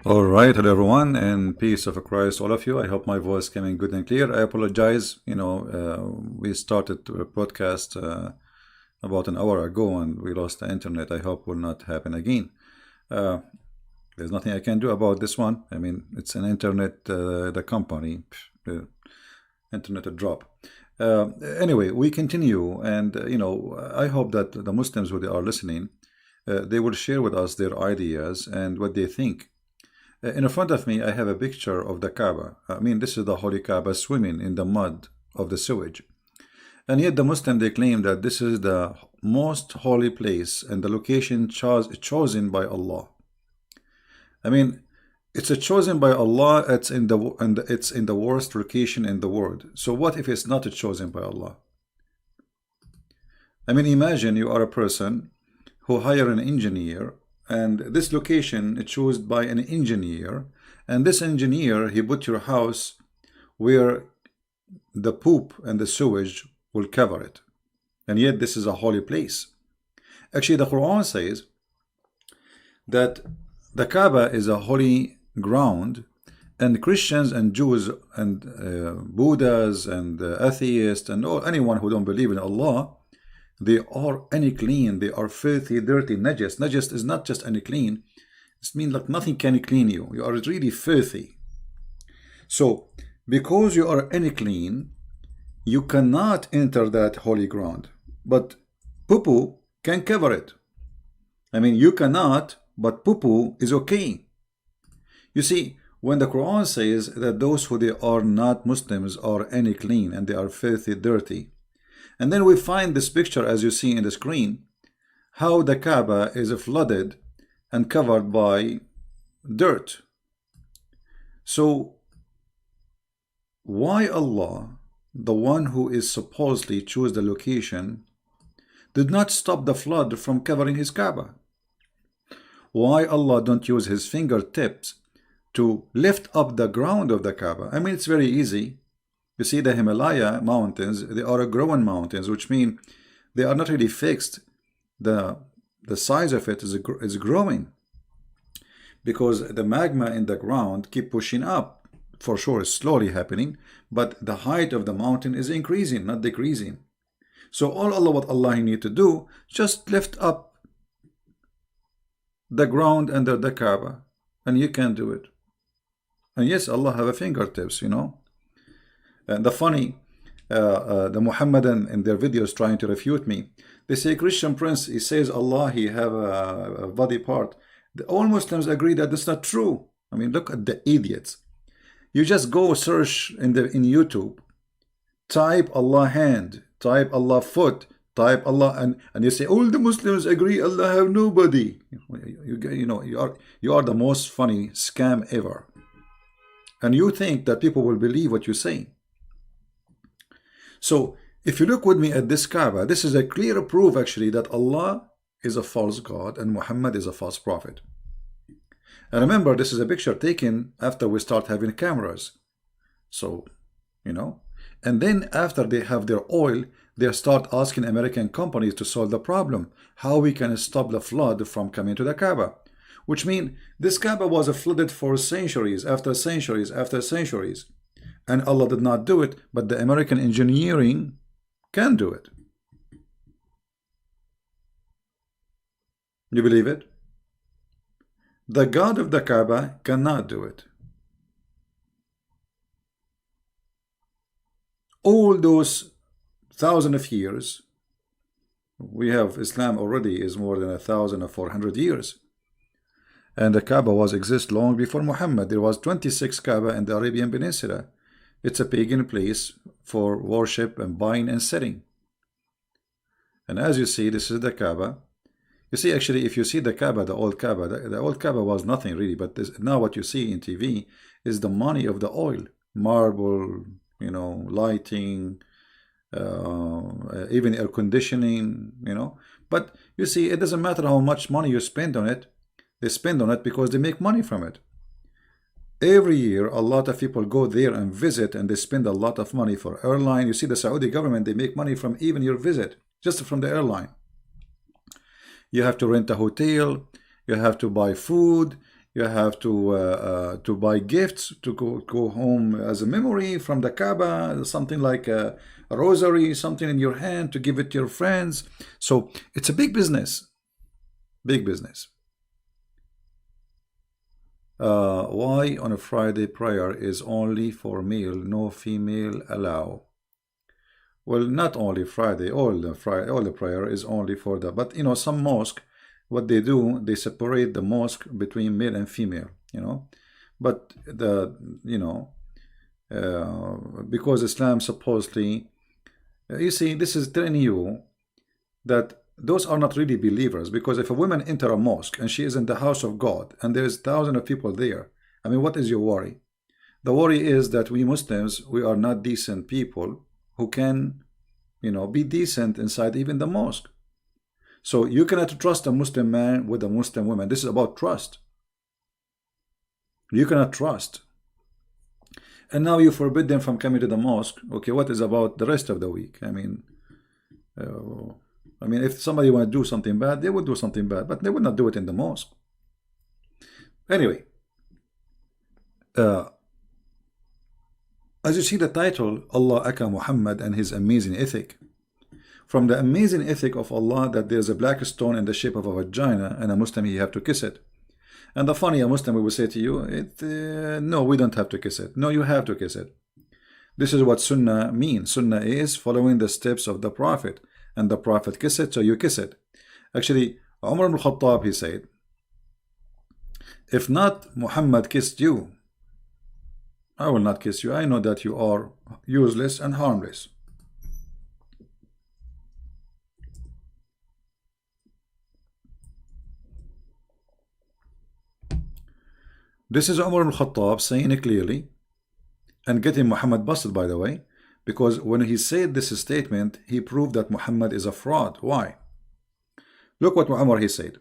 All right, hello everyone, and peace of Christ, all of you. I hope my voice coming good and clear. I apologize. We started a podcast about an hour ago, and we lost the internet. I hope will not happen again. Uh, there's nothing I can do about this one. I mean, it's an internet, the company, the internet drop. Anyway, we continue, and I hope that the Muslims who they are listening, they will share with us their ideas and what they think. In front of me, I have a picture of the Kaaba. I mean, this is the Holy Kaaba swimming in the mud of the sewage. And yet the Muslim, they claim that this is the most holy place and the location chosen by Allah. I mean, it's chosen by Allah. It's in the worst location in the world. So what if it's not chosen by Allah? I mean, imagine you are a person who hire an engineer, and this location is chosen by an engineer, and this engineer, he put your house where the poop and the sewage will cover it, and yet this is a holy place. Actually, the Quran says that the Kaaba is a holy ground, and Christians and Jews and Buddhas and atheists and anyone who don't believe in Allah, they are unclean, they are filthy, dirty, najas. Najas is not just unclean, it means like nothing can clean you. You are really filthy. So, because you are unclean, you cannot enter that holy ground. But poo-poo can cover it. I mean, you cannot, but poo-poo is okay. You see, when the Quran says that those who they are not Muslims are unclean and they are filthy, dirty, and then we find this picture, as you see in the screen, how the Kaaba is flooded and covered by dirt. So, why Allah, the one who is supposedly choose the location, did not stop the flood from covering his Kaaba? Why Allah don't use his fingertips to lift up the ground of the Kaaba? I mean, it's very easy. You see, the Himalaya mountains, they are growing mountains, which mean they are not really fixed. The size of it is growing because the magma in the ground keep pushing up. For sure, it's slowly happening, but the height of the mountain is increasing, not decreasing. So what Allah need to do, just lift up the ground under the Kaaba, and you can do it. And yes, Allah have a fingertips, And the funny, the Muhammadan in their videos trying to refute me, they say Christian Prince, he says Allah, he have a body part. All Muslims agree that that's not true. I mean, look at the idiots. You just go search in YouTube, type Allah hand, type Allah foot, type Allah, and you say all the Muslims agree Allah have nobody. You are the most funny scam ever. And you think that people will believe what you say. So, if you look with me at this Kaaba, this is a clear proof actually that Allah is a false God and Muhammad is a false prophet. And remember, this is a picture taken after we start having cameras. So, and then after they have their oil, they start asking American companies to solve the problem, how we can stop the flood from coming to the Kaaba. Which means this Kaaba was flooded for centuries after centuries after centuries. And Allah did not do it, but the American engineering can do it. You believe it? The God of the Kaaba cannot do it. All those thousands of years, we have Islam already is more than 1,400 years. And the Kaaba was exist long before Muhammad. There was 26 Kaaba in the Arabian Peninsula. It's a pagan place for worship and buying and selling. And as you see, this is the Kaaba. You see, actually, if you see the Kaaba, the old Kaaba was nothing really. But now what you see in TV is the money of the oil. Marble, lighting, even air conditioning, But you see, it doesn't matter how much money you spend on it. They spend on it because they make money from it. Every year, a lot of people go there and visit, and they spend a lot of money for airline. You see, the Saudi government, they make money from even your visit, just from the airline. You have to rent a hotel, you have to buy food, You have to buy gifts to go home as a memory from the Kaaba, something like a rosary, something in your hand to give it to your friends. So it's a big business, big business. Why on a Friday prayer is only for male, no female allow? Well, not only Friday, all the prayer is only for that. But you know, some mosque, what they do, they separate the mosque between male and female. You know, but because Islam supposedly, you see, this is telling you that those are not really believers. Because if a woman enter a mosque and she is in the house of God and there's thousands of people there, I mean, what is your worry? The worry is that we Muslims, we are not decent people who can, be decent inside even the mosque. So you cannot trust a Muslim man with a Muslim woman. This is about trust. You cannot trust. And now you forbid them from coming to the mosque. Okay, what is about the rest of the week? I mean, if somebody want to do something bad, they would do something bad, but they would not do it in the mosque. Anyway, as you see the title, Allah Aka Muhammad and his amazing ethic. From the amazing ethic of Allah that there's a black stone in the shape of a vagina, and a Muslim, you have to kiss it. And the funny, a Muslim will say to you, no, we don't have to kiss it. No, you have to kiss it. This is what Sunnah means. Sunnah is following the steps of the Prophet. And the Prophet kissed it, so you kiss it. Actually, Umar ibn Khattab, he said, if not Muhammad kissed you, I will not kiss you. I know that you are useless and harmless. This is Umar ibn Khattab saying it clearly and getting Muhammad busted, by the way, because when he said this statement, he proved that Muhammad is a fraud. Why? Look what Umar he said.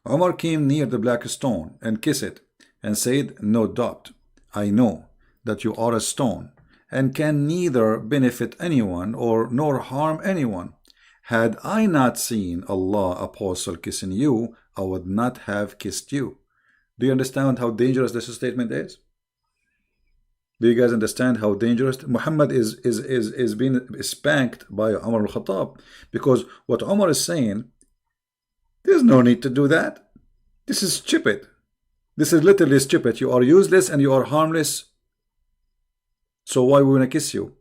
Umar came near the black stone and kissed it and said, no doubt, I know that you are a stone and can neither benefit anyone nor harm anyone. Had I not seen Allah apostle kissing you, I would not have kissed you. Do you understand how dangerous this statement is? Do you guys understand how dangerous? Muhammad is being spanked by Umar al-Khattab, because what Umar is saying, there's no need to do that. This is stupid. This is literally stupid. You are useless and you are harmless. So why we want to kiss you?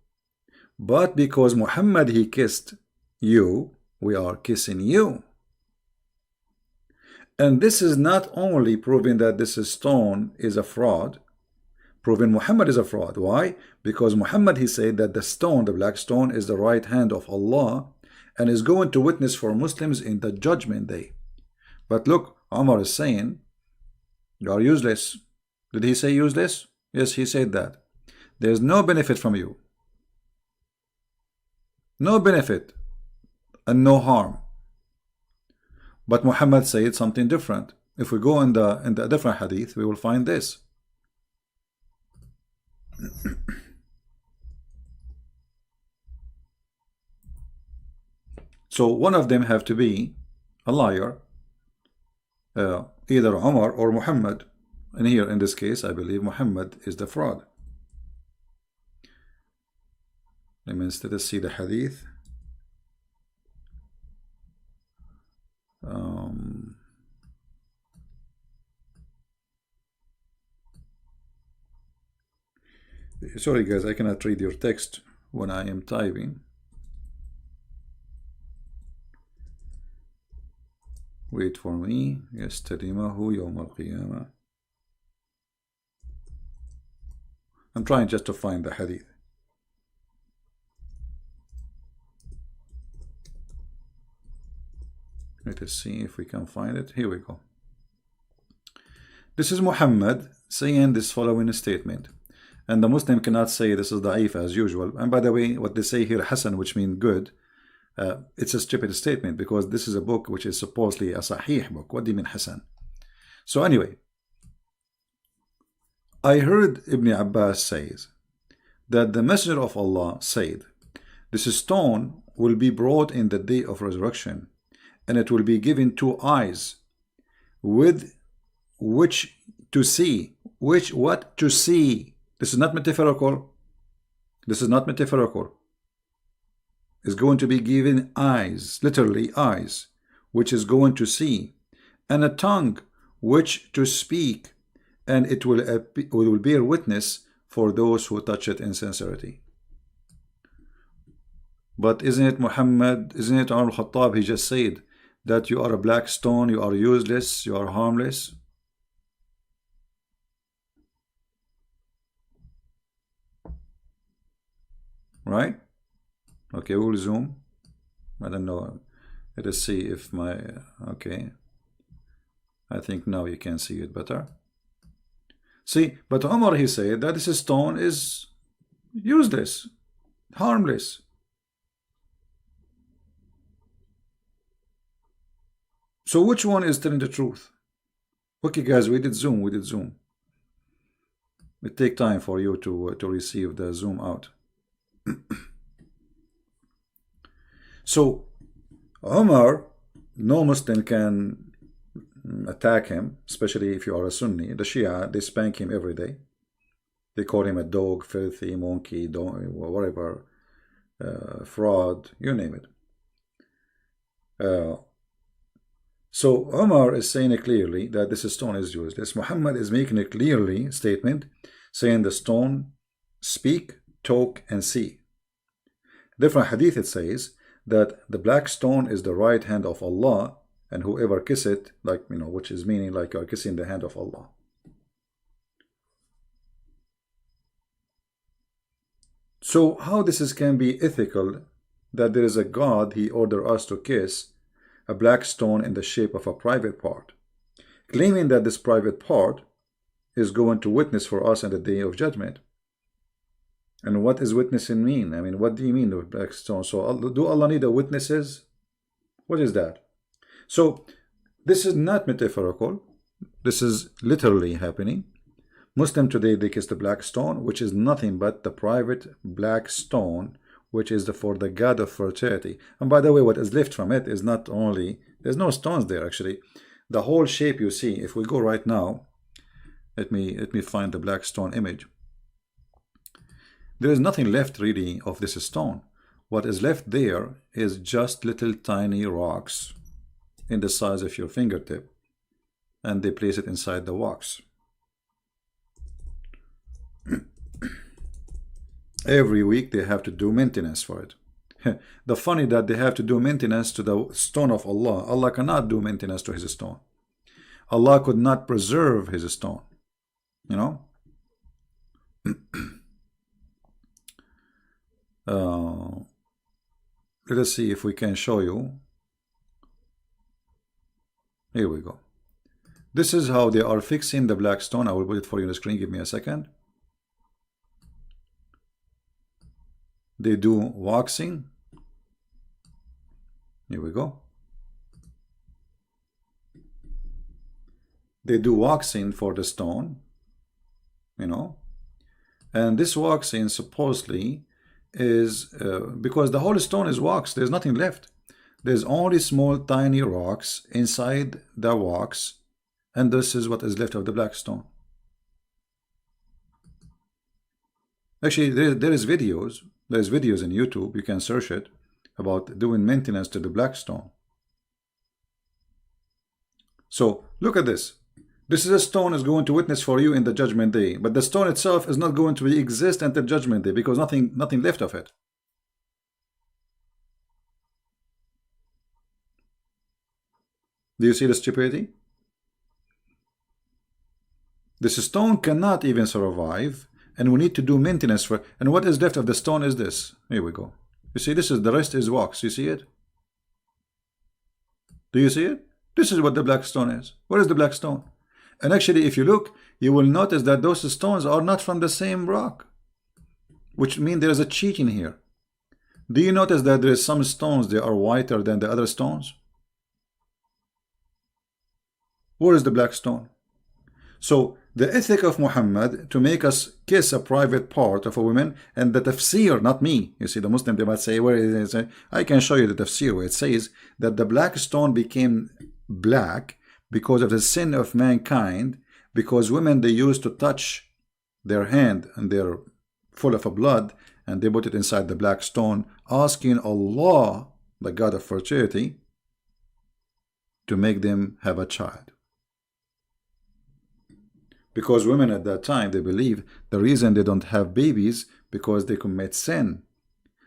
But because Muhammad, he kissed you, we are kissing you. And this is not only proving that this stone is a fraud, proving Muhammad is a fraud. Why? Because Muhammad, he said that the stone, the black stone, is the right hand of Allah and is going to witness for Muslims in the judgment day. But look, Umar is saying, you are useless. Did he say useless? Yes, he said that. There's no benefit from you. No benefit and no harm. But Muhammad said something different. If we go in the different hadith, we will find this. So one of them have to be a liar, either Umar or Muhammad. And here in this case, I believe Muhammad is the fraud. Let me instead see the hadith. Sorry guys, I cannot read your text when I am typing. Wait for me. يستلمه يوم القيامة. I'm trying just to find the hadith. Let us see if we can find it. Here we go. This is Muhammad saying this following statement. And the Muslim cannot say this is da'if as usual. And by the way, what they say here, Hasan, which means good, it's a stupid statement, because this is a book which is supposedly a sahih book. What do you mean Hasan? So anyway, I heard Ibn Abbas says that the Messenger of Allah said, this stone will be brought in the day of resurrection, and it will be given 2 eyes, with which to see. What to see? This is not metaphorical. This is not metaphorical. Is going to be given eyes, literally eyes, which is going to see, and a tongue which to speak, and it will bear witness for those who touch it in sincerity. But isn't it Muhammad, isn't it Umar al-Khattab, he just said that you are a black stone, you are useless, you are harmless? Right? Okay, we'll zoom. I don't know. Let us see if my, okay. I think now you can see it better. See, but Umar, he said that this stone is useless, harmless. So which one is telling the truth? Okay, guys, we did zoom. It take time for you to receive the zoom out. So Umar, no Muslim can attack him, especially if you are a Sunni. The Shia, they spank him every day. They call him a dog, filthy, monkey, whatever, fraud, you name it. So Umar is saying clearly that this stone is useless. Muhammad is making a clearly statement saying the stone speak, talk, and see. Different hadith, it says that the black stone is the right hand of Allah, and whoever kiss it, like, you know, which is meaning like you are kissing the hand of Allah. So how this can be ethical, that there is a God, he ordered us to kiss a black stone in the shape of a private part, claiming that this private part is going to witness for us in the day of judgment. And what is witnessing mean? I mean, what do you mean with black stone? So do Allah need witnesses? What is that? So this is not metaphorical. This is literally happening. Muslim today, they kiss the black stone, which is nothing but the private black stone, which is for the god of fertility. And by the way, what is left from it is not only, there's no stones there actually. The whole shape you see, if we go right now, let me find the black stone image. There is nothing left really of this stone. What is left there is just little tiny rocks in the size of your fingertip, and they place it inside the wax. Every week they have to do maintenance for it. The funny that they have to do maintenance to the stone of Allah. Allah cannot do maintenance to his stone. Allah could not preserve his stone. You know? Let us see if we can show you. Here we go. This is how they are fixing the black stone. I will put it for you on the screen. Give me a second. They do waxing. Here we go. They do waxing for the stone, you know, and this waxing supposedly is because the whole stone is wax. There's nothing left. There's only small tiny rocks inside the wax, and this is what is left of the black stone. Actually, there is videos. There's videos in YouTube. You can search it about doing maintenance to the black stone. So look at this. This is a stone is going to witness for you in the judgment day, but the stone itself is not going to exist until judgment day because nothing left of it. Do you see the stupidity? This stone cannot even survive, and we need to do maintenance for. And what is left of the stone is this. Here we go. You see, this is the rest is wax. You see it? Do you see it? This is what the black stone is. What is the black stone? And actually, if you look, you will notice that those stones are not from the same rock, which means there is a cheating here. Do you notice that there is some stones that are whiter than the other stones? Where is the black stone? So the ethic of Muhammad to make us kiss a private part of a woman, and the tafsir, not me. You see, the Muslim, they might say, where is it? I can show you the tafsir where it says that the black stone became black because of the sin of mankind, because women, they used to touch their hand and they're full of a blood, and they put it inside the black stone, asking Allah, the God of fertility, to make them have a child. Because women at that time, they believe the reason they don't have babies because they commit sin.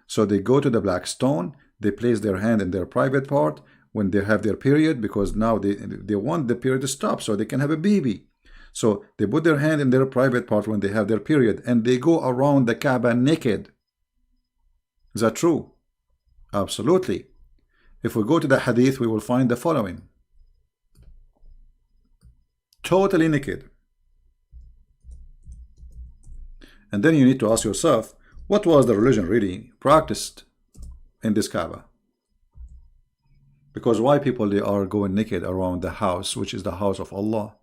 So they go to the black stone, they place their hand in their private part when they have their period, because now they want the period to stop so they can have a baby. So they put their hand in their private part when they have their period, and they go around the Kaaba naked. Is that true? Absolutely. If we go to the hadith, we will find the following. Totally naked. And then you need to ask yourself, what was the religion really practiced in this Kaaba? Because why people, they are going naked around the house, which is the house of Allah?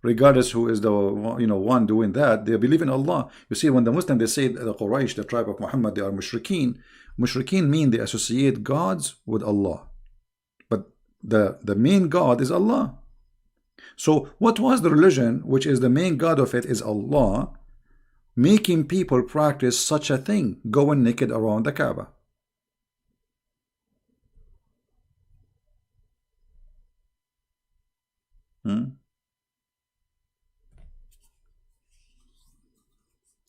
Regardless who is the one doing that, they believe in Allah. You see, when the Muslims, they say the Quraysh, the tribe of Muhammad, they are mushrikeen. Mushrikeen mean they associate gods with Allah, but the main God is Allah. So what was the religion which is the main God of it is Allah, making people practice such a thing, going naked around the Kaaba?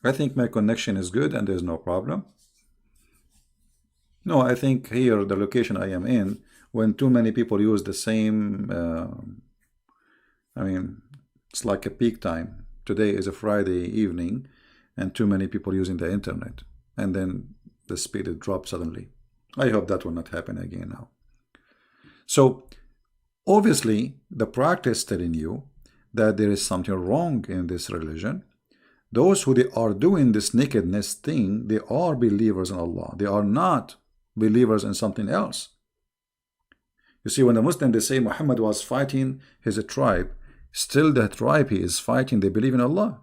I think my connection is good and there's no problem. No, I think here, the location I am in, when too many people use the same, I mean, it's like a peak time. Today is a Friday evening, and too many people using the internet, and then the speed it drops suddenly. I hope that will not happen again now. So obviously the practice telling you that there is something wrong in this religion. Those who they are doing this nakedness thing, they are believers in Allah. They are not believers in something else. You see, when the Muslims, they say Muhammad was fighting his tribe, still the tribe he is fighting, they believe in Allah.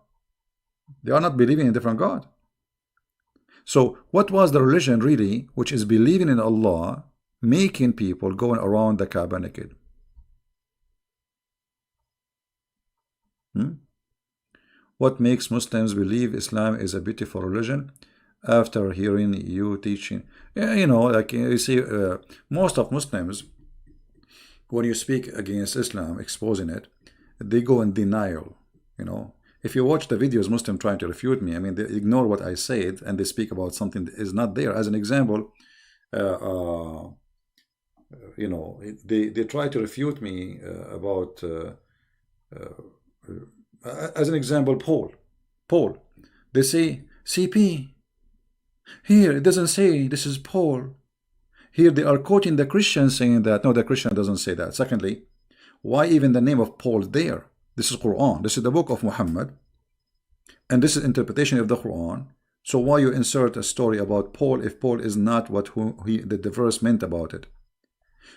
They are not believing in a different God. So what was the religion really, which is believing in Allah, making people going around the Kaaba naked? What makes Muslims believe Islam is a beautiful religion? After hearing you teaching, like you see, most of Muslims, when you speak against Islam, exposing it, they go in denial. If you watch the videos, Muslim trying to refute me, I mean, they ignore what I said and they speak about something that is not there. As an example, they try to refute me about, as an example, Paul. They say, CP, here it doesn't say this is Paul. Here they are quoting the Christian saying that. No, the Christian doesn't say that. Secondly, why even the name of Paul there? This is Quran. This is the book of Muhammad, and this is interpretation of the Quran. So why you insert a story about Paul if Paul is not what the verse meant about it?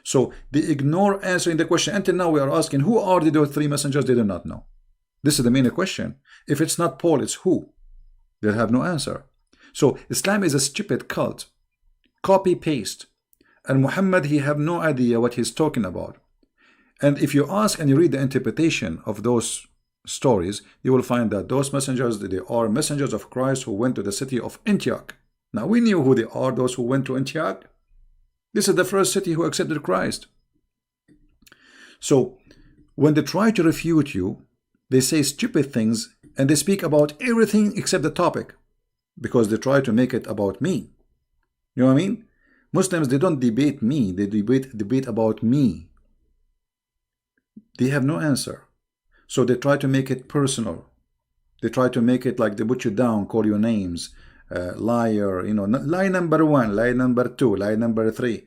So they ignore answering the question. Until now we are asking, who are those three messengers? They do not know. This is the main question. If it's not Paul, it's who? They'll have no answer. So Islam is a stupid cult. Copy paste. And Muhammad, he have no idea what he's talking about. And if you ask and you read the interpretation of those stories, you will find that those messengers, they are messengers of Christ who went to the city of Antioch. Now we knew who they are, those who went to Antioch. This is the first city who accepted Christ. So when they try to refute you, they say stupid things and they speak about everything except the topic, because they try to make it about me. You know what I mean? Muslims, they don't debate me, they debate about me. They have no answer. So they try to make it personal. They try to make it like they put you down, call you names, liar, lie number 1, lie number 2, lie number 3.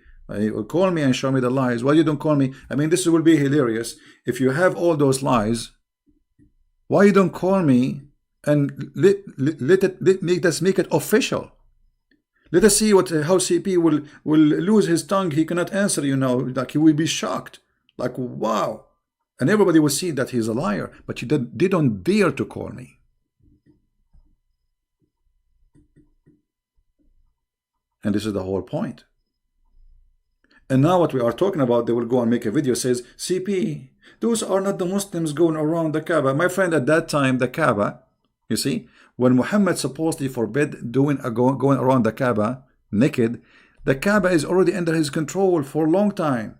Call me and show me the lies. Why you don't call me? I mean, this will be hilarious. If you have all those lies, why you don't call me and make it official? Let us see how CP will lose his tongue. He cannot answer you now. Like, he will be shocked. Like, wow. And everybody will see that he's a liar. But they don't dare to call me. And this is the whole point. And now what we are talking about, they will go and make a video says, CP, Those are not the Muslims going around the Kaaba. My friend, at that time, the Kaaba, you see, when Muhammad supposedly forbid going around the Kaaba naked, the Kaaba is already under his control for a long time.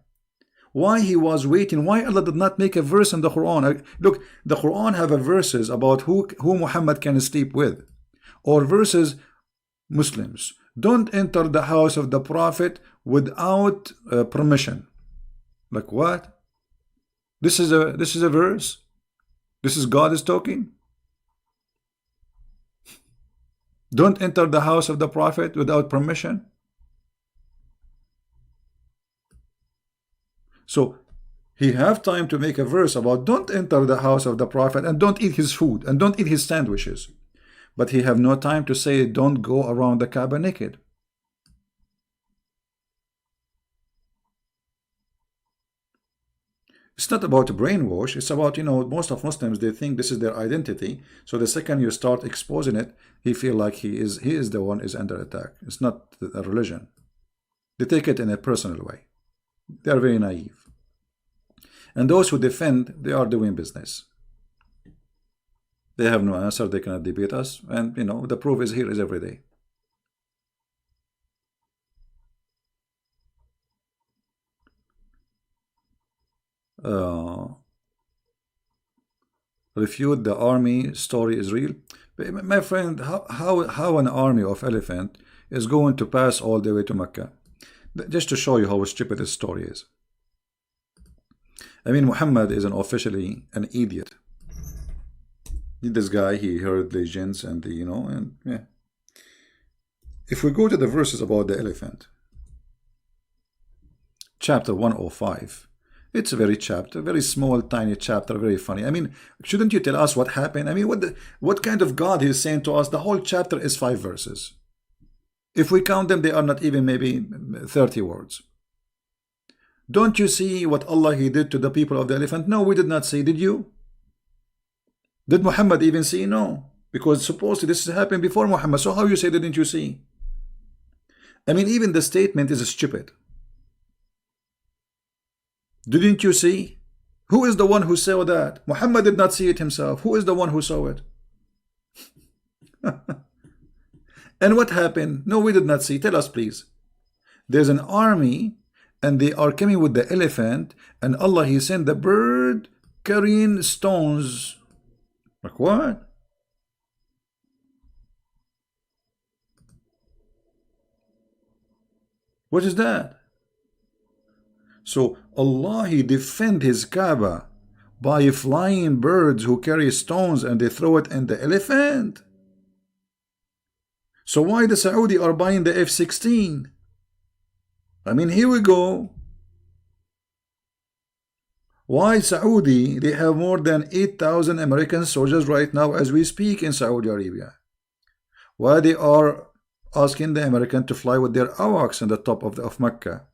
Why he was waiting? Why Allah did not make a verse in the Quran? Look, the Quran have a verses about who Muhammad can sleep with, or verses Muslims don't enter the house of the Prophet without permission. Like what? This is a verse. This is God is talking. Don't enter the house of the Prophet without permission. So he have time to make a verse about don't enter the house of the Prophet and don't eat his food and don't eat his sandwiches. But he have no time to say don't go around the Kaaba naked. It's not about brainwash. It's about, most of Muslims, they think this is their identity. So the second you start exposing it, he feel like he is the one is under attack. It's not a religion. They take it in a personal way. They are very naive. And those who defend, they are doing business. They have no answer. They cannot debate us. And, the proof is here is every day. Refute the army story is real. But my friend, how an army of elephant is going to pass all the way to Mecca? Just to show you how stupid this story is. I mean, Muhammad is officially an idiot. This guy, he heard legends and and yeah. If we go to the verses about the elephant, chapter 105, it's a very small, tiny chapter, very funny. I mean, shouldn't you tell us what happened? I mean, what kind of God is saying to us? The whole chapter is 5 verses. If we count them, they are not even maybe 30 words. Don't you see what Allah He did to the people of the elephant? No, we did not see. Did you? Did Muhammad even see? No. Because supposedly this happened before Muhammad. So how you say didn't you see? I mean, even the statement is stupid. Didn't you see? Who is the one who saw that? Muhammad did not see it himself. Who is the one who saw it? And what happened? No, we did not see. Tell us, please. There's an army and they are coming with the elephant, and Allah He sent the bird carrying stones. Like what? What is that? So Allah He defend His Kaaba by flying birds who carry stones and they throw it in the elephant. So why the Saudi are buying the F-16? I mean, here we go. Why Saudi? They have more than 8,000 American soldiers right now as we speak in Saudi Arabia. Why they are asking the American to fly with their AWACS on the top of Mecca?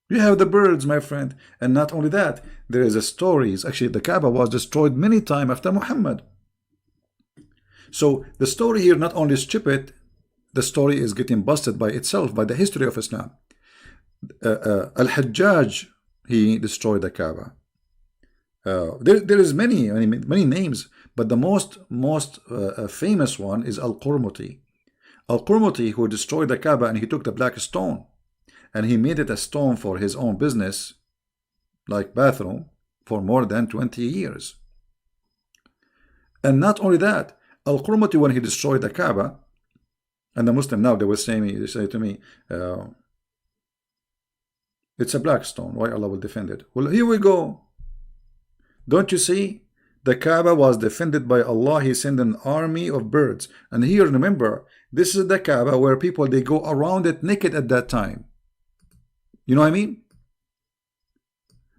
You have the birds, my friend. And not only that, there is a story. Actually, the Kaaba was destroyed many times after Muhammad. So the story here not only is stupid, the story is getting busted by itself, by the history of Islam. Al-Hajjaj, he destroyed the Kaaba. There is many names, but the most famous one is Al-Qurmuti. Al-Qurmuti, who destroyed the Kaaba, and he took the black stone and he made it a stone for his own business, like bathroom, for more than 20 years. And not only that, Al-Qurmuti, when he destroyed the Kaaba, and the Muslim now, they say to me, it's a black stone, why Allah will defend it? Well, here we go. Don't you see? The Kaaba was defended by Allah. He sent an army of birds. And here, remember, this is the Kaaba where people, they go around it naked at that time. You know what I mean?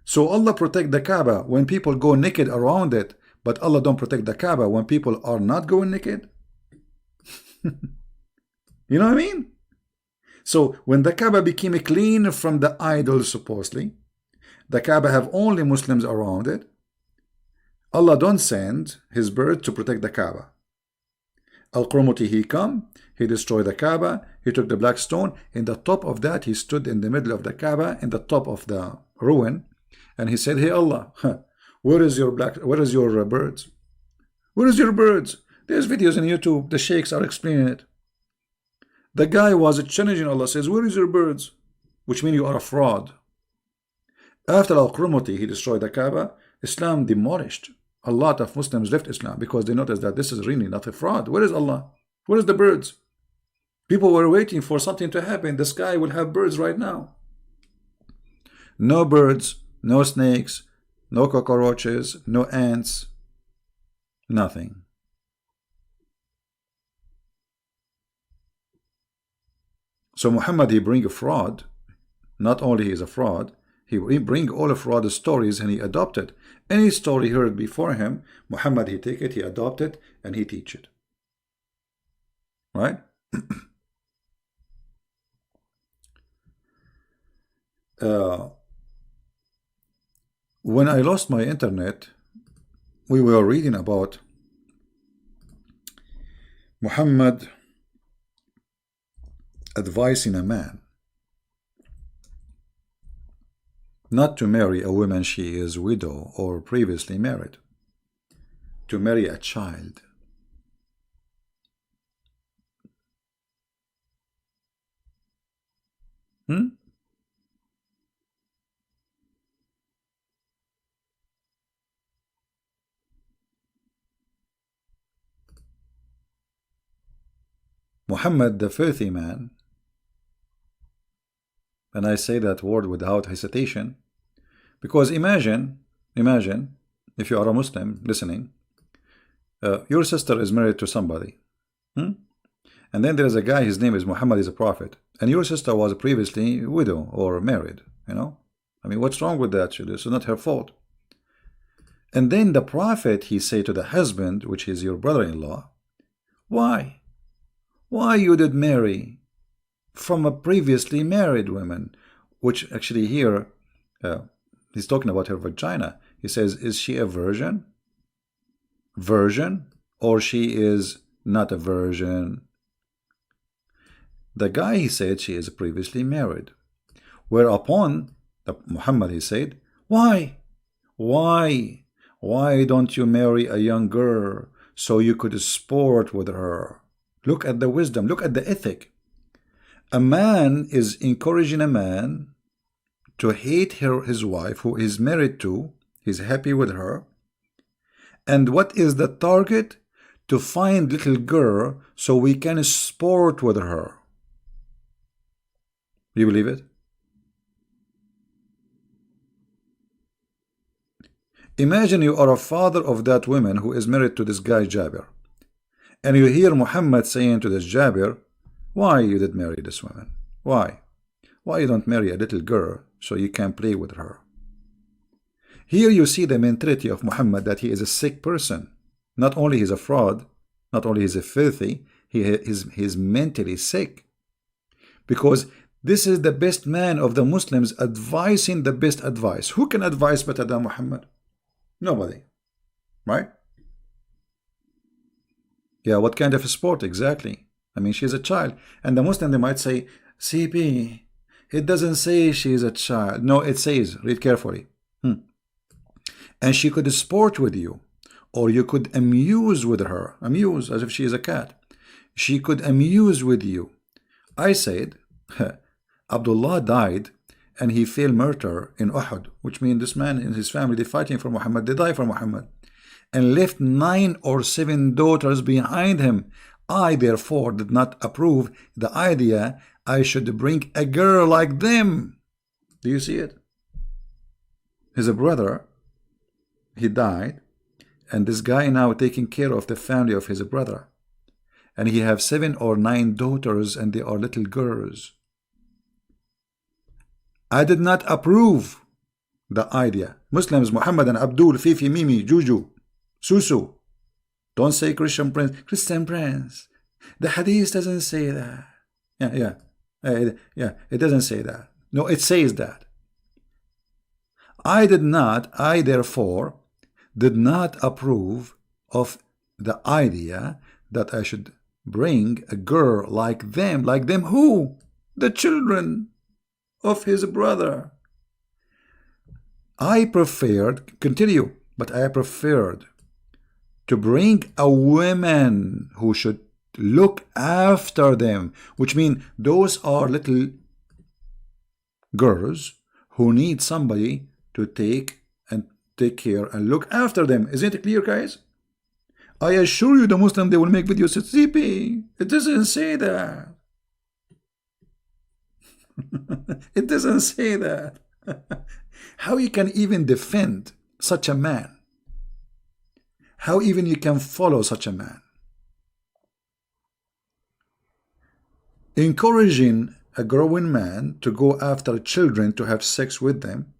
So Allah protect the Kaaba when people go naked around it, but Allah don't protect the Kaaba when people are not going naked. You know what I mean? So when the Kaaba became clean from the idols, supposedly, the Kaaba have only Muslims around it, Allah don't send His bird to protect the Kaaba. Al-Qurmuti, he come, he destroyed the Kaaba, he took the black stone, in the top of that he stood in the middle of the Kaaba, in the top of the ruin, And he said, hey Allah, where is your birds? Where is your birds? There's videos on YouTube. The sheikhs are explaining it. The guy was challenging Allah, says, where is your birds? Which means you are a fraud. After Al-Qurmuti, he destroyed the Kaaba, Islam demolished. A lot of Muslims left Islam because they noticed that this is really not a fraud. Where is Allah? Where is the birds? People were waiting for something to happen. The sky will have birds right now. No birds, no snakes, no cockroaches, no ants, nothing. So Muhammad, he bring a fraud. Not only he is a fraud, he bring all the fraud stories and he adopted. Any story heard before him, Muhammad, he take it, he adopt it, and he teach it. Right? When I lost my internet, we were reading about Muhammad advising a man not to marry a woman she is widow or previously married, to marry a child. Muhammad, the filthy man, and I say that word without hesitation, because imagine if you are a Muslim listening, your sister is married to somebody, and then there is a guy, his name is Muhammad, is a prophet, and your sister was previously widow or married, you know, I mean, what's wrong with that? This is not her fault. And then the prophet, he say to the husband, which is your brother-in-law, why you did marry from a previously married woman? Which actually here, he's talking about her vagina. He says, is she a virgin? Virgin? Or she is not a virgin? The guy, he said, she is previously married. Whereupon, Muhammad, he said, why don't you marry a young girl so you could sport with her? Look at the wisdom, look at the ethic. A man is encouraging a man to hate his wife who is married to, he's happy with her. And what is the target? To find little girl so we can sport with her. You believe it? Imagine you are a father of that woman who is married to this guy Jabir. And you hear Muhammad saying to this Jabir, why you did marry this woman? Why? Why you don't marry a little girl so you can play with her? Here you see the mentality of Muhammad, that he is a sick person. Not only he's a fraud, not only he's a filthy, he's mentally sick. Because this is the best man of the Muslims advising the best advice. Who can advise better than Muhammad? Nobody. Right? Yeah, what kind of a sport exactly? I mean, she's a child. And the Muslim, they might say, CP, it doesn't say she's a child. No, it says, read carefully. And she could sport with you, or you could amuse with her. Amuse, as if she is a cat. She could amuse with you. I said, Abdullah died, and he fell martyr in Uhud, which means this man and his family, they're fighting for Muhammad, they die for Muhammad, and left 9 or 7 daughters behind him. I therefore did not approve the idea I should bring a girl like them. Do you see it? His brother, he died, and this guy now taking care of the family of his brother, and he have 7 or 9 daughters, and they are little girls. I did not approve the idea. Muslims, Muhammad and Abdul, Fifi, Mimi, Juju, Susu. Don't say Christian prince. Christian prince. The hadith doesn't say that. Yeah, it doesn't say that. No, it says that. I therefore did not approve of the idea that I should bring a girl like them. Like them who? The children of his brother. I preferred, continue, but I preferred to bring a woman who should look after them, which means those are little girls who need somebody to take care and look after them. Isn't it clear, guys? I assure you the Muslim, they will make videos at CP. It doesn't say that. It doesn't say that. How you can even defend such a man? How even you can follow such a man? Encouraging a growing man to go after children to have sex with them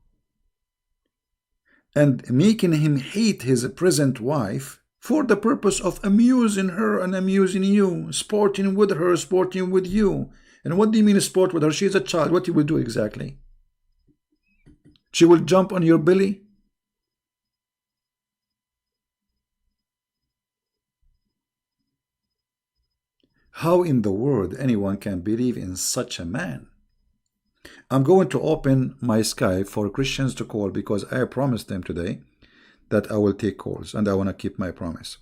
and making him hate his present wife for the purpose of amusing her and amusing you, sporting with her, sporting with you. And what do you mean sport with her? She's a child. What you will do exactly? She will jump on your belly? How in the world anyone can believe in such a man? I'm going to open my Skype for Christians to call because I promised them today that I will take calls and I want to keep my promise.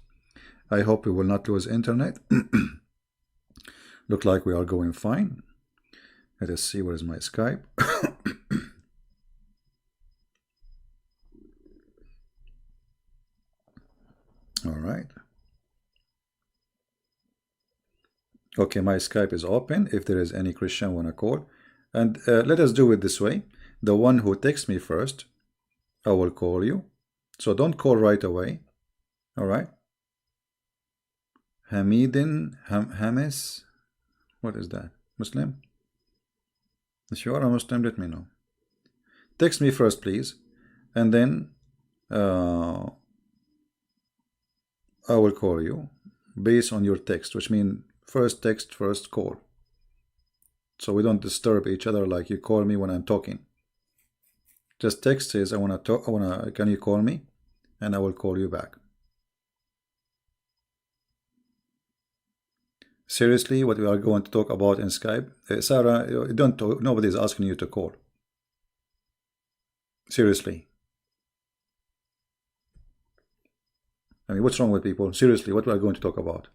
I hope we will not lose internet. Look like we are going fine. Let us see where is my Skype. All right. Okay, my Skype is open. If there is any Christian want to call, and let us do it this way. The one who texts me first, I will call you. So don't call right away. All right. Hamidin, Hamis. What is that? Muslim? If you are a Muslim, let me know. Text me first, please. And then I will call you based on your text, which means first text, first call. So we don't disturb each other like you call me when I'm talking. Just text says, I want to talk, can you call me? And I will call you back. Seriously, what we are going to talk about in Skype? Sarah, don't talk, nobody is asking you to call. Seriously. I mean, what's wrong with people? Seriously, what we are going to talk about?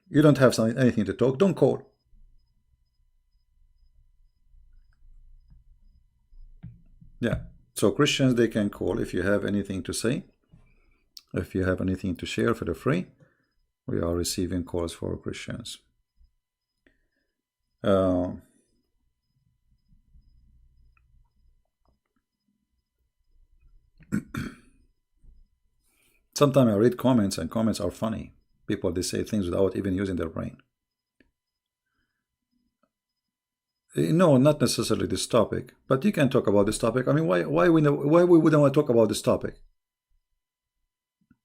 You don't have anything to talk, don't call. Yeah. So Christians, they can call if you have anything to say. If you have anything to share for the free, we are receiving calls for Christians. Sometimes I read comments and comments are funny. People, they say things without even using their brain. No, not necessarily this topic, but you can talk about this topic. I mean, why we wouldn't want to talk about this topic?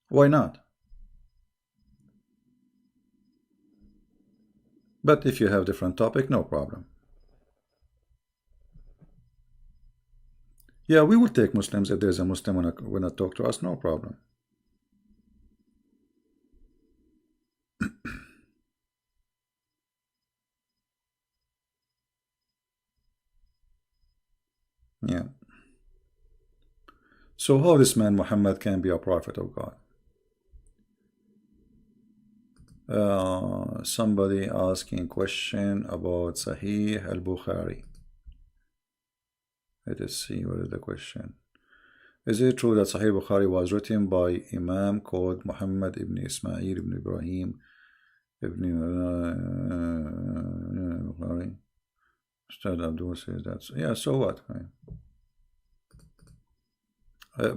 Why not? But if you have different topic, no problem. Yeah, we will take Muslims if there's a Muslim wanna talk to us, no problem. Yeah. So how this man Muhammad can be a prophet of God? Somebody asking question about Sahih al-Bukhari. Let us see what is the question. Is it true that Sahih Bukhari was written by Imam called Muhammad ibn Ismail ibn Ibrahim ibn Bukhari? Ustad Abdul says that. Yeah, so what?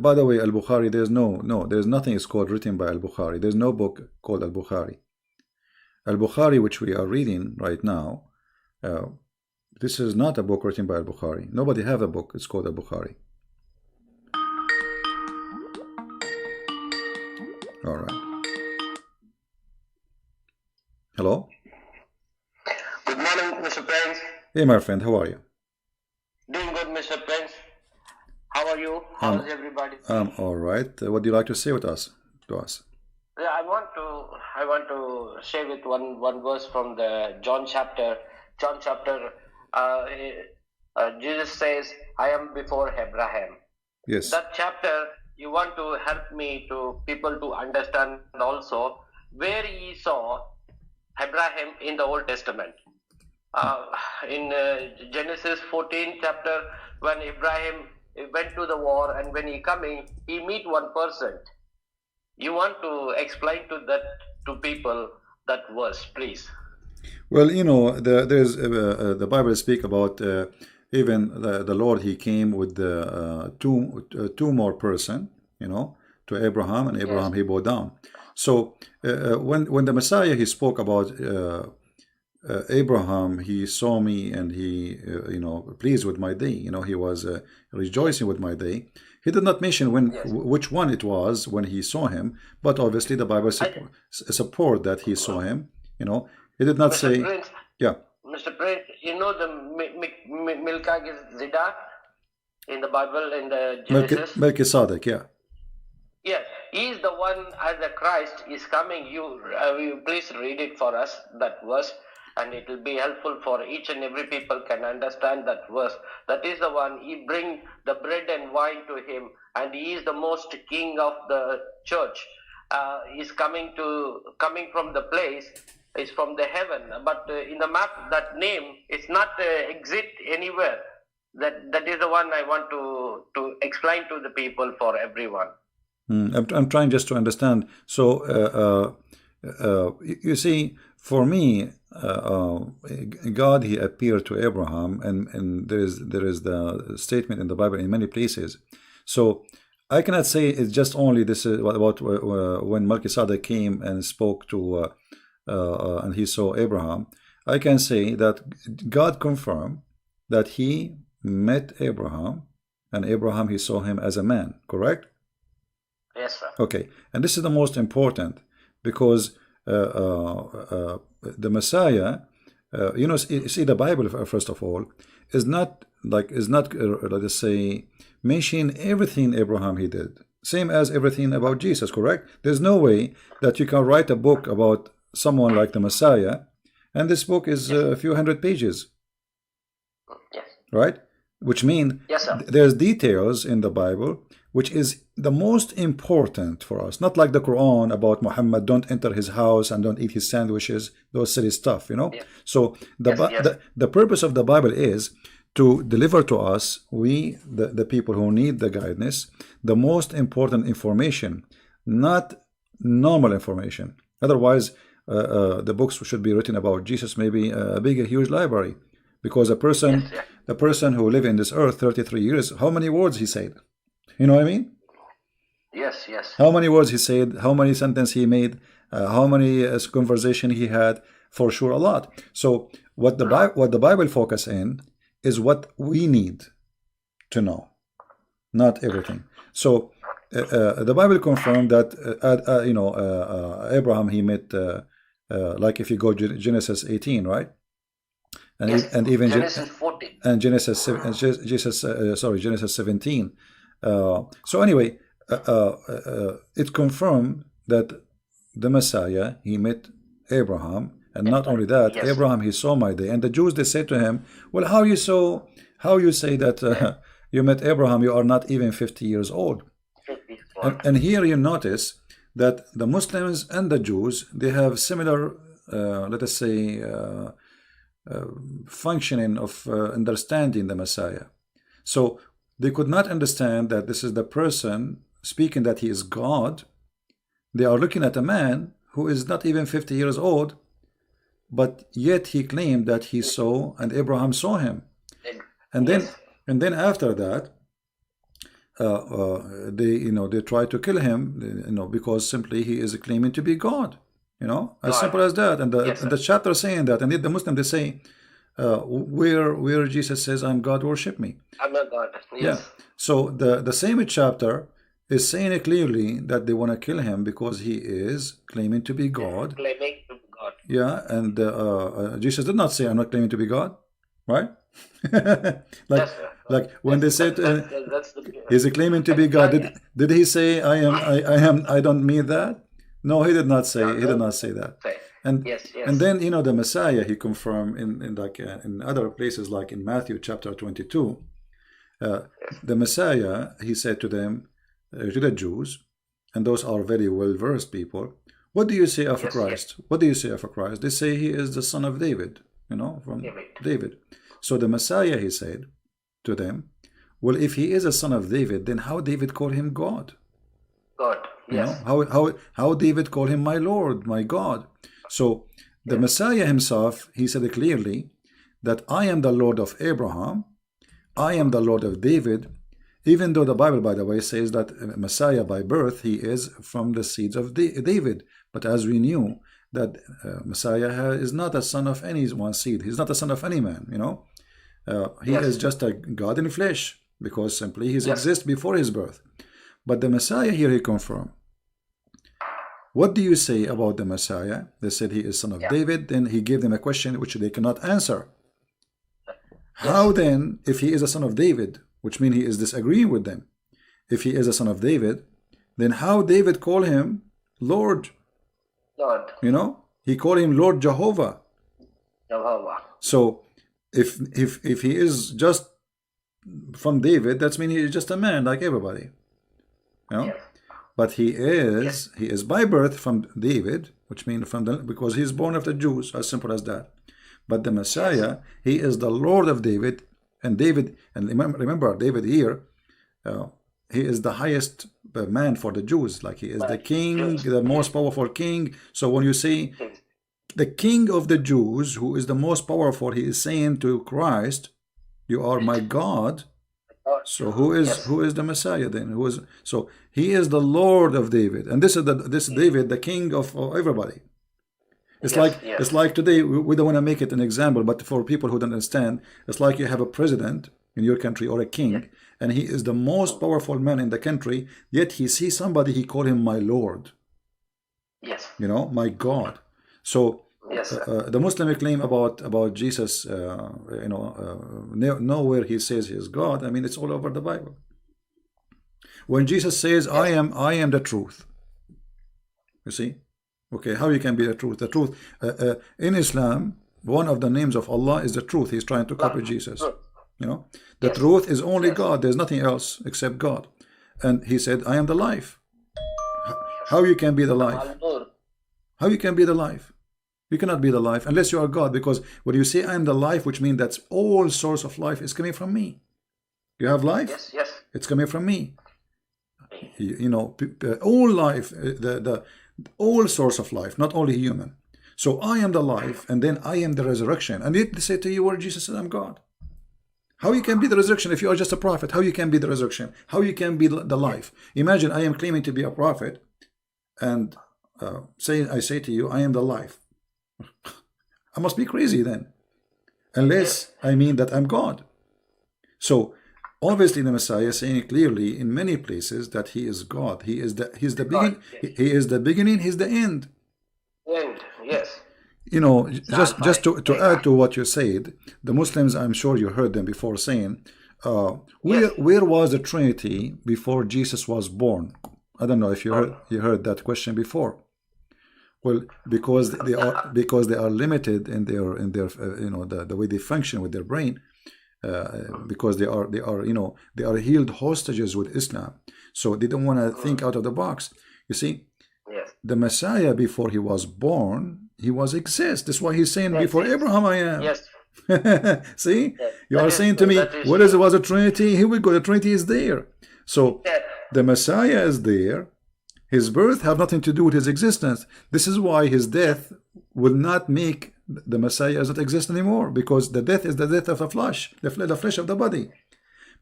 By the way, Al-Bukhari, there's nothing is called written by Al-Bukhari. There's no book called Al-Bukhari. Al-Bukhari, which we are reading right now, this is not a book written by Al-Bukhari. Nobody have a book. It's called Al-Bukhari. All right. Hello? Good morning, Mr. Prince. Hey, my friend, how are you? Doing good, Mr. Prince. How are you? How is everybody? I'm all right. What do you like to say with us? Yeah, I want to say with one verse from the John chapter. Jesus says, I am before Abraham. Yes. That chapter, you want to help me to people to understand also where he saw Abraham in the Old Testament. Uh, in Genesis 14 chapter, when Abraham went to the war and when he coming, he meet one person. You want to explain to that to people that verse, please? Well, you know, the Bible speak about even the Lord. He came with the two more person, you know, to Abraham, and Yes. Abraham he bowed down. So when the Messiah he spoke about Abraham, he saw me and he you know, pleased with my day. You know, he was rejoicing with my day. He did not mention when Yes. which one it was when he saw him, but obviously the Bible support that he saw him. You know, he did not Mr. say, Prince, yeah, Mr. Prince, you know the Milka Zida in the Bible in the Genesis? Melchizedek, yeah. Yes, he is the one as the Christ is coming. You please read it for us, that verse, and it will be helpful for each and every people can understand that verse. That is the one, he bring the bread and wine to him, and he is the most king of the church. He's coming from the place, is from the heaven, but in the map, that name is not exist anywhere. That is the one I want to explain to the people, for everyone. I'm trying just to understand. So, you see, for me, God, he appeared to Abraham, and there is the statement in the Bible in many places. So, I cannot say it's just only this is about when Melchizedek came and spoke to, and he saw Abraham. I can say that God confirmed that he met Abraham, and Abraham he saw him as a man. Correct? Yes, sir. Okay, and this is the most important because the Messiah, you know, see the Bible first of all is not let us say mention everything Abraham he did, same as everything about Jesus. Correct? There's no way that you can write a book about someone like the Messiah, and this book is a few hundred pages, Yes. right? Which mean Yes, sir. there's details in the Bible which is the most important for us. Not like the Quran about Muhammad, don't enter his house and don't eat his sandwiches, those silly stuff, you know. Yes. So the purpose of the Bible is to deliver to us, the people who need the guidance, the most important information, not normal information. Otherwise, the books should be written about Jesus, maybe a big, huge library, because the person who lived in this earth 33 years, how many words he said? You know what I mean? Yes, yes. How many words he said, how many sentences he made, how many conversation he had, for sure a lot. So what the Bible focus in is what we need to know, not everything. So the Bible confirmed that Abraham he met like if you go Genesis 18, right? And Yes. and even Genesis 14. and Genesis Genesis 17. So anyway, it confirmed that the Messiah he met Abraham, and not only that, Yes. Abraham he saw my day. And the Jews they said to him, "Well, how you say that you met Abraham? You are not even 50 years old." And here you notice that the Muslims and the Jews they have similar, let us say, functioning of understanding the Messiah. So they could not understand that this is the person speaking that he is God. They are looking at a man who is not even 50 years old, but yet he claimed that he saw and Abraham saw him. And then after that, they try to kill him, because simply he is claiming to be God. As simple as that. And the chapter saying that, and the Muslim they say, where Jesus says, "I'm God, worship me." I'm a God. Yes. Yeah. So the same chapter is saying it clearly that they want to kill him because he is claiming to be God. Claiming to be God. Yeah, and Jesus did not say, "I'm not claiming to be God," right? like when they said he's claiming to be God, did he say, I don't mean that"? No, he did not say. He did not say that. And Yes, and yes, then the Messiah he confirmed in like in other places like in Matthew chapter 22. The Messiah he said to them, to the Jews, and those are very well versed people. What do you say of yes, yes. Christ? What do you say of Christ? They say he is the son of David, from David. David. So the Messiah he said to them, well, if he is a son of David, then how David called him God? God. Yes, How David called him my Lord, my God. So the yes, Messiah himself, he said clearly that I am the Lord of Abraham, I am the Lord of David, even though the Bible, by the way, says that Messiah by birth, he is from the seeds of David. But as we knew, that Messiah is not a son of any one seed. He's not a son of any man, he is yes, just a God in flesh, because simply he yes, exists before his birth. But the Messiah here he confirmed. What do you say about the Messiah? They said he is son of yeah, David. Then he gave them a question which they cannot answer. How yes, then, if he is a son of David, which means he is disagreeing with them, if he is a son of David, then how David call him Lord? Lord, He called him Lord Jehovah. Jehovah. So if he is just from David, that means he is just a man like everybody. Yes, But he yes, is by birth from David, which means because he is born of the Jews, as simple as that. But the yes, Messiah, he is the Lord of David, and remember David here, he is the highest man for the Jews, like he is the but king, Jews. the most powerful king. So when you say Yes, the king of the Jews, who is the most powerful, he is saying to Christ, you are my God. Lord. So who is the Messiah then? So he is the Lord of David, and this David, the king of everybody. It's Yes, like yes, it's like today we don't want to make it an example, but for people who don't understand, it's like you have a president in your country or a yes, king, and he is the most powerful man in the country. Yet he sees somebody, he call him my Lord, yes, my God. So yes, sir. the Muslim claim about Jesus, nowhere he says he is God. I mean, it's all over the Bible. When Jesus says, Yes, I am the truth, you see. Okay, how you can be the truth? The truth in Islam, one of the names of Allah is the truth. He's trying to copy love, Jesus. truth. The Yes, truth is only yes, God. There's nothing else except God. And he said, I am the life. yes. How you can be the life? Al-Nur. How you can be the life? You cannot be the life unless you are God, because when you say I am the life, which means that all source of life is coming from me. You have life, Yes, yes. it's coming from me. All life, the all source of life, not only human. So I am the life, and then I am the resurrection. And yet they say to you, where Jesus said, I'm God. How you can be the resurrection if you are just a prophet? How you can be the resurrection? How you can be the life? Imagine I am claiming to be a prophet, and I say to you, I am the life. I must be crazy then, Yes, unless I mean that I'm God. So obviously the Messiah is saying clearly in many places that he is God. He's the God. begin. Yes. He is the beginning. He's the end. And yes, it's Just Alpha and to Omega. add to what you said, the Muslims, I'm sure you heard them before saying, Yes. where was the Trinity before Jesus was born? I don't know if Oh, you heard that question before. Well, because they are limited in their the way they function with their brain, because they are held hostages with Islam, so they don't want to think out of the box. You see, yes. the Messiah before he was born, he was exist. That's why he's saying That before is. Abraham I am. Yes. See, Yes. you That are is saying to true. me, That is what is true. was a Trinity? Here we go. The Trinity is there. So Yes. the Messiah is there. His birth have nothing to do with his existence. This is why his death will not make the Messiah does not exist anymore, because the death is the death of the flesh, the flesh of the body.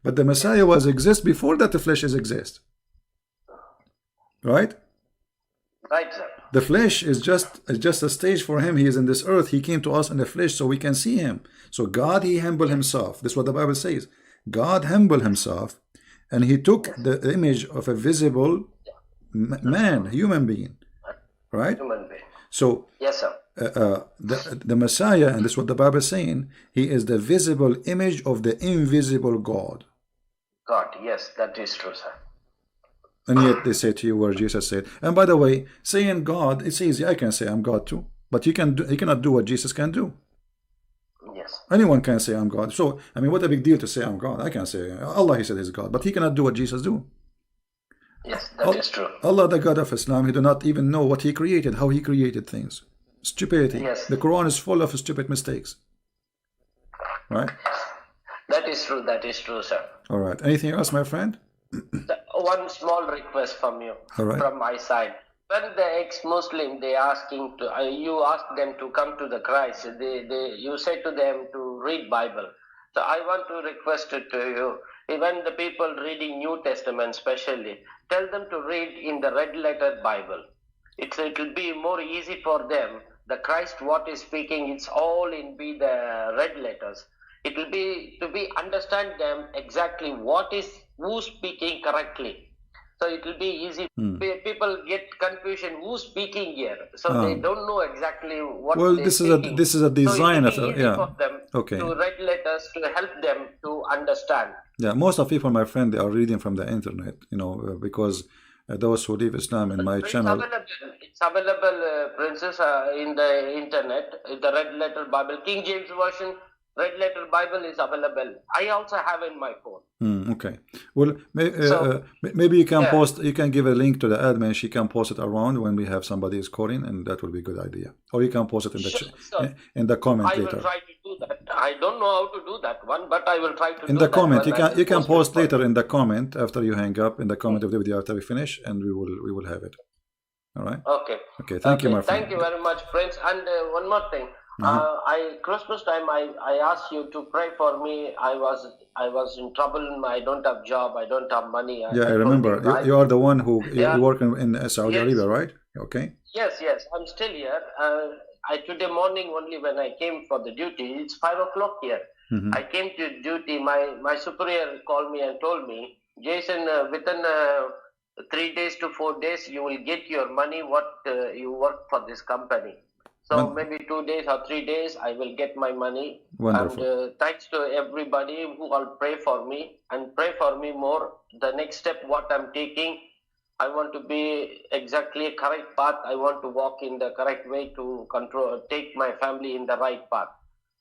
But the Messiah was exist before that the flesh is exist. Right? Right, sir. The flesh is just a stage for him. He is in this earth. He came to us in the flesh so we can see him. So God, he humbled himself. This is what the Bible says. God humbled himself, and he took the image of a visible man, human being. Right? Human being. So Yes, sir. the Messiah, and this is what the Bible is saying, he is the visible image of the invisible God. God. Yes, that is true, sir. And yet they say to you where Jesus said, and by the way, saying God, it's easy. I can say I'm God too. But you cannot do what Jesus can do. Yes. Anyone can say I'm God. So I mean, what a big deal to say I'm God. I can say Allah. He said He's God, but He cannot do what Jesus do. Yes, that is true. Allah, the God of Islam, He do not even know what He created, how He created things. Stupidity. Yes. The Quran is full of stupid mistakes. Right? That is true. That is true, sir. All right. Anything else, my friend? One small request from you, All right. from my side. When the ex-Muslim, they asking to, you ask them to come to the Christ, you say to them to read Bible. So I want to request it to you, even the people reading New Testament especially, tell them to read in the red letter Bible. It will be more easy for them. The Christ what is speaking, it's all in be the red letters. It will be to be understand them exactly who's speaking correctly. So it will be easy. People get confusion who's speaking here, so they don't know exactly what. Well, they're this speaking. is a design so of for them Okay. to write letters to help them to understand. Yeah, most of people, my friend, they are reading from the internet, because those who leave Islam in my channel. It's available, Princess, in the internet. The red letter Bible, King James version, red letter Bible is available. I also have in my phone. Okay. Well, maybe you can post. You can give a link to the admin. She can post it around when we have somebody is calling, and that will be a good idea. Or you can post it in the in the comment later. I will try to do that. I don't know how to do that one, but I will try to. In the comment, you can post later in the comment after you hang up, in the comment of the video after we finish, and we will have it. All right. Okay. Okay. Thank you, my friend. Thank you very much, Prince. And one more thing. Christmas time I asked you to pray for me. I was in trouble. I don't have job. I don't have money. I remember. You are the one who you work in Saudi Arabia, right? Okay. Yes. I'm still here. Today morning only when I came for the duty. It's 5 o'clock here. I came to duty. My superior called me and told me, Jason, within 3 days to 4 days, you will get your money. What you work for this company. So maybe 2 days or 3 days, I will get my money. Wonderful. And thanks to everybody who will pray for me and pray for me more. The next step, what I'm taking, I want to be exactly a correct path. I want to walk in the correct way to take my family in the right path.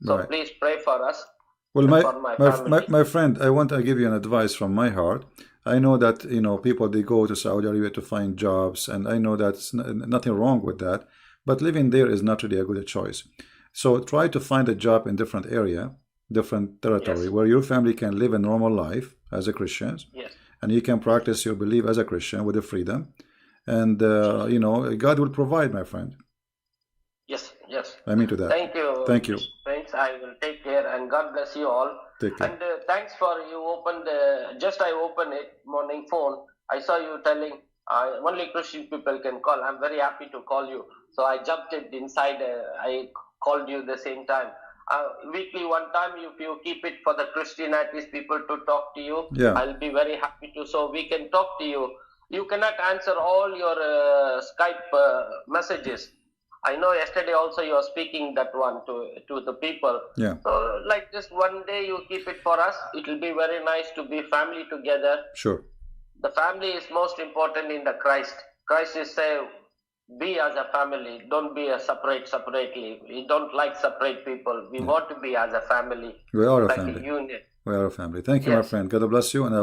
So please pray for us. Well, my friend, I want to give you an advice from my heart. I know that people, they go to Saudi Arabia to find jobs, and I know that's nothing wrong with that. But living there is not really a good choice. So try to find a job in different area, different territory, where your family can live a normal life as a Christian. Yes. And you can practice your belief as a Christian with the freedom. And, God will provide, my friend. Yes. I mean to that. Thank you. Thank you. Thanks. I will take care, and God bless you all. Take care. And thanks for you opened, I opened it, morning phone. I saw you telling only Christian people can call. I'm very happy to call you. So I jumped it inside. I called you the same time. Weekly one time, if you keep it for the Christianities people to talk to you, I'll be very happy to. So we can talk to you. You cannot answer all your Skype messages. I know yesterday also you are speaking that one to the people. Yeah. So like just one day you keep it for us. It will be very nice to be family together. Sure. The family is most important in the Christ. Christ is say, be as a family. Don't be a separately. We don't like separate people. We want to be as a family. We are a like family. A unit. We are a family. Thank you, my friend. God bless you, and I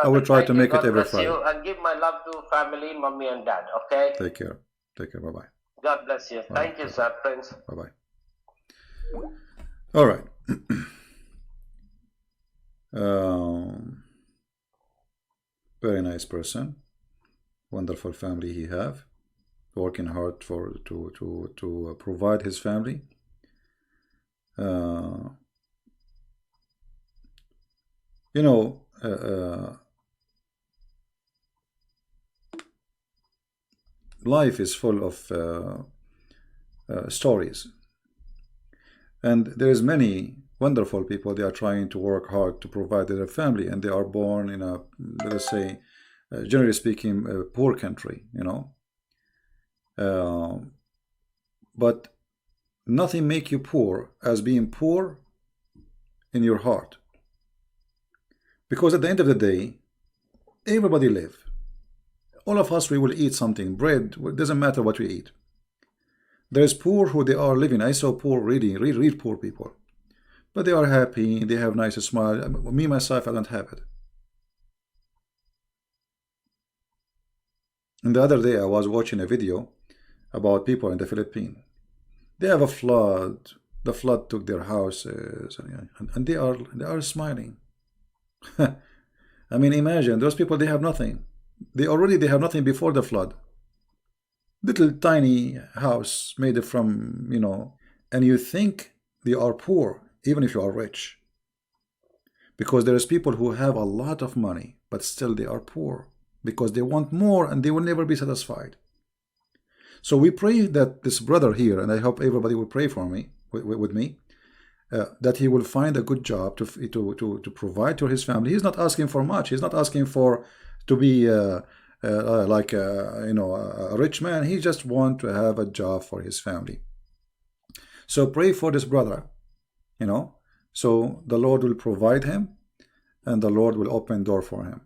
will try Thank to you. make God it every bless Friday. you, and give my love to family, mommy and dad. Okay. Take care. Bye bye. God bless you. Thank you, sir. Friends. Bye bye. All right. Very nice person. Wonderful family he have. Working hard to provide his family. Life is full of stories, and there's many wonderful people. They are trying to work hard to provide their family, and they are born in a, let us say, generally speaking, a poor country, but nothing make you poor as being poor in your heart, because at the end of the day, everybody live. All of us, we will eat something. Bread, it doesn't matter what we eat. There is poor who they are living. I saw poor, really, real poor people. But they are happy, they have nice smile. Me, myself, I don't have it. And the other day I was watching a video about people in the Philippines. They have a flood. The flood took their houses, and they are smiling. I mean, imagine those people. They have nothing. They have nothing before the flood. Little tiny house made from, and you think they are poor, even if you are rich, because there is people who have a lot of money, but still they are poor because they want more and they will never be satisfied. So we pray that this brother here, and I hope everybody will pray for me, with me, that he will find a good job to provide to his family. He's not asking for much. He's not asking for to be like a rich man. He just want to have a job for his family. So pray for this brother, so the Lord will provide him, and the Lord will open door for him.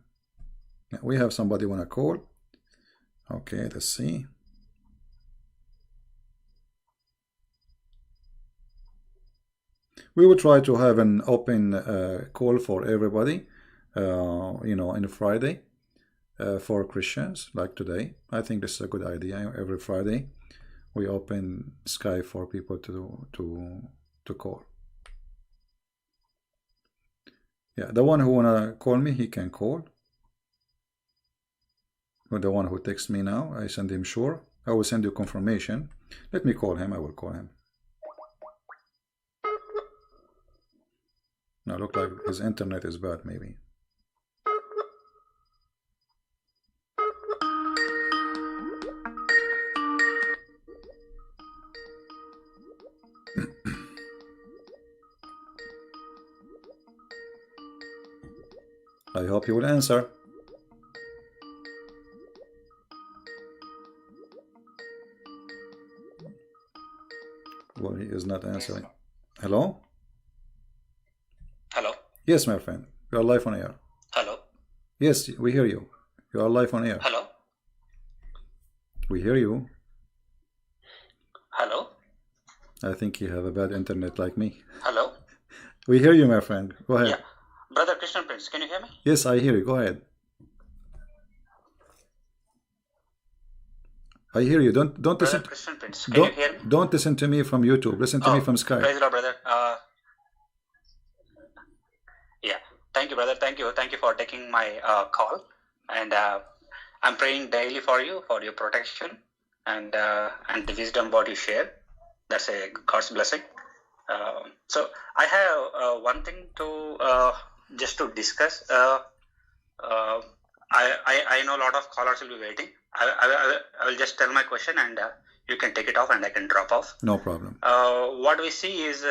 Now, we have somebody want to call. Okay, let's see. We will try to have an open call for everybody, in Friday, for Christians, like today. I think this is a good idea. Every Friday, we open Skype for people to call. Yeah, the one who wanna call me, he can call. Or the one who texts me now, I send him sure. I will send you confirmation. Let me call him. I will call him. Now look like his internet is bad, maybe. I hope he will answer. Well, he is not answering. Hello? Hello? Yes, my friend. You are live on air. Hello? Yes, we hear you. You are live on air. Hello? We hear you. Hello? I think you have a bad internet like me. Hello? We hear you, my friend. Go ahead. Yeah. Brother Christian Prince, can you hear me? Yes, I hear you. Go ahead. I hear you. Don't Brother listen. Christian Prince, can you hear me? Don't listen to me from YouTube. Listen to me from Skype. Praise the Lord, brother. Yeah. Thank you, brother. Thank you for taking my call. And I'm praying daily for you, for your protection and the wisdom what you share. That's a God's blessing. So I have one thing to just to discuss. I know a lot of callers will be waiting. I will just tell my question, and you can take it off, and I can drop off. No problem. What we see is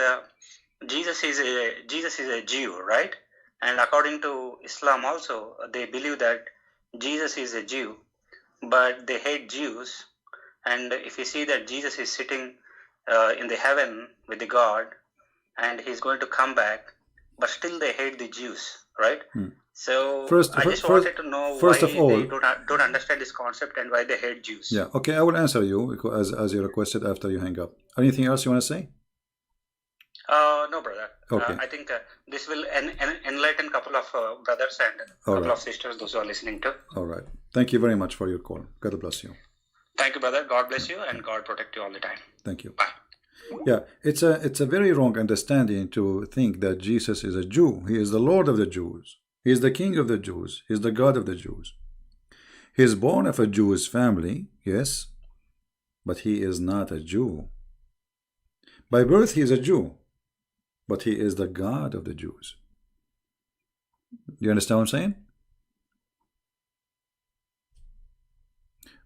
Jesus is a Jew, right? And according to Islam also, they believe that Jesus is a Jew, but they hate Jews. And if you see that Jesus is sitting in the heaven with the God, and he's going to come back, but still they hate the Jews, right? So I just wanted to know why they don't understand this concept and why they hate Jews. Yeah, okay, I will answer you as you requested after you hang up. Anything else you want to say? No, brother. Okay. I think this will enlighten a couple of brothers and a couple of sisters, those who are listening to. All right. Thank you very much for your call. God bless you. Thank you, brother. God bless you, and God protect you all the time. Thank you. Bye. Yeah, it's a very wrong understanding to think that Jesus is a Jew. He is the Lord of the Jews. He is the King of the Jews. He is the God of the Jews. He is born of a Jewish family, yes, but he is not a Jew. By birth, he is a Jew, but he is the God of the Jews. Do you understand what I'm saying?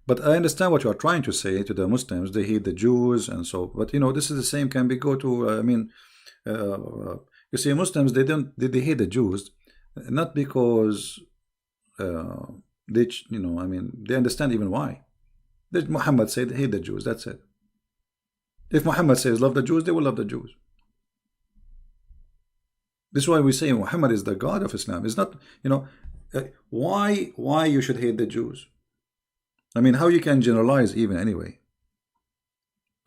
But I understand what you are trying to say to the Muslims. They hate the Jews and so. But this is the same. Can be go to. You see, Muslims they hate the Jews, not because they they understand even why. Muhammad said hate the Jews. That's it. If Muhammad says love the Jews, they will love the Jews. This is why we say Muhammad is the God of Islam. It's not why you should hate the Jews. I mean, how you can generalize even anyway?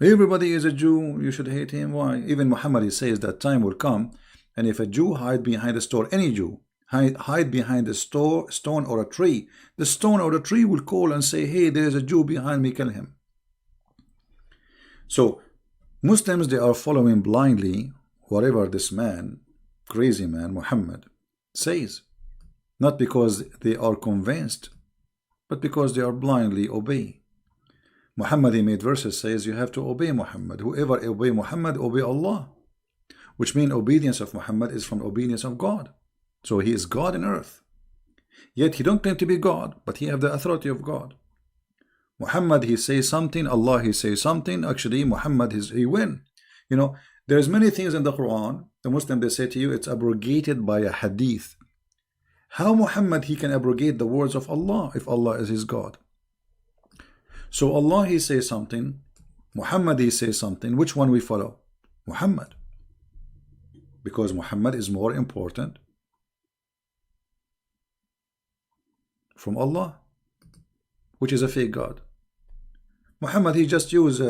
Everybody is a Jew, you should hate him. Why? Even Muhammad, he says that time will come, and if a Jew hide behind a store, any Jew, hide behind a stone or a tree, the stone or the tree will call and say, hey, there's a Jew behind me, kill him. So Muslims, they are following blindly whatever this man, crazy man, Muhammad, says. Not because they are convinced, but because they are blindly obey. Muhammad, he made verses, says you have to obey Muhammad. Whoever obey Muhammad, obey Allah. Which means obedience of Muhammad is from obedience of God. So he is God in earth. Yet he don't claim to be God, but he have the authority of God. Muhammad, he says something, Allah, he says something. Actually, Muhammad, he win. You know, there's many things in the Quran, the Muslim, they say to you, it's abrogated by a hadith. How Muhammad, he can abrogate the words of Allah if Allah is his God? So Allah, he says something, Muhammad, he says something. Which one we follow? Muhammad. Because Muhammad is more important from Allah, which is a fake God. Muhammad, he just used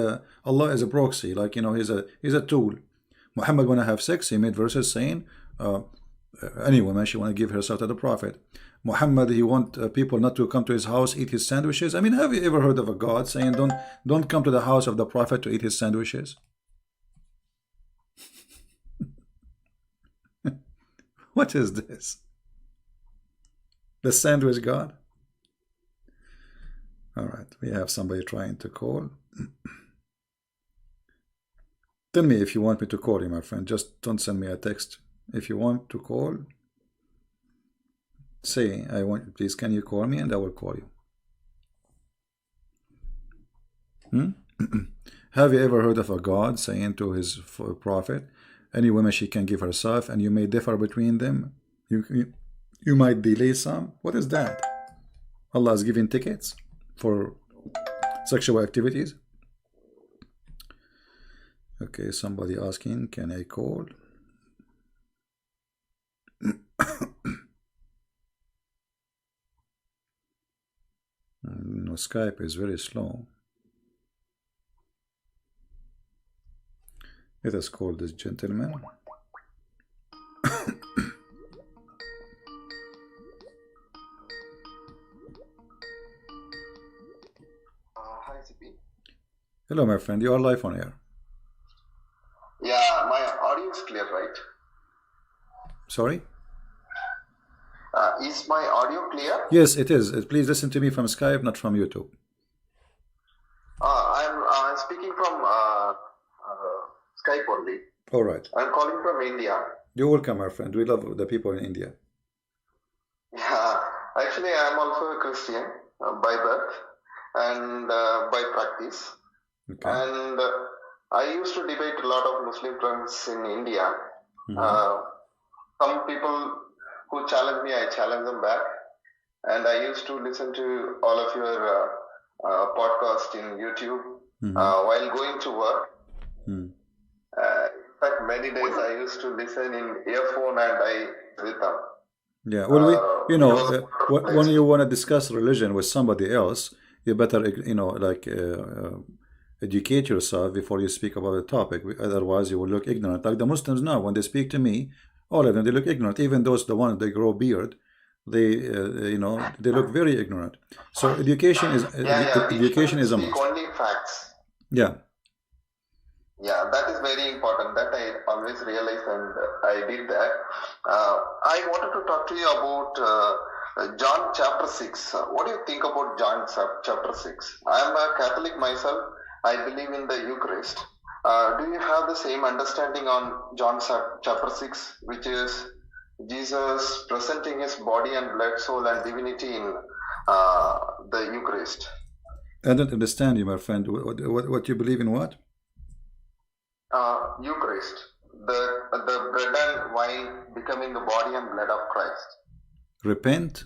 Allah as a proxy, like, you know, he's a tool. Muhammad want to have sex, he made verses saying any woman, she want to give herself to the Prophet. Muhammad, he want people not to come to his house, eat his sandwiches. I mean, have you ever heard of a God saying don't come to the house of the Prophet to eat his sandwiches? What is this? The sandwich God? All right, we have somebody trying to call. Tell me if you want me to call you, my friend. Just don't send me a text. If you want to call, say, I want, please, can you call me? And I will call you. Have you ever heard of a God saying to his prophet, any woman she can give herself, and you may differ between them? You might delay some. What is that? Allah is giving tickets for sexual activities. Okay, somebody asking, can I call? No, Skype is very slow. Let us call this gentleman. Hi, CP. Hello, my friend. You are live on air. Yeah, my audio is clear, right? Sorry? Is my audio clear? Yes, it is. Please listen to me from Skype, not from YouTube. I'm speaking from Skype only. All right. I'm calling from India. You're welcome, my friend. We love the people in India. Yeah, actually, I'm also a Christian by birth and by practice. Okay. And I used to debate a lot of Muslim friends in India. Some people who challenge me, I challenge them back. And I used to listen to all of your podcast in YouTube while going to work. In fact, many days I used to listen in earphone and I with them. Yeah, well, you know, when you want to discuss religion with somebody else, you better, you know, like educate yourself before you speak about the topic. Otherwise, you will look ignorant. Like the Muslims now, when they speak to me, all of them, they look ignorant. Even those, the ones that grow beard, they, you know, they look very ignorant. So education is education is a must. Only facts. Yeah. Yeah, that is very important. That I always realized, and I did that. I wanted to talk to you about John chapter 6. What do you think about John chapter 6? I am a Catholic myself. I believe in the Eucharist. Do you have the same understanding on John chapter 6, which is Jesus presenting his body and blood, soul, and divinity in the Eucharist? I don't understand you, my friend. What you believe in? What? Eucharist, the bread and wine becoming the body and blood of Christ. Repent.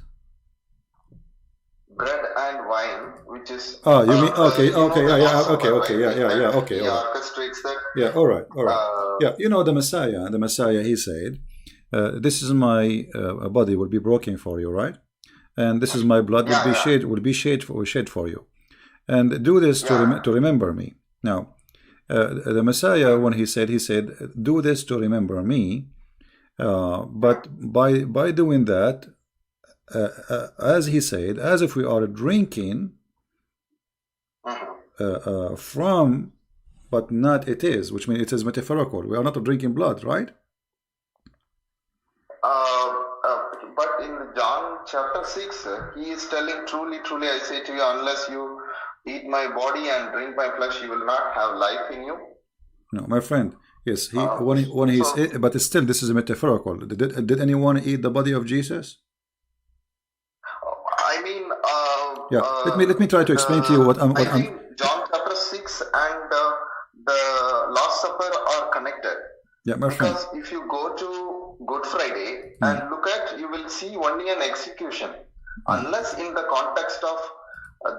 Bread and wine, which is you mean okay, okay, he orchestrates that. Yeah, all right. Yeah, you know the Messiah. He said, "This is my body will be broken for you, right? And this is my blood will be shed for you, and do this to remember me." Now, The Messiah, when he said, "Do this to remember me." But by doing that, as he said, as if we are drinking from, but not it is, which means it is metaphorical. We are not drinking blood, right? But in John chapter 6, he is telling, truly, truly, I say to you, unless you eat my body and drink my flesh, you will not have life in you. No, my friend. Yes, when he's, but still, this is metaphorical. Did anyone eat the body of Jesus? I mean, Yeah, let me try to explain to you what I'm. I think John chapter 6 and the Last Supper are connected. Yeah, my friend. Because if you go to Good Friday and look at, you will see only an execution. Unless in the context of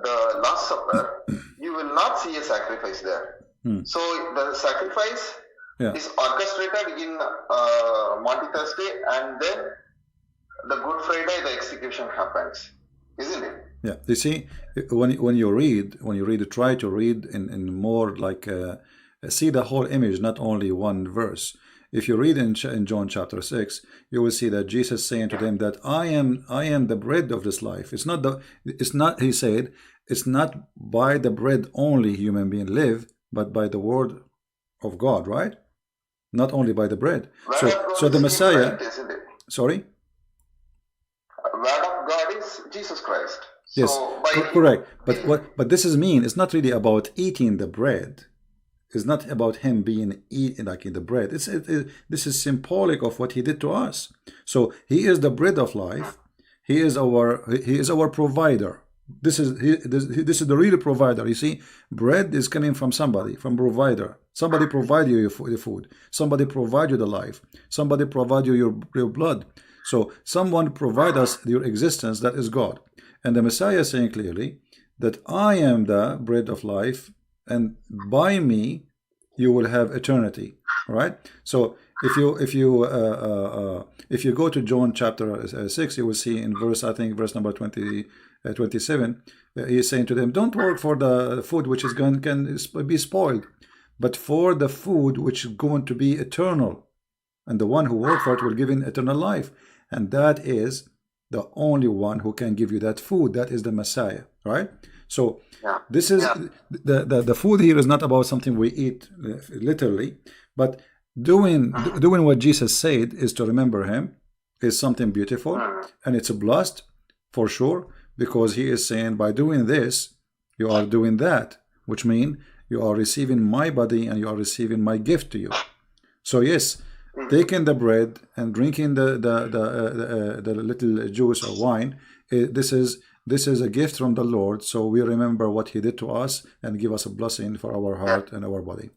the Last Supper, you will not see a sacrifice there. So the sacrifice is orchestrated in Maundy Thursday, and then the Good Friday, the execution happens, isn't it? Yeah, you see, when you read, try to read in more like see the whole image, not only one verse. If you read in John chapter 6, you will see that Jesus saying to them that I am the bread of this life. It's not. He said, it's not by the bread only human being live, but by the word of God, right? Not only by the bread. So the Messiah. Right, isn't it? Sorry. Word of God is Jesus Christ. Yes, so correct. But this is mean. It's not really about eating the bread. It's not about him being eaten like in the bread. This is symbolic of what he did to us. So he is the bread of life. He is our provider. This is the real provider. You see, bread is coming from somebody, from provider. Somebody provide you the food. Somebody provide you the life. Somebody provide you your blood. So someone provide us your existence. That is God. And the Messiah is saying clearly that I am the bread of life, and by me you will have eternity. Right? So if you go to John chapter 6, you will see in verse number 27, he is saying to them, don't work for the food which is can be spoiled, but for the food which is going to be eternal, and the one who works for it will give in eternal life. And that is the only one who can give you that food. That is the Messiah, right? So this is the food here is not about something we eat literally, but doing what Jesus said is to remember him is something beautiful, and it's a blessed for sure, because he is saying by doing this you are doing that, which means you are receiving my body and you are receiving my gift to you. So yes, taking the bread and drinking the little juice or wine, this is a gift from the Lord, so we remember what he did to us and give us a blessing for our heart and our body.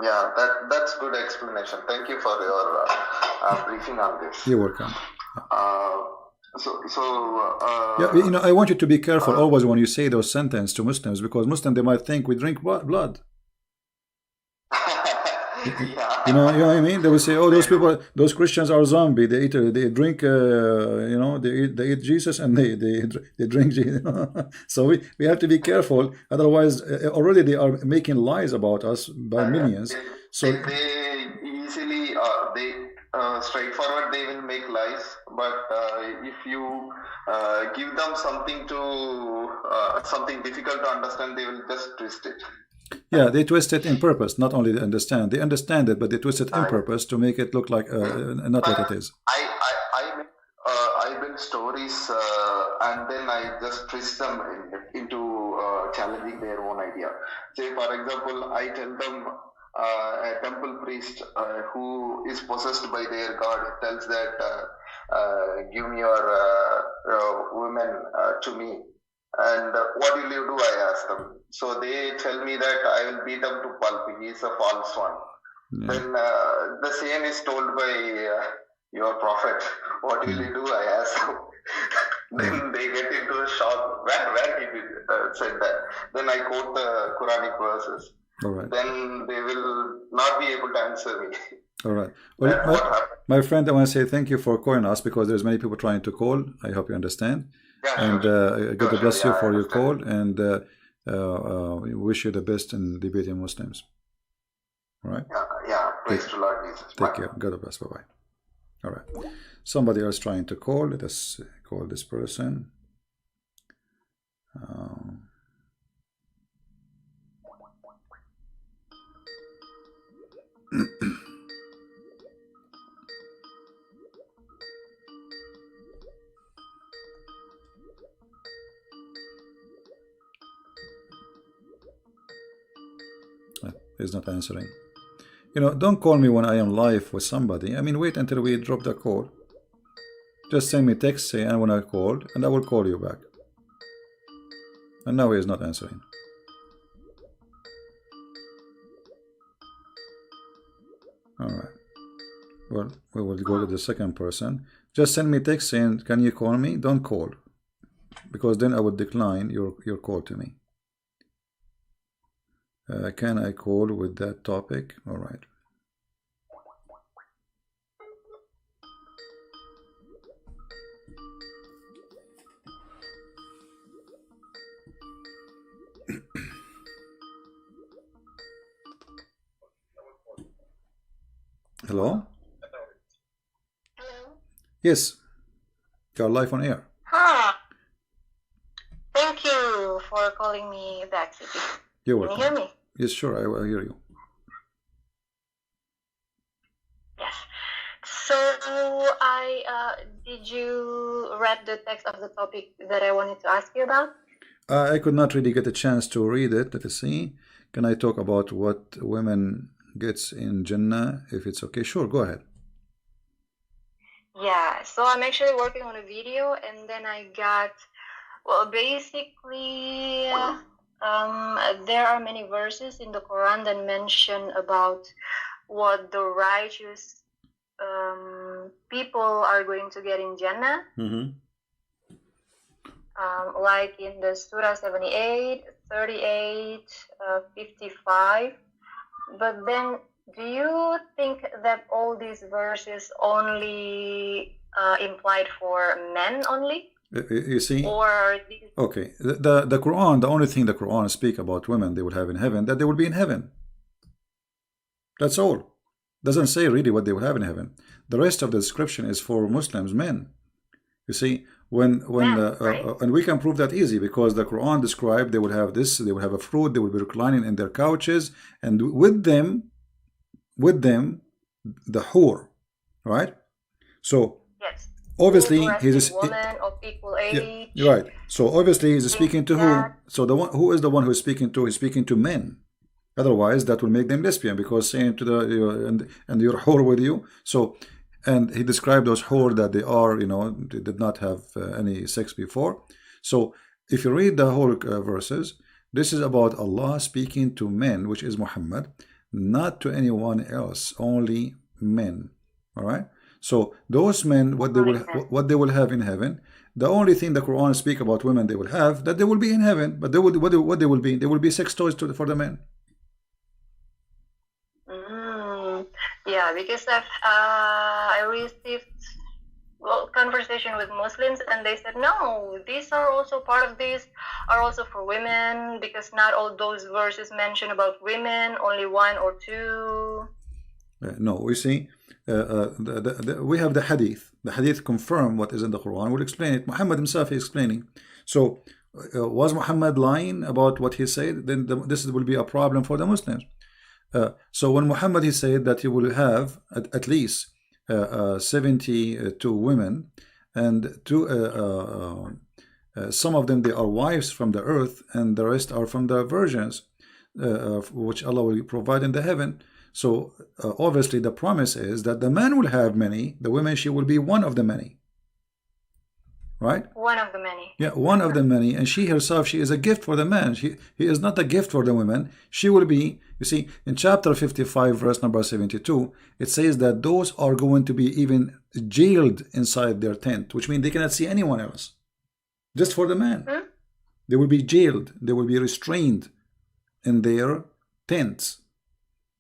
Yeah, that's good explanation. Thank you for your briefing on this. You're welcome. Yeah, I want you to be careful always when you say those sentences to Muslims, because Muslims, they might think we drink blood. You know what I mean? They will say, "Oh, those people, those Christians are zombie. They drink, they eat Jesus and they drink Jesus." So we have to be careful. Otherwise, already they are making lies about us by millions. So they easily straightforward they will make lies, but if you give them something difficult to understand, they will just twist it. Yeah, they twist it in purpose, not only they understand it, but they twist it in purpose to make it look like not what it is. I build stories and then I just twist them into challenging their own idea. Say, for example, I tell them a temple priest who is possessed by their god tells that give me your women to me. And what will you do? I ask them. So they tell me that I will beat him to pulp. He is a false one. Yeah. Then the same is told by your prophet. What will you do? I ask them. Then they get into a shock. Where he said that. Then I quote the Quranic verses. All right. Then they will not be able to answer me. All right. Well, my friend, I want to say thank you for calling us, because there's many people trying to call. I hope you understand. Yeah, and God bless you for your call. And we wish you the best in debating Muslims. All right. Yeah. Praise to Lord Jesus. Take care. God bless. Bye bye. All right. Somebody else trying to call. Let us call this person. He's not answering. You know, don't call me when I am live with somebody. I mean, wait until we drop the call. Just send me text, say I want to call, and I will call you back. And now he is not answering. All right. Well, we will go to the second person. Just send me text saying, can you call me? Don't call. Because then I would decline your call to me. Can I call with that topic? All right. Hello? Hello? Yes. You're live on air. Hi. Thank you for calling me back, City. You're Can welcome. you hear me? Yes, sure. I will hear you. Yes. So did you read the text of the topic that I wanted to ask you about? I could not really get a chance to read it. Let us see. Can I talk about what women gets in Jannah, if it's okay? Sure, go ahead. Yeah. So I'm actually working on a video, and then I got, well, basically, there are many verses in the Quran that mention about what the righteous people are going to get in Jannah. Like in the Surah 78, 38, 55. But then, do you think that all these verses only implied for men only? You see? Or these... Okay. The Quran, the only thing the Quran speak about women they will have in heaven, that they will be in heaven. That's all. Doesn't say really what they will have in heaven. The rest of the description is for Muslims, men. You see, and we can prove that easy, because the Quran described they will have this, they will have a fruit, they will be reclining in their couches, and with them the hur, right? So Yes. obviously he's a woman of equal age. Yeah, right. So obviously he's speaking to who? So the one who is the one who is speaking to? He's speaking to men. Otherwise, that will make them lesbian, because saying to the and your whore with you. So, and he described those whore that they are, they did not have any sex before. So, if you read the whole verses, this is about Allah speaking to men, which is Muhammad, not to anyone else, only men. All right. So those men, what they will have in heaven. The only thing the Quran speak about women they will have, that they will be in heaven, but they will what they will be? They will be sex toys for the men. Yeah, because I received conversation with Muslims, and they said no, these are also part of this, are also for women, because not all those verses mention about women, only one or two. No, we see, we have the hadith. The hadith confirm what is in the Quran. We'll explain it. Muhammad himself is explaining. So, was Muhammad lying about what he said? Then this will be a problem for the Muslims. So when Muhammad he said that he will have at least 72 women, and some of them they are wives from the earth, and the rest are from the virgins, which Allah will provide in the heaven. So obviously the promise is that the man will have many, the women she will be one of the many. Right? One of the many. Yeah, one of the many. And she herself, she is a gift for the man. He is not a gift for the women. She will be, you see, in chapter 55, verse number 72, it says that those are going to be even jailed inside their tent, which means they cannot see anyone else. Just for the man. They will be jailed. They will be restrained in their tents.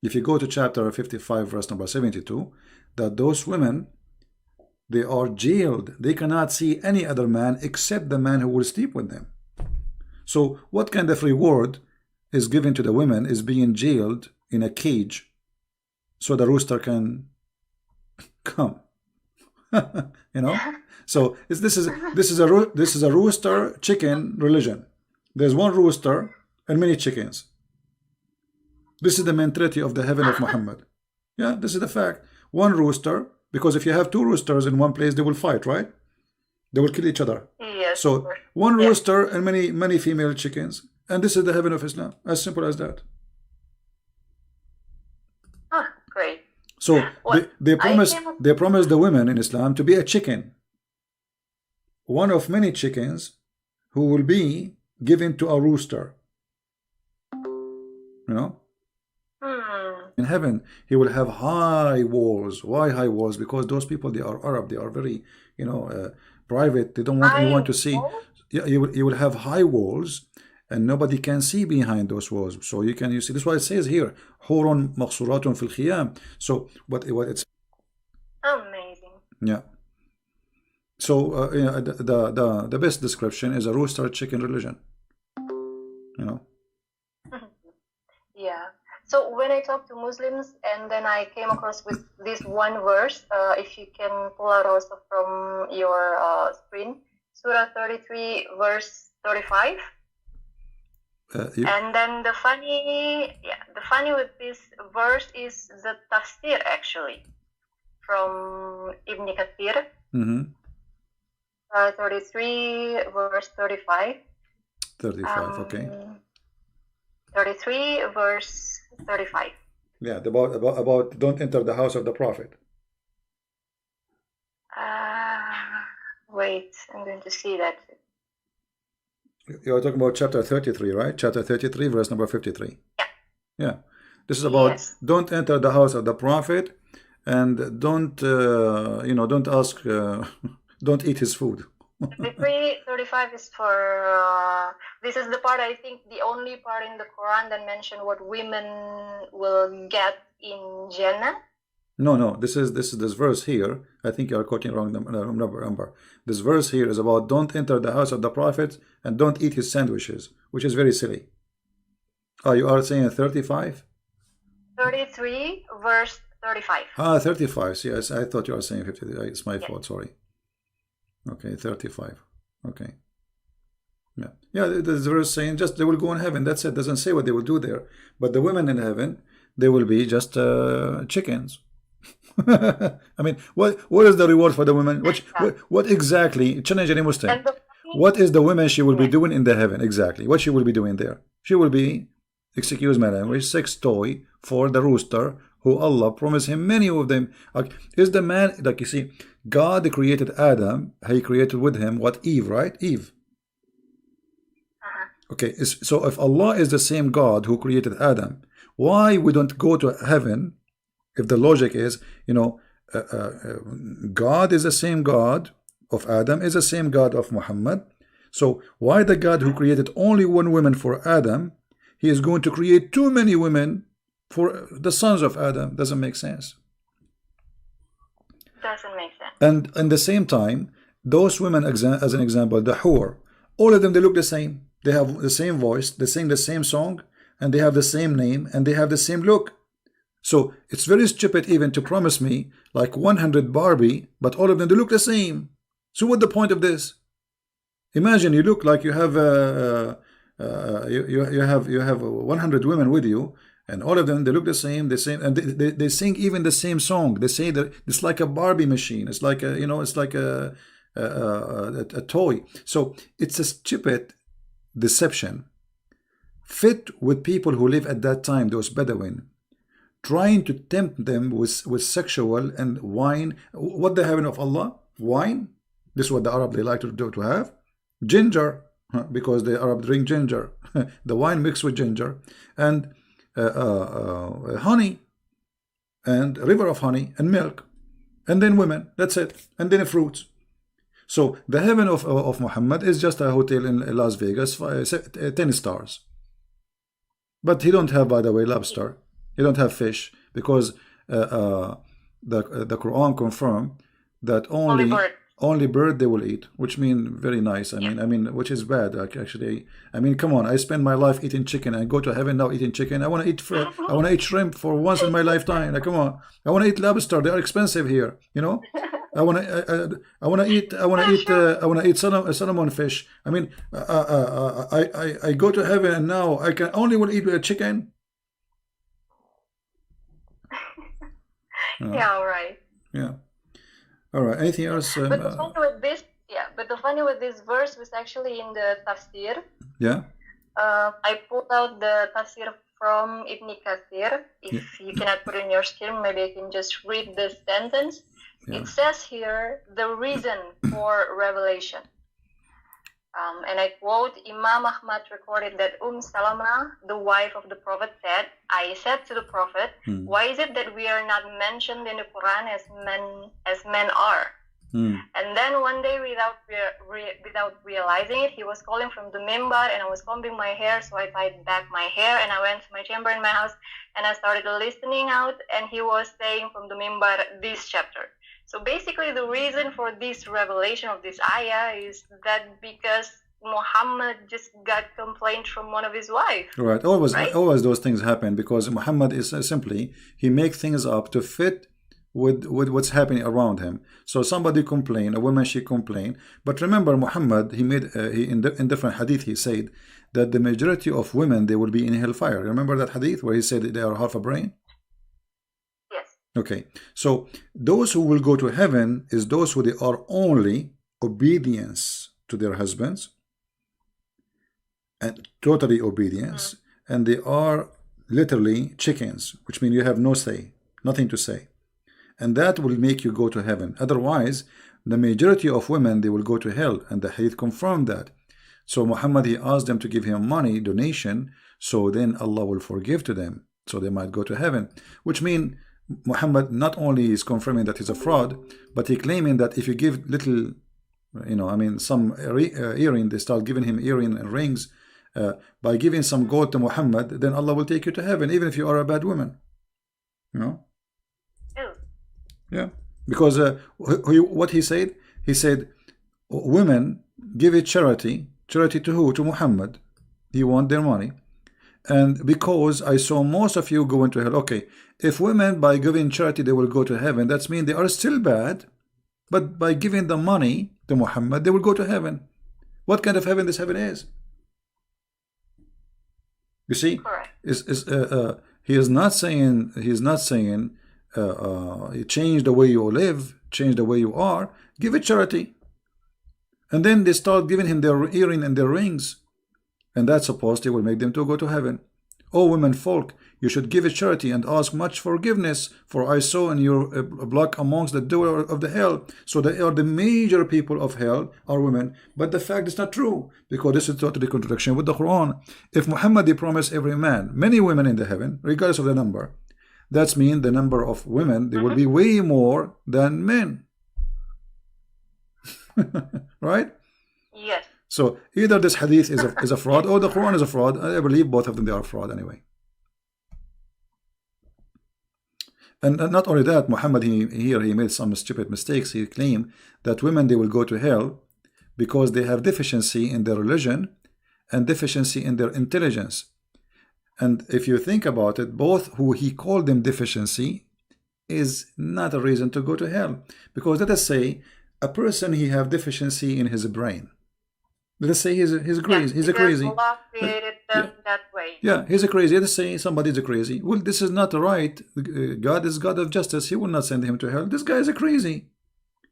If you go to chapter 55, verse number 72, that those women, they are jailed. They cannot see any other man except the man who will sleep with them. So what kind of reward is given to the women is being jailed in a cage so the rooster can come? You know, so this is a rooster chicken religion. There's one rooster and many chickens. This is the mentality of the heaven of Muhammad. Yeah, this is the fact. One rooster, because if you have two roosters in one place, they will fight, right? They will kill each other. Yes. So one rooster and many female chickens, and this is the heaven of Islam. As simple as that. Ah, great. So Well, they promise I came- they promise the women in Islam to be a chicken, one of many chickens who will be given to a rooster. You know, in heaven he will have high walls. Why high walls? Because those people, they are Arab, they are very, you know, private. They don't want anyone to see. Yeah, you will have high walls, and nobody can see behind those walls. So you see. This is why it says here, "Hurun maqsuratun fil khiyam." So what it's Amazing. yeah. So you know, the best description is a rooster chicken religion. You know. Yeah. So when I talk to Muslims, and then I came across with this one verse, if you can pull out also from your screen, Surah 33, verse 35. And then the funny with this verse is the tafsir actually from Ibn Kathir. 33, verse 35. 35, okay. 33, verse 35. Yeah, about don't enter the house of the prophet. Wait, I'm going to see that. You are talking about chapter 33, right? Chapter 33, verse number 53. Yeah. Yeah. This is about Yes. don't enter the house of the prophet, and don't you know, don't ask don't eat his food. 33, 35 is for this is the part, I think, the only part in the Quran that mention what women will get in Jannah. No, this verse here. I think you are quoting wrong number. This verse here is about don't enter the house of the prophet and don't eat his sandwiches, which is very silly. Oh, you are saying 35? 33, verse 35. 35. Yes, I thought you were saying 50. It's my fault. Sorry. Okay, 35. Okay. Yeah. There's a verse saying just they will go in heaven. That's it. Doesn't say what they will do there. But the women in heaven, they will be just chickens. I mean, what is the reward for the women? What exactly? Challenge any Muslim. What is the woman she will be doing in the heaven exactly? What she will be doing there? She will be, excuse my language, sex toy for the rooster who Allah promised him many of them. Is the man, like you see, God created Adam. He created with him what? Eve, right? Eve. Okay, so if Allah is the same God who created Adam, why we don't go to heaven? If the logic is, you know, God is the same God of Adam, is the same God of Muhammad. So why the God who created only one woman for Adam, he is going to create too many women for the sons of Adam? Doesn't make sense. Doesn't make sense. And at the same time, those women, as an example, the hur, all of them, they look the same. They have the same voice, they sing the same song, and they have the same name, and they have the same look. So it's very stupid even to promise me like 100 Barbie, but all of them, they look the same. So what's the point of this? Imagine you look like you have you have 100 women with you, and all of them, they look the same, and they sing even the same song. They say that it's like a Barbie machine. It's like a, you know, it's like a toy. So it's a stupid deception fit with people who live at that time, those Bedouin, trying to tempt them with sexual and wine. What the heaven of Allah? Wine. This is what the Arab, they like to have. Ginger, because the Arab drink ginger. The wine mixed with ginger, and honey, and river of honey and milk, and then women. That's it, and then fruits. So the heaven of Muhammad is just a hotel in Las Vegas, 10 stars. But he don't have, by the way, lobster. He don't have fish, because the Quran confirmed that only only bird they will eat, which mean very nice. I mean, which is bad actually. I mean, come on. I spend my life eating chicken and go to heaven now eating chicken. I want to eat I want to eat shrimp for once in my lifetime. Like, come on. I want to eat lobster. They are expensive here. You know. I want to eat salmon fish. I mean, I go to heaven and now I can only will eat chicken. Yeah, all right. Yeah. All right. Anything else? But the funny with this, but the funny with this verse was actually in the tafsir. Yeah. I pulled out the tafsir from Ibn Kathir. If you cannot put it in your screen, maybe I can just read the sentence. Yeah. It says here the reason for revelation. And I quote, Imam Ahmad recorded that Salama, the wife of the Prophet, said, I said to the Prophet, why is it that we are not mentioned in the Quran as men are? And then one day, without realizing it, he was calling from the mimbar, and I was combing my hair, so I tied back my hair, and I went to my chamber in my house, and I started listening out, and he was saying from the mimbar this chapter. So basically, the reason for this revelation of this ayah is that because Muhammad just got complaint from one of his wives. Right. Always those things happen because Muhammad is simply, he makes things up to fit with what's happening around him. So somebody complain, a woman, she complain. But remember, Muhammad, he made in different hadith, he said that the majority of women, they will be in hellfire. Remember that hadith where he said they are half a brain? Okay, so those who will go to heaven is those who they are only obedience to their husbands and totally obedience, and they are literally chickens, which means you have no say, nothing to say, and that will make you go to heaven. Otherwise, the majority of women, they will go to hell, and the hadith confirmed that. So Muhammad, he asked them to give him money, donation, so then Allah will forgive to them, so they might go to heaven, which means Muhammad not only is confirming that he's a fraud, but he claiming that if you give little, some earring, they start giving him earring and rings, by giving some gold to Muhammad, then Allah will take you to heaven, even if you are a bad woman. Yeah, because what he said, women give it charity to who? To Muhammad. He want their money. And because I saw most of you going to hell, okay, if women by giving charity they will go to heaven, that means they are still bad, but by giving the money to Muhammad they will go to heaven. What kind of heaven this heaven is? You see, he is not saying change the way you live, change the way you are, give it charity, and then they start giving him their earring and their rings. And that supposedly will make them to go to heaven. O women folk, you should give a charity and ask much forgiveness, for I saw in your block amongst the door of the hell. So they are the major people of hell are women. But the fact is not true, because this is totally contradiction with the Quran. If Muhammad, he promised every man many women in the heaven, regardless of the number, that means the number of women, they will be way more than men. Right? Yes. So either this hadith is a fraud or the Quran is a fraud. I believe both of them, they are fraud anyway. And not only that, Muhammad, he made some stupid mistakes. He claimed that women, they will go to hell because they have deficiency in their religion and deficiency in their intelligence. And if you think about it, both who he called them deficiency is not a reason to go to hell. Because let us say a person, he have deficiency in his brain. Let us say he's crazy. He's a crazy. Allah created them that way. Yeah, he's a crazy. Let us say somebody's a crazy. Well, this is not right. God is God of justice. He will not send him to hell. This guy is a crazy.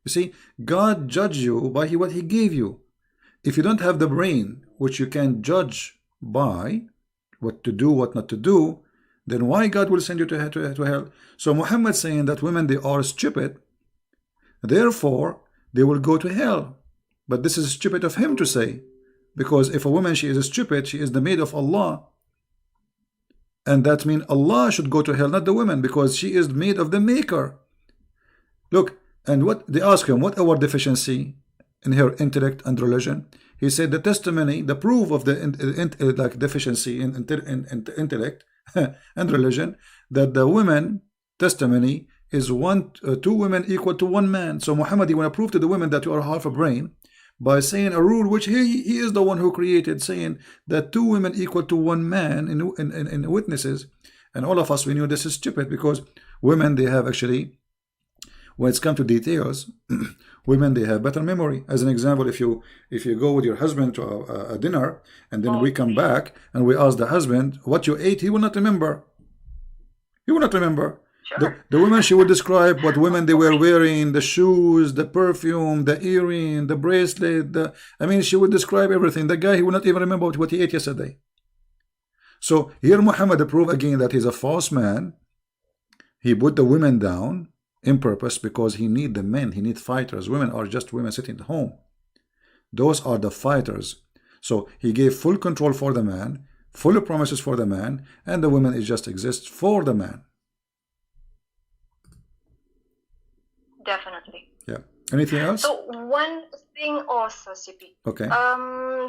You see, God judge you by what he gave you. If you don't have the brain, which you can judge by what to do, what not to do, then why God will send you to hell? So Muhammad saying that women, they are stupid, therefore they will go to hell. But this is stupid of him to say, because if a woman, she is stupid, she is the maid of Allah, and that means Allah should go to hell, not the woman, because she is maid of the maker. Look, and what they ask him, what our deficiency in her intellect and religion? He said the testimony, the proof of the deficiency in intellect and religion, that the women testimony is two women equal to one man. So Muhammad, he want to prove to the women that you are half a brain by saying a rule which he is the one who created, saying that two women equal to one man in witnesses. And all of us, we knew this is stupid, because women, they have actually, when it's come to details, women, they have better memory. As an example, if you go with your husband to a dinner, and then we come back and we ask the husband what you ate, he will not remember. He will not remember. Sure. The women, she would describe what women they were wearing, the shoes, the perfume, the earring, the bracelet. I mean, she would describe everything. The guy, he would not even remember what he ate yesterday. So here Muhammad proved again that he's a false man. He put the women down in purpose, because he need the men. He need fighters. Women are just women sitting at home. Those are the fighters. So he gave full control for the man, full promises for the man, and the women, it just exists for the man. Definitely. Yeah. Anything else? So one thing also, CP. Okay.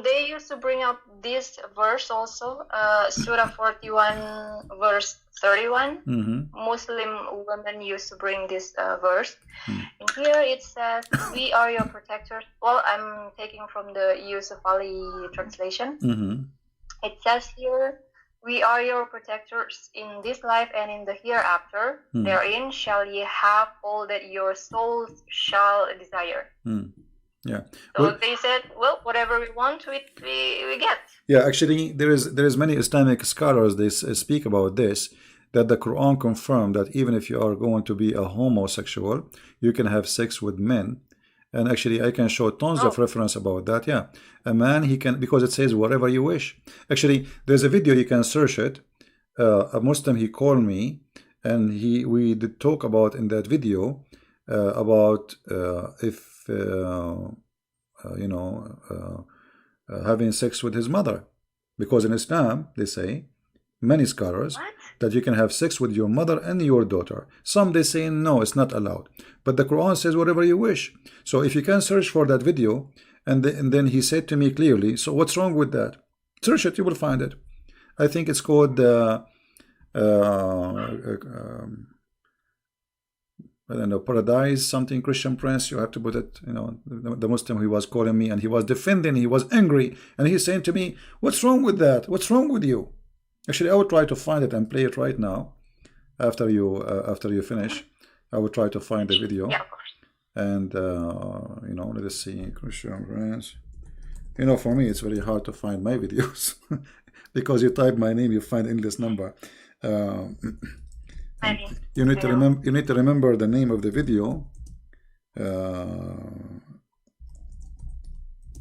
They used to bring up this verse also, Surah 41, verse 31. Muslim women used to bring this verse. And here it says, "We are your protectors." Well, I'm taking from the Yusuf Ali translation. It says here, "We are your protectors in this life and in the hereafter. Therein shall ye have all that your souls shall desire." Yeah. So Well, they said, well, whatever we want, we get. yeah, actually, there is many Islamic scholars, they speak about this, that the Quran confirmed that even if you are going to be a homosexual, you can have sex with men. And actually, I can show tons of reference about that. Yeah, a man, he can, because it says whatever you wish. Actually, there's a video, you can search it. A Muslim, he called me, and we did talk about in that video about if having sex with his mother, because in Islam they say, many scholars, that you can have sex with your mother and your daughter. Some, they say no, it's not allowed, but the Quran says whatever you wish. So if you can search for that video, and then he said to me clearly, so what's wrong with that? Search it, you will find it. I think it's called I don't know, Paradise something, Christian Prince. You have to put it, the Muslim, he was calling me and he was defending, he was angry, and he's saying to me, what's wrong with that? What's wrong with you? Actually, I will try to find it and play it right now. After you finish, I will try to find the video. Yeah, of course. And let us see, Christian Prince. For me, it's very hard to find my videos because you type my name, you find endless number. You need to remember the name of the video.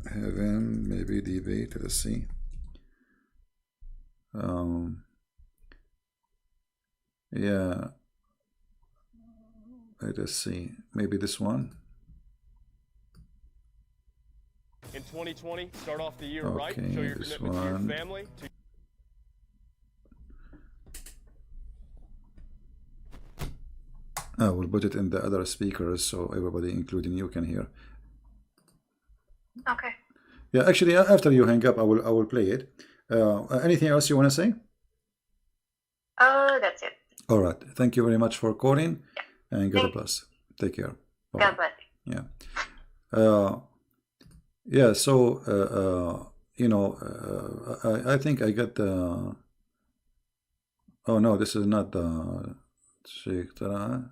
Heaven, maybe debate. Let's see. Yeah. Let us see. Maybe this one. In 2020, start off the year right. Okay, Show your this commitment to one. your family. I will put it in the other speakers so everybody, including you, can hear. Okay. Yeah, actually, after you hang up, I will play it. Anything else you want to say? That's it. All right. Thank you very much for calling, and God bless. Take care. Bye. God bless. Yeah. Yeah. So I think I got the. Oh no, this is not the Sheikh Tara.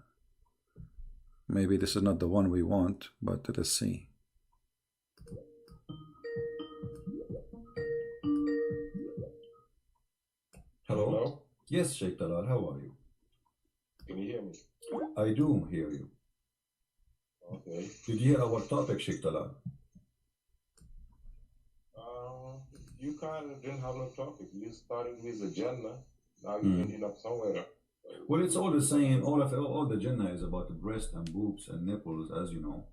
Maybe this is not the one we want, but let us see. Hello? Yes, Sheikh Talal, how are you? Can you hear me? I do hear you. Okay. Did you hear our topic, Sheikh Talal? You kind of didn't have no topic. You started with the Jannah. Now you're ending up somewhere. Well, it's all the same. All the Jannah is about the breast and boobs and nipples, as you know.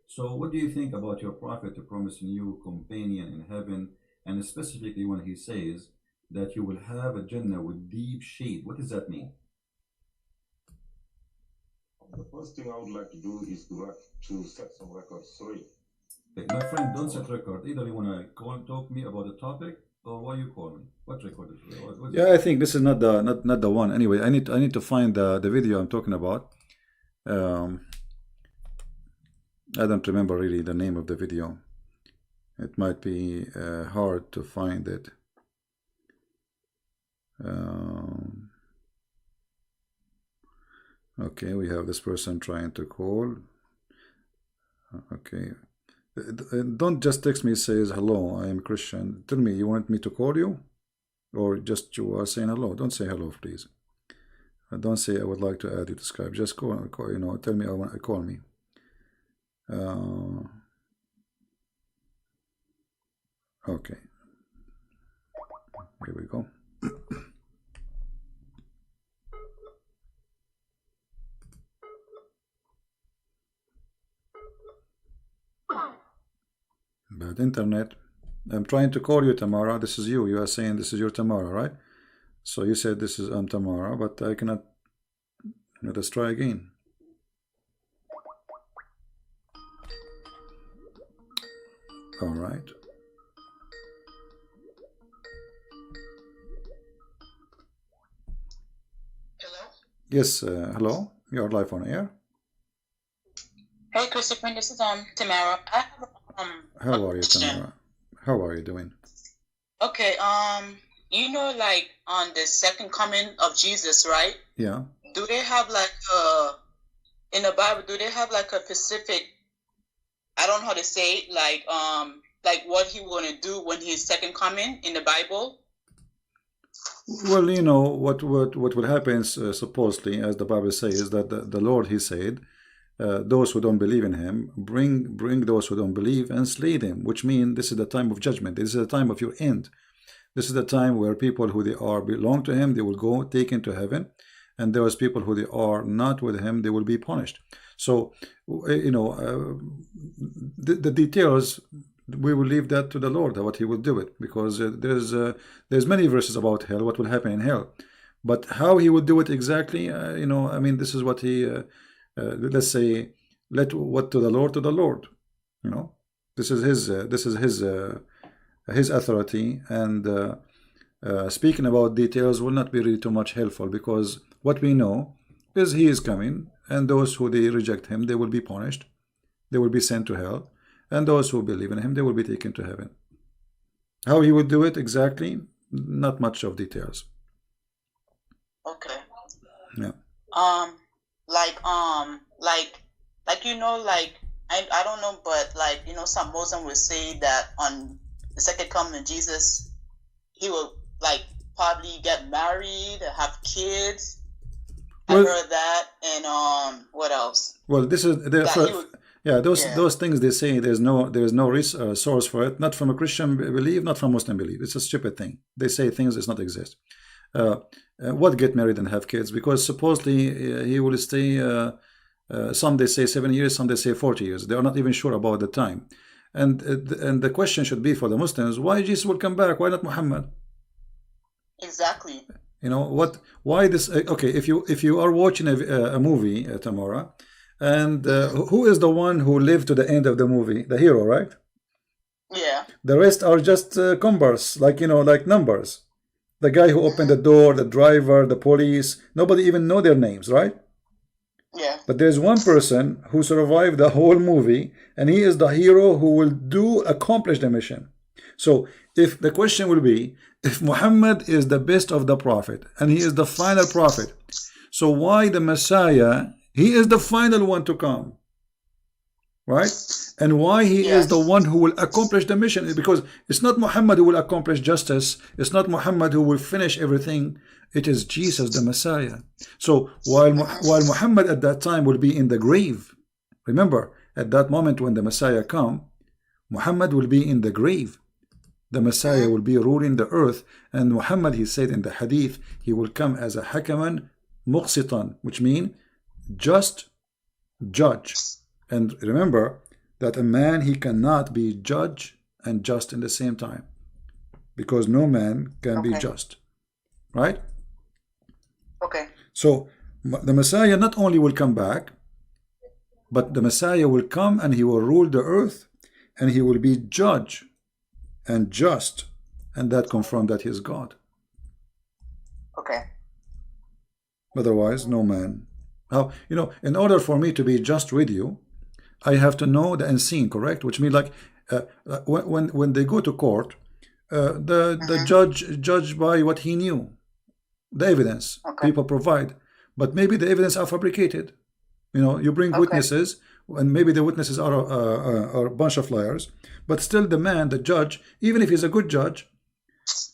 So what do you think about your prophet promising you companion in heaven, and specifically when he says that you will have a Jannah with deep shade? What does that mean? The first thing I would like to do is to set some records straight. Hey, my friend, don't set record. Either you want to talk to me about the topic, or why you call me? What record is it? What is it? I think this is not the one. Anyway, I need to find the video I'm talking about. Um, I don't remember really the name of the video. It might be hard to find it. Okay, we have this person trying to call. Okay. Don't just text me says hello, I am Christian. Tell me, you want me to call you? Or just you are saying hello? Don't say hello, please. Don't say I would like to add you to Skype. Just call you know, tell me I want call me. Okay. Here we go. Bad internet. I'm trying to call you, Tamara. This is you. You are saying this is your Tamara, right? So you said this is Tamara, but I cannot. Let us try again. All right. Hello? Yes, hello. You're live on air. Hey, Christopher, this is Tamara. I have How are you, question. Tamara? How are you doing? Okay, you know, like on the second coming of Jesus, right? Yeah. Do they have like in the Bible? Do they have like a specific? I don't know how to say it, like what he gonna do when he's second coming in the Bible. Well, you know what will happen supposedly, as the Bible says, that the Lord, He said, those who don't believe in Him, bring those who don't believe and slay them. Which means this is the time of judgment. This is the time of your end. This is the time where people who they are belong to Him, they will go taken to heaven, and those people who they are not with Him, they will be punished. So, you know, the details, we will leave that to the Lord, what He will do it, because there's many verses about hell, what will happen in hell, but how He will do it exactly, you know, I mean, this is what He, let's say, let what to the Lord, you know, this is His authority, and speaking about details will not be really too much helpful, because what we know is He is coming, and those who they reject Him, they will be punished, they will be sent to hell, and those who believe in Him, they will be taken to heaven. How He would do it exactly, not much of details. Okay. Yeah. Like you know, like I don't know, but like you know, some Muslim will say that on the second coming of Jesus, He will like probably get married, have kids. I heard that, and what else? Well, this is those things they say. There's no source for it. Not from a Christian belief, not from Muslim belief. It's a stupid thing. They say things that not exist. What get married and have kids? Because supposedly He will stay. Some they say 7 years, some they say 40 years. They are not even sure about the time. And the question should be for the Muslims: why Jesus will come back? Why not Muhammad? Exactly. You know what? Why this? Okay, if you are watching a movie, Tamara, and who is the one who lived to the end of the movie? The hero, right? Yeah. The rest are just numbers, like you know, like numbers. The guy who opened the door, the driver, the police. Nobody even know their names, right? Yeah. But there's one person who survived the whole movie, and he is the hero who will accomplish the mission. So if the question will be, if Muhammad is the best of the prophet and he is the final prophet, so why the Messiah, he is the final one to come, right? And why he is the one who will accomplish the mission? Because it's not Muhammad who will accomplish justice, it's not Muhammad who will finish everything, it is Jesus the Messiah. So while Muhammad at that time will be in the grave, remember, at that moment when the Messiah come, Muhammad will be in the grave. The Messiah will be ruling the earth, and Muhammad, he said in the hadith, he will come as a hakaman muqsitan, which means just judge. And remember that a man, he cannot be judge and just in the same time, because no man can be just, right? Okay. So the Messiah not only will come back, but the Messiah will come and he will rule the earth, and he will be judge and just, and that confirms that he is God. Okay. Otherwise, no man How, in order for me to be just with you, I have to know the unseen, correct? Which means like when they go to court, the judge by what he knew, the evidence people provide, but maybe the evidence are fabricated. You bring witnesses, and maybe the witnesses are a bunch of liars, but still the judge, even if he's a good judge,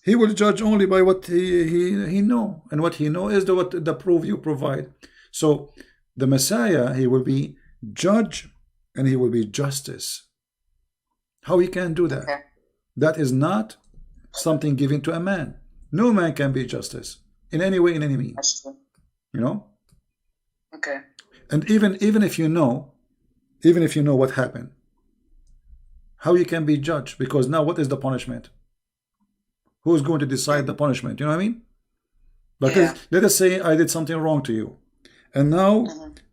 he will judge only by what he know, and what he know is the proof you provide. So the Messiah, he will be judge and he will be justice. How he can do that? That is not something given to a man. No man can be justice in any way, in any means. Okay. And even if you know what happened, how you can be judged? Because now what is the punishment? Who's going to decide the punishment? You know what I mean? Because let us say I did something wrong to you, and now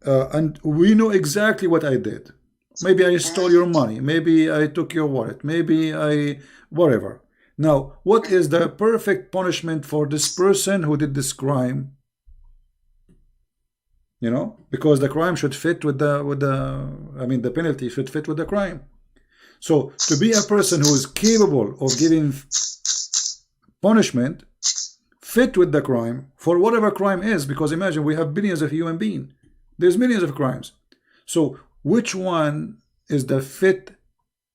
and we know exactly what I did. Maybe I stole your money, maybe I took your wallet, maybe I whatever. Now, what is the perfect punishment for this person who did this crime? Because the crime should fit with the penalty should fit with the crime. So to be a person who is capable of giving punishment fit with the crime for whatever crime is, because imagine we have billions of human beings, there's millions of crimes. So which one is the fit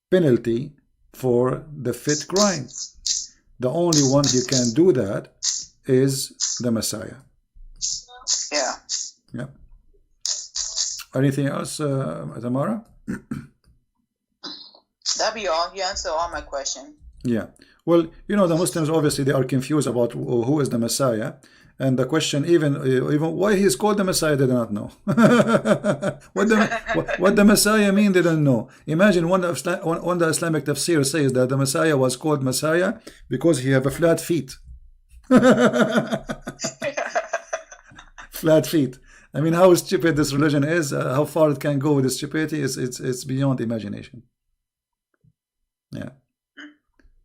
penalty for the fit crime? The only one who can do that is the Messiah. Yeah. Yeah. Anything else, Tamara? That'd be all. You answered all my questions. Yeah. Well, the Muslims obviously they are confused about who is the Messiah, and the question even why he is called the Messiah they do not know. what the Messiah mean they don't know. Imagine one of the Islamic tafsir says that the Messiah was called Messiah because he have a flat feet. Flat feet. I mean, how stupid this religion is, how far it can go with this stupidity, it's beyond imagination. Yeah.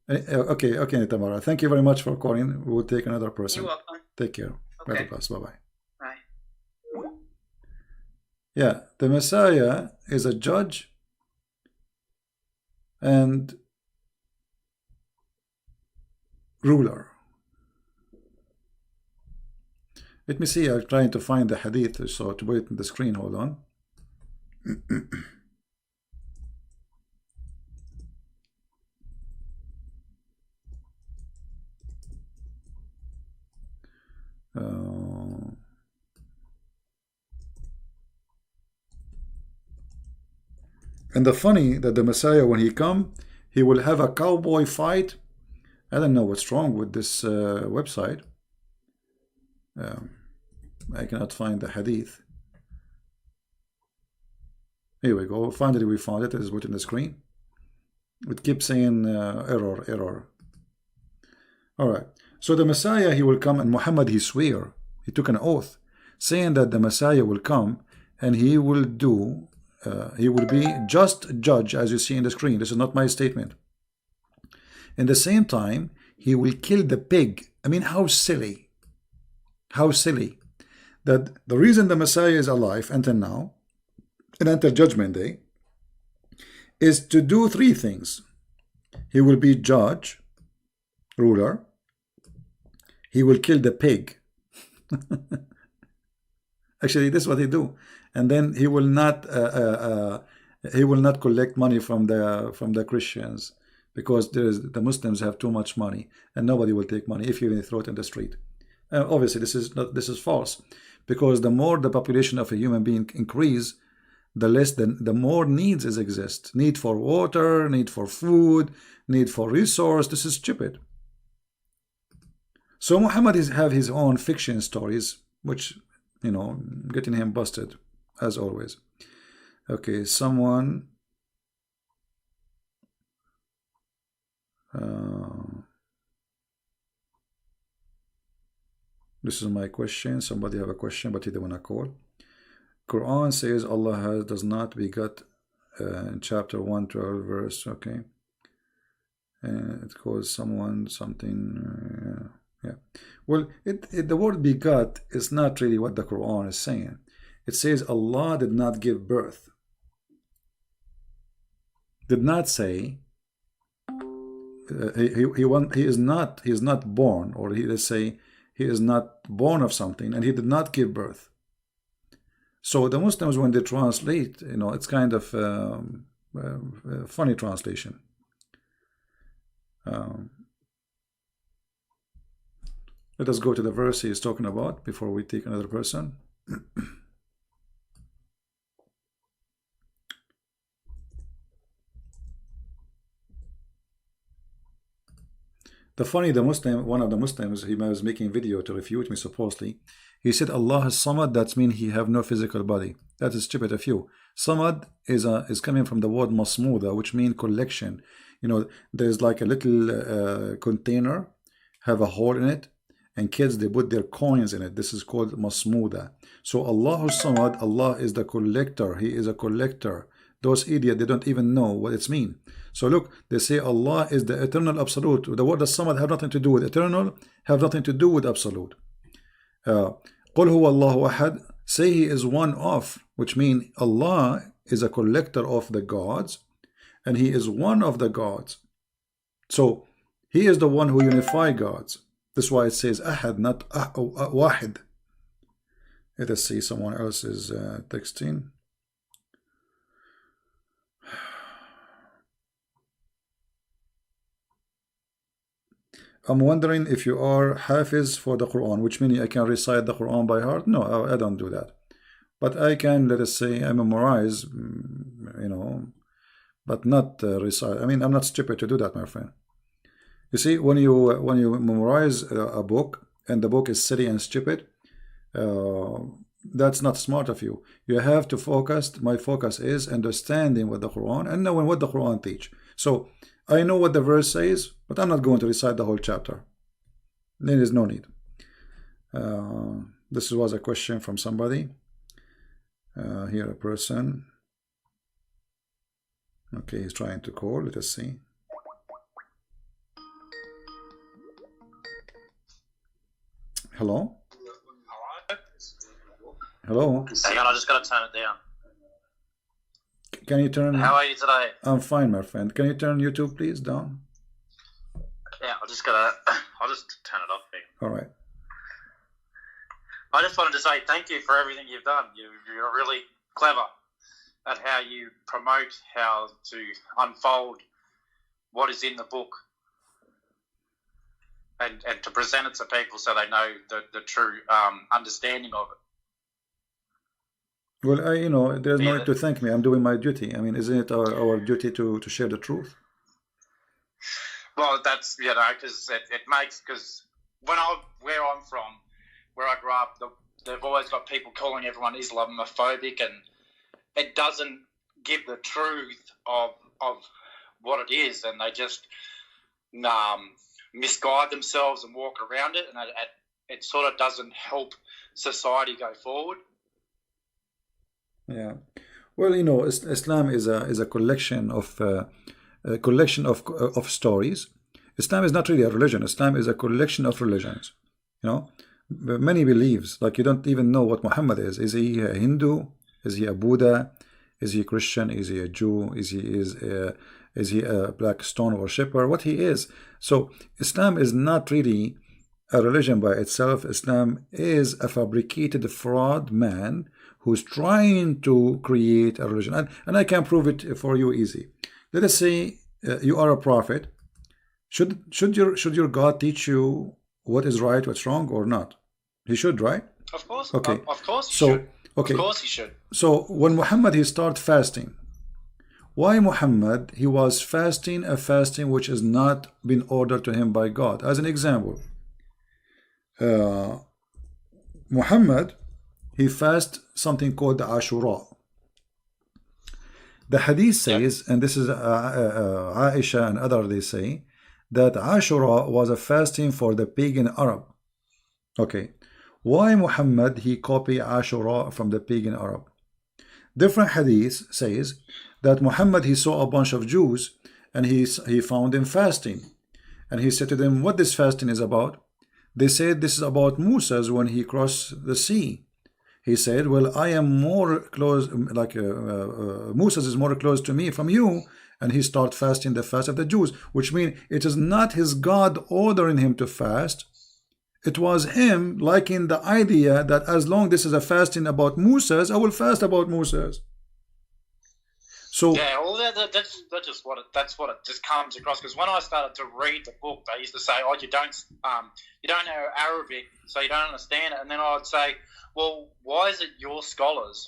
Okay, Tamara. Thank you very much for calling. We will take another person. You're welcome. Take care. Okay. Bye-bye. Bye. Yeah, the Messiah is a judge and ruler. Let me see. I'm trying to find the hadith, so to wait on the screen. Hold on. And the funny that the Messiah, when he come, he will have a cowboy fight. I don't know what's wrong with this website. I cannot find the hadith. Here we go. Finally, we found it. It is put in the screen. It keeps saying error. All right. So the Messiah, he will come, and Muhammad, he swear, he took an oath, saying that the Messiah will come, and he will do, he will be just judge, as you see in the screen. This is not my statement. In the same time, he will kill the pig. I mean, how silly. How silly. That the reason the Messiah is alive until now, and until Judgment Day, is to do three things. He will be judge, ruler. He will kill the pig. Actually, this is what he do. And then he will not collect money from the Christians, because the Muslims have too much money, and nobody will take money if you even throw it in the street. Obviously, this is false, because the more the population of a human being increase, the more needs exist. Need for water, need for food, need for resource. This is stupid. So Muhammad have his own fiction stories, which, getting him busted, as always. Okay, someone... this is my question. Somebody have a question, but he didn't want to call. Quran says Allah does not beget in chapter 112 verse. Okay. It calls someone something... yeah. Well, the word begot is not really what the Quran is saying. It says Allah did not give birth. Did not say he is not born, or let's say he is not born of something, and he did not give birth. So the Muslims, when they translate, it's kind of funny translation. Let us go to the verse he is talking about before we take another person. One of the Muslims, he was making a video to refute me supposedly. He said Allah is Samad, that means he have no physical body. That is stupid of you. Samad is coming from the word masmuda, which means collection. There's like a little container, have a hole in it, and kids, they put their coins in it. This is called masmuda. So Allah is Samad, Allah is the collector. He is a collector. Those idiots, they don't even know what it's mean. So look, they say Allah is the eternal absolute. The word Samad have nothing to do with eternal, have nothing to do with absolute. قُلْ هُوَ اللَّهُ أَحَدٌ. Say he is one of, which means Allah is a collector of the gods, and he is one of the gods. So he is the one who unify gods. That's why it says Ahad, not Wahid. Let us see, someone else is texting. I'm wondering if you are Hafiz for the Quran, which means I can recite the Quran by heart. No, I don't do that. But I can, let us say, I memorize, but not recite. I mean, I'm not stupid to do that, my friend. You see, when you memorize a book and the book is silly and stupid, that's not smart of you. You have to focus. My focus is understanding what the Quran and knowing what the Quran teach. So I know what the verse says, but I'm not going to recite the whole chapter. There is no need. This was a question from somebody. Here a person. Okay, he's trying to call. Let us see. Hello? Hello? Hang on, I just got to turn it down. Can you turn... How are you today? I'm fine, my friend. Can you turn YouTube, please, down? Yeah, I'll just turn it off here. All right. I just wanted to say thank you for everything you've done. You're really clever at how you promote how to unfold what is in the book and to present it to people so they know the true understanding of it. Well, there's no need to thank me. I'm doing my duty. I mean, isn't it our duty to share the truth? Well, that's, because it makes, because where I'm from, where I grew up, they've always got people calling everyone Islamophobic, and it doesn't give the truth of what it is, and they just misguide themselves and walk around it, and it sort of doesn't help society go forward. Yeah, well, Islam is a collection of stories. Islam is not really a religion. Islam is a collection of religions. Many beliefs, like you don't even know what Muhammad is. Is he a Hindu? Is he a Buddha? Is he a Christian? Is he a Jew? Is he a black stone worshipper? What he is. So Islam is not really a religion by itself. Islam is a fabricated fraud man who's trying to create a religion. And I can prove it for you easy. Let us say you are a prophet. Should your God teach you what is right, what's wrong, or not? He should, right? Of course. Okay. Of course he should. Okay. Of course he should. So when Muhammad, he started fasting. Why Muhammad? He was fasting a fasting which is not been ordered to him by God. As an example, Muhammad, he fast something called Ashura. The hadith says, and this is Aisha and others, they say that Ashura was a fasting for the pagan Arab. Okay, why Muhammad he copied Ashura from the pagan Arab? Different hadith says that Muhammad he saw a bunch of Jews and he found them fasting, and he said to them, what this fasting is about? They said this is about Moses when he crossed the sea. He said, well, I am more close, like Moses is more close to me from you, and he start fasting the fast of the Jews, which means it is not his God ordering him to fast. It was him liking the idea that as long this is a fasting about Moses, I will fast about Moses. So yeah, well, that's just that's what it just comes across. Because when I started to read the book, they used to say, "Oh, you don't know Arabic, so you don't understand it." And then I would say, "Well, why is it your scholars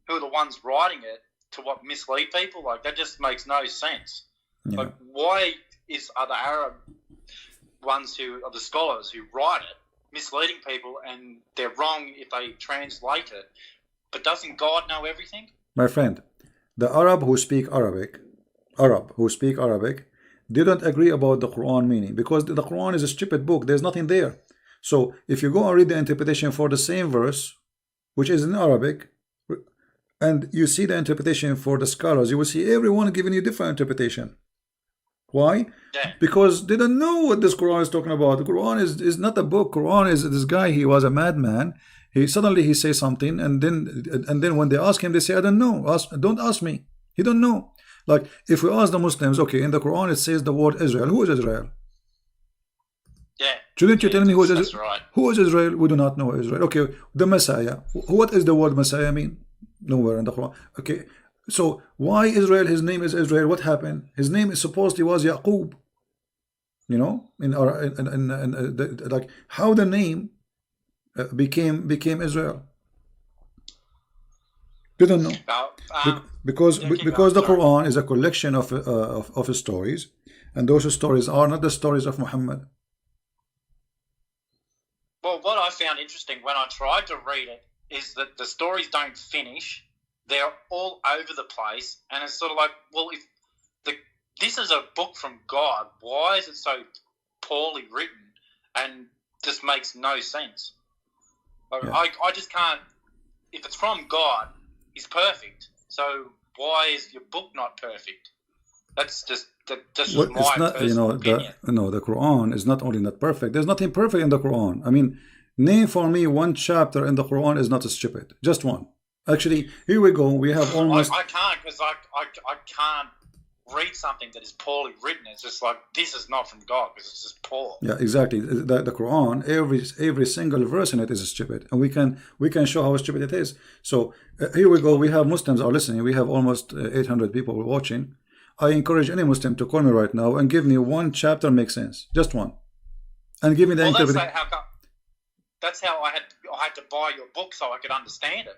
who are the ones writing it to what mislead people? Like that just makes no sense. yeah. Like why are the Arab ones who are the scholars who write it misleading people, and they're wrong if they translate it? But doesn't God know everything?" My friend, the Arab who speak Arabic didn't agree about the Quran meaning, because the Quran is a stupid book. There's nothing there. So if you go and read the interpretation for the same verse, which is in Arabic, and you see the interpretation for the scholars, you will see everyone giving you different interpretation. Why? Yeah. Because they don't know what this Quran is talking about. The Quran is not a book. Quran is this guy. He was a madman. He says something, and then when they ask him, they say, I don't know. Don't ask me. He don't know. Like if we ask the Muslims, okay, in the Quran it says the word Israel. Who is Israel? Yeah. Shouldn't you tell me who is That's Israel? right. Who is Israel? We do not know Israel. Okay, the Messiah. What is the word Messiah mean? Nowhere in the Quran. Okay, so why Israel? His name is Israel. What happened? His name is supposedly was Yaqub. You know, like how the name became Israel. Didn't know. Because the Quran is a collection of stories, and those stories are not the stories of Muhammad. Well, what I found interesting when I tried to read it is that the stories don't finish. They're all over the place, and it's sort of like, well, if this is a book from God, why is it so poorly written and just makes no sense? Like, Yeah. I just can't. If it's from God, He's perfect. So why is your book not perfect? That's just Well, my it's not, personal opinion. the Quran is not only not perfect. There's nothing perfect in the Quran. I mean, name for me one chapter in the Quran is not stupid. Just one. Actually, here we go. We have almost. I can't, because I can't read something that is poorly written. It's just like, this is not from God because it's just poor. Yeah, exactly. The Quran, every single verse in it is stupid, and we can show how stupid it is. So here we go. We have Muslims are listening. We have almost 800 people watching. I encourage any Muslim to call me right now and give me one chapter makes sense, just one, and give me the interpretation. That's how I had to buy your book so I could understand it.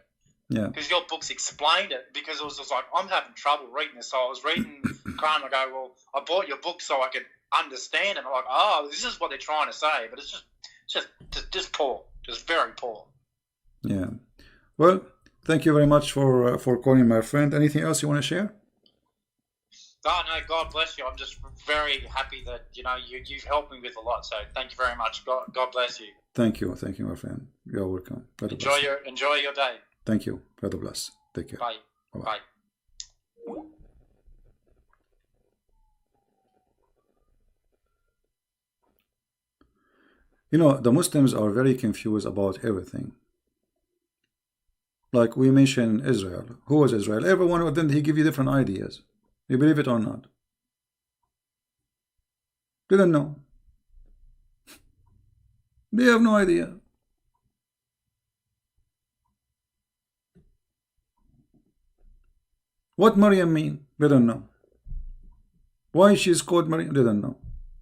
Yeah. Because your books explained it. Because it was just like, I'm having trouble reading this. So I was reading Quran and I go, well, I bought your book so I could understand it. And I'm like, oh, this is what they're trying to say. But it's just poor. Just very poor. Yeah. Well, thank you very much for calling, my friend. Anything else you want to share? Oh, no, God bless you. I'm just very happy that, you've helped me with a lot. So thank you very much. God bless you. Thank you, my friend. You're welcome. Enjoy your day. Thank you. God bless. Take care. Bye. Bye-bye. Bye. The Muslims are very confused about everything. Like we mentioned Israel. Who was Israel? Everyone of them, he give you different ideas. You believe it or not? Didn't know. They have no idea. What Maryam mean? They don't know. Why she's called Maryam? They don't know.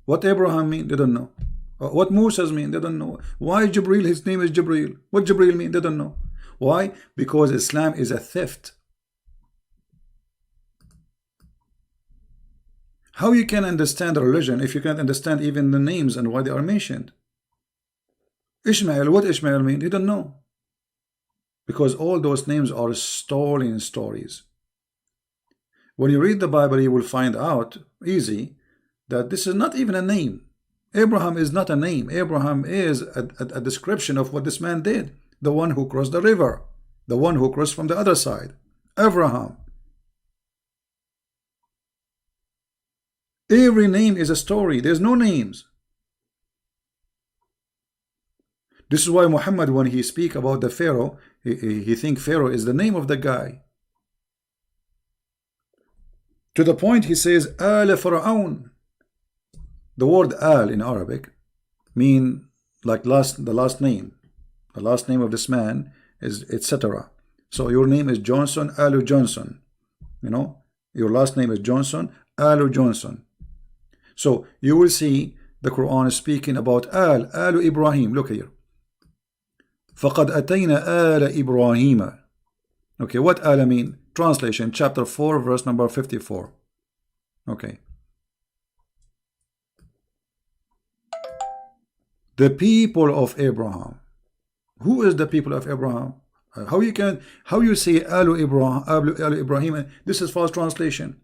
What Abraham mean? They don't know. What Moses mean? They don't know. Why Jibril? His name is Jibril. What Jibril mean? They don't know. Why? Because Islam is a theft. How you can understand a religion if you can't understand even the names and why they are mentioned? Ishmael, what Ishmael mean? They don't know. Because all those names are stolen stories. When you read the Bible, you will find out easy that this is not even a name. Abraham is not a name. Abraham is a description of what this man did. The one who crossed the river. The one who crossed from the other side. Abraham. Every name is a story. There's no names. This is why Muhammad, when he speak about the Pharaoh, he think Pharaoh is the name of the guy. To the point he says, Al Fir'aun. The word Al in Arabic mean like the last name. The last name of this man is etc. So your name is Johnson, Alu Johnson. You know, your last name is Johnson, Alu Johnson. So you will see the Quran is speaking about Alu Ibrahim. Look here. فَقَدْ أَتَيْنَا آلَ إِبْرَاهِيمَ. Okay, what Ala mean? Translation, chapter 4, verse number 54. Okay. The people of Abraham. Who is the people of Abraham? How you say Alu Ibrahim? This is false translation.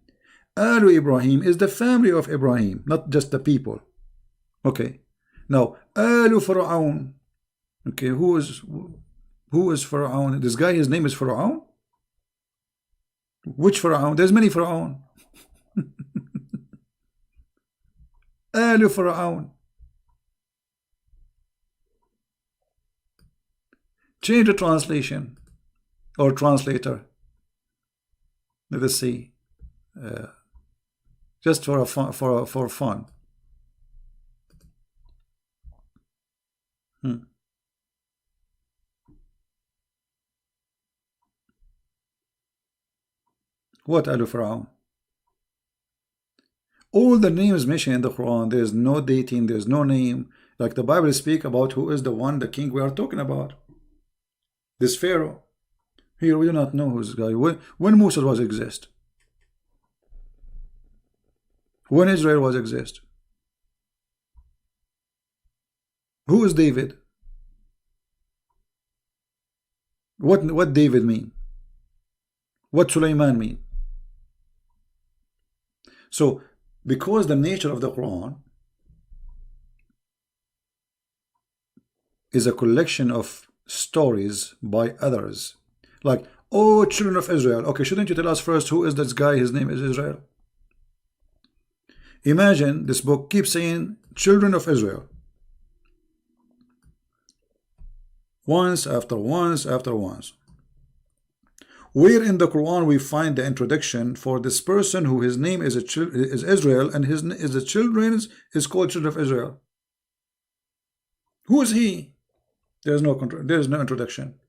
Alu Ibrahim is the family of Ibrahim, not just the people. Okay. Now Alu Fir'aun. Okay, who is Fir'aun? This guy, his name is Fir'aun? Which Fir'aun? There's many Fir'aun. Alu Fir'aun. Change the translation or translator. Let us see. Just for fun. What Alu Fir'aun? All the names mentioned in the Quran, there's no dating, there's no name. Like the Bible speak about who is the one, the king we are talking about. This Pharaoh. Here we do not know who's guy. When Musa was exist? When Israel was exist? Who is David? What David mean? What Sulaiman mean? So, because the nature of the Quran is a collection of stories by others, like, oh, children of Israel. Okay, shouldn't you tell us first who is this guy? His name is Israel. Imagine this book keeps saying children of Israel, once after once after once. Where in the Quran we find the introduction for this person who his name is Israel and the children is called children of Israel? Who is he? There is no introduction.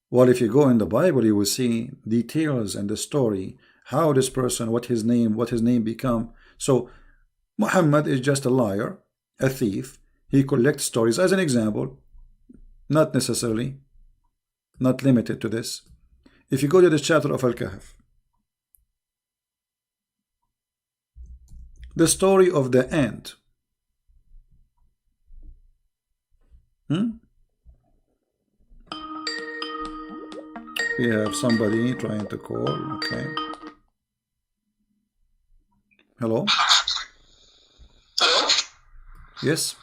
Well, if you go in the Bible, you will see details and the story, how this person, what his name become. So Muhammad is just a liar, a thief. He collects stories as an example, not necessarily, not limited to this. If you go to the chapter of Al-Kahf, the story of the ant. We have somebody trying to call. Okay. Hello? Hello? Yes?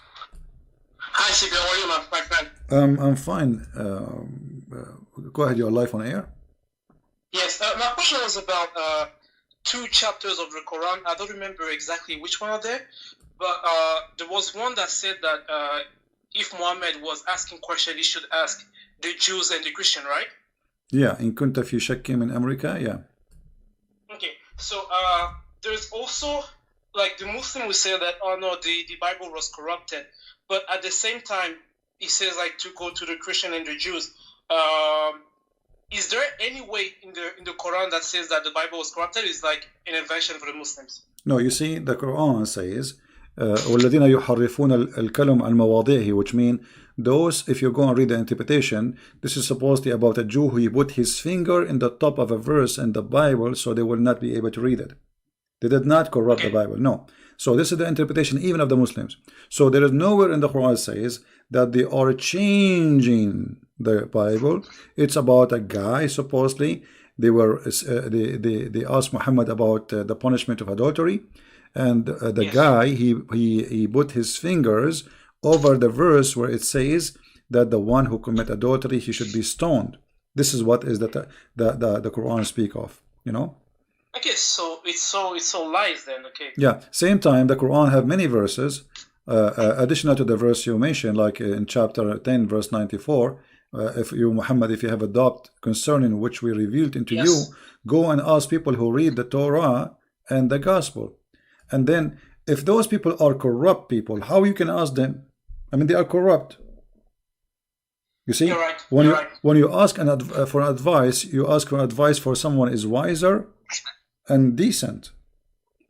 Hi, CP. How are you, my friend? I'm fine. Go ahead, you're live on air. Yes, my question was about two chapters of the Quran. I don't remember exactly which one are there, but there was one that said that if Muhammad was asking questions, he should ask the Jews and the Christian, right? Yeah, in kunta fi shakkin min America, yeah. Okay, so there's also, like, the Muslim will say that, oh no, the Bible was corrupted, but at the same time, he says, like, to go to the Christian and the Jews. Is there any way in the Quran that says that the Bible was corrupted? Is like an invention for the Muslims? No, you see, the Quran says, وَالَّذِينَ يُحَرِّفُونَ الْكَلِمَ عَنْ مَوَاضِعِهِ, which mean those, if you go and read the interpretation, this is supposedly about a Jew who put his finger in the top of a verse in the Bible so they will not be able to read it. They did not corrupt the Bible, no. So this is the interpretation even of the Muslims. So there is nowhere in the Quran says that they are changing the Bible. It's about a guy, supposedly, they asked Muhammad about the punishment of adultery, and the guy, he put his fingers over the verse where it says that the one who commit adultery, he should be stoned. This is what is the Quran speak of, you know. Okay, so it's so lies then. Okay. Yeah. Same time, the Quran have many verses additional to the verse you mentioned, like in chapter 10, verse 94, if you, Muhammad, if you have a doubt concerning which we revealed into you, go and ask people who read the Torah and the Gospel. And then, if those people are corrupt people, how you can ask them? I mean, they are corrupt. You see, You're right. when you ask for advice, you ask for advice for someone is wiser and decent,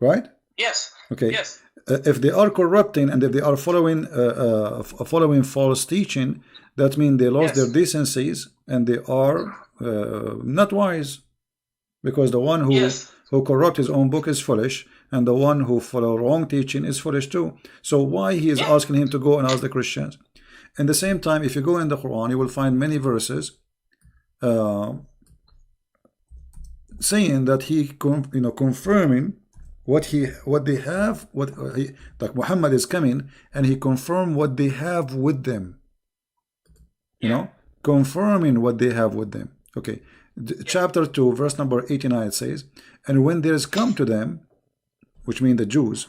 right? Yes. Okay. Yes. If they are corrupting and if they are following false teaching, that means they lost their decencies and they are not wise, because the one who corrupt his own book is foolish, and the one who follow wrong teaching is foolish too. So why he is asking him to go and ask the Christians? In the same time, if you go in the Quran, you will find many verses saying that he confirming what they have, like Muhammad is coming and he confirmed what they have with them. Confirming what they have with them. Okay. Chapter 2, verse number 89, it says, and when there is come to them, which means the Jews,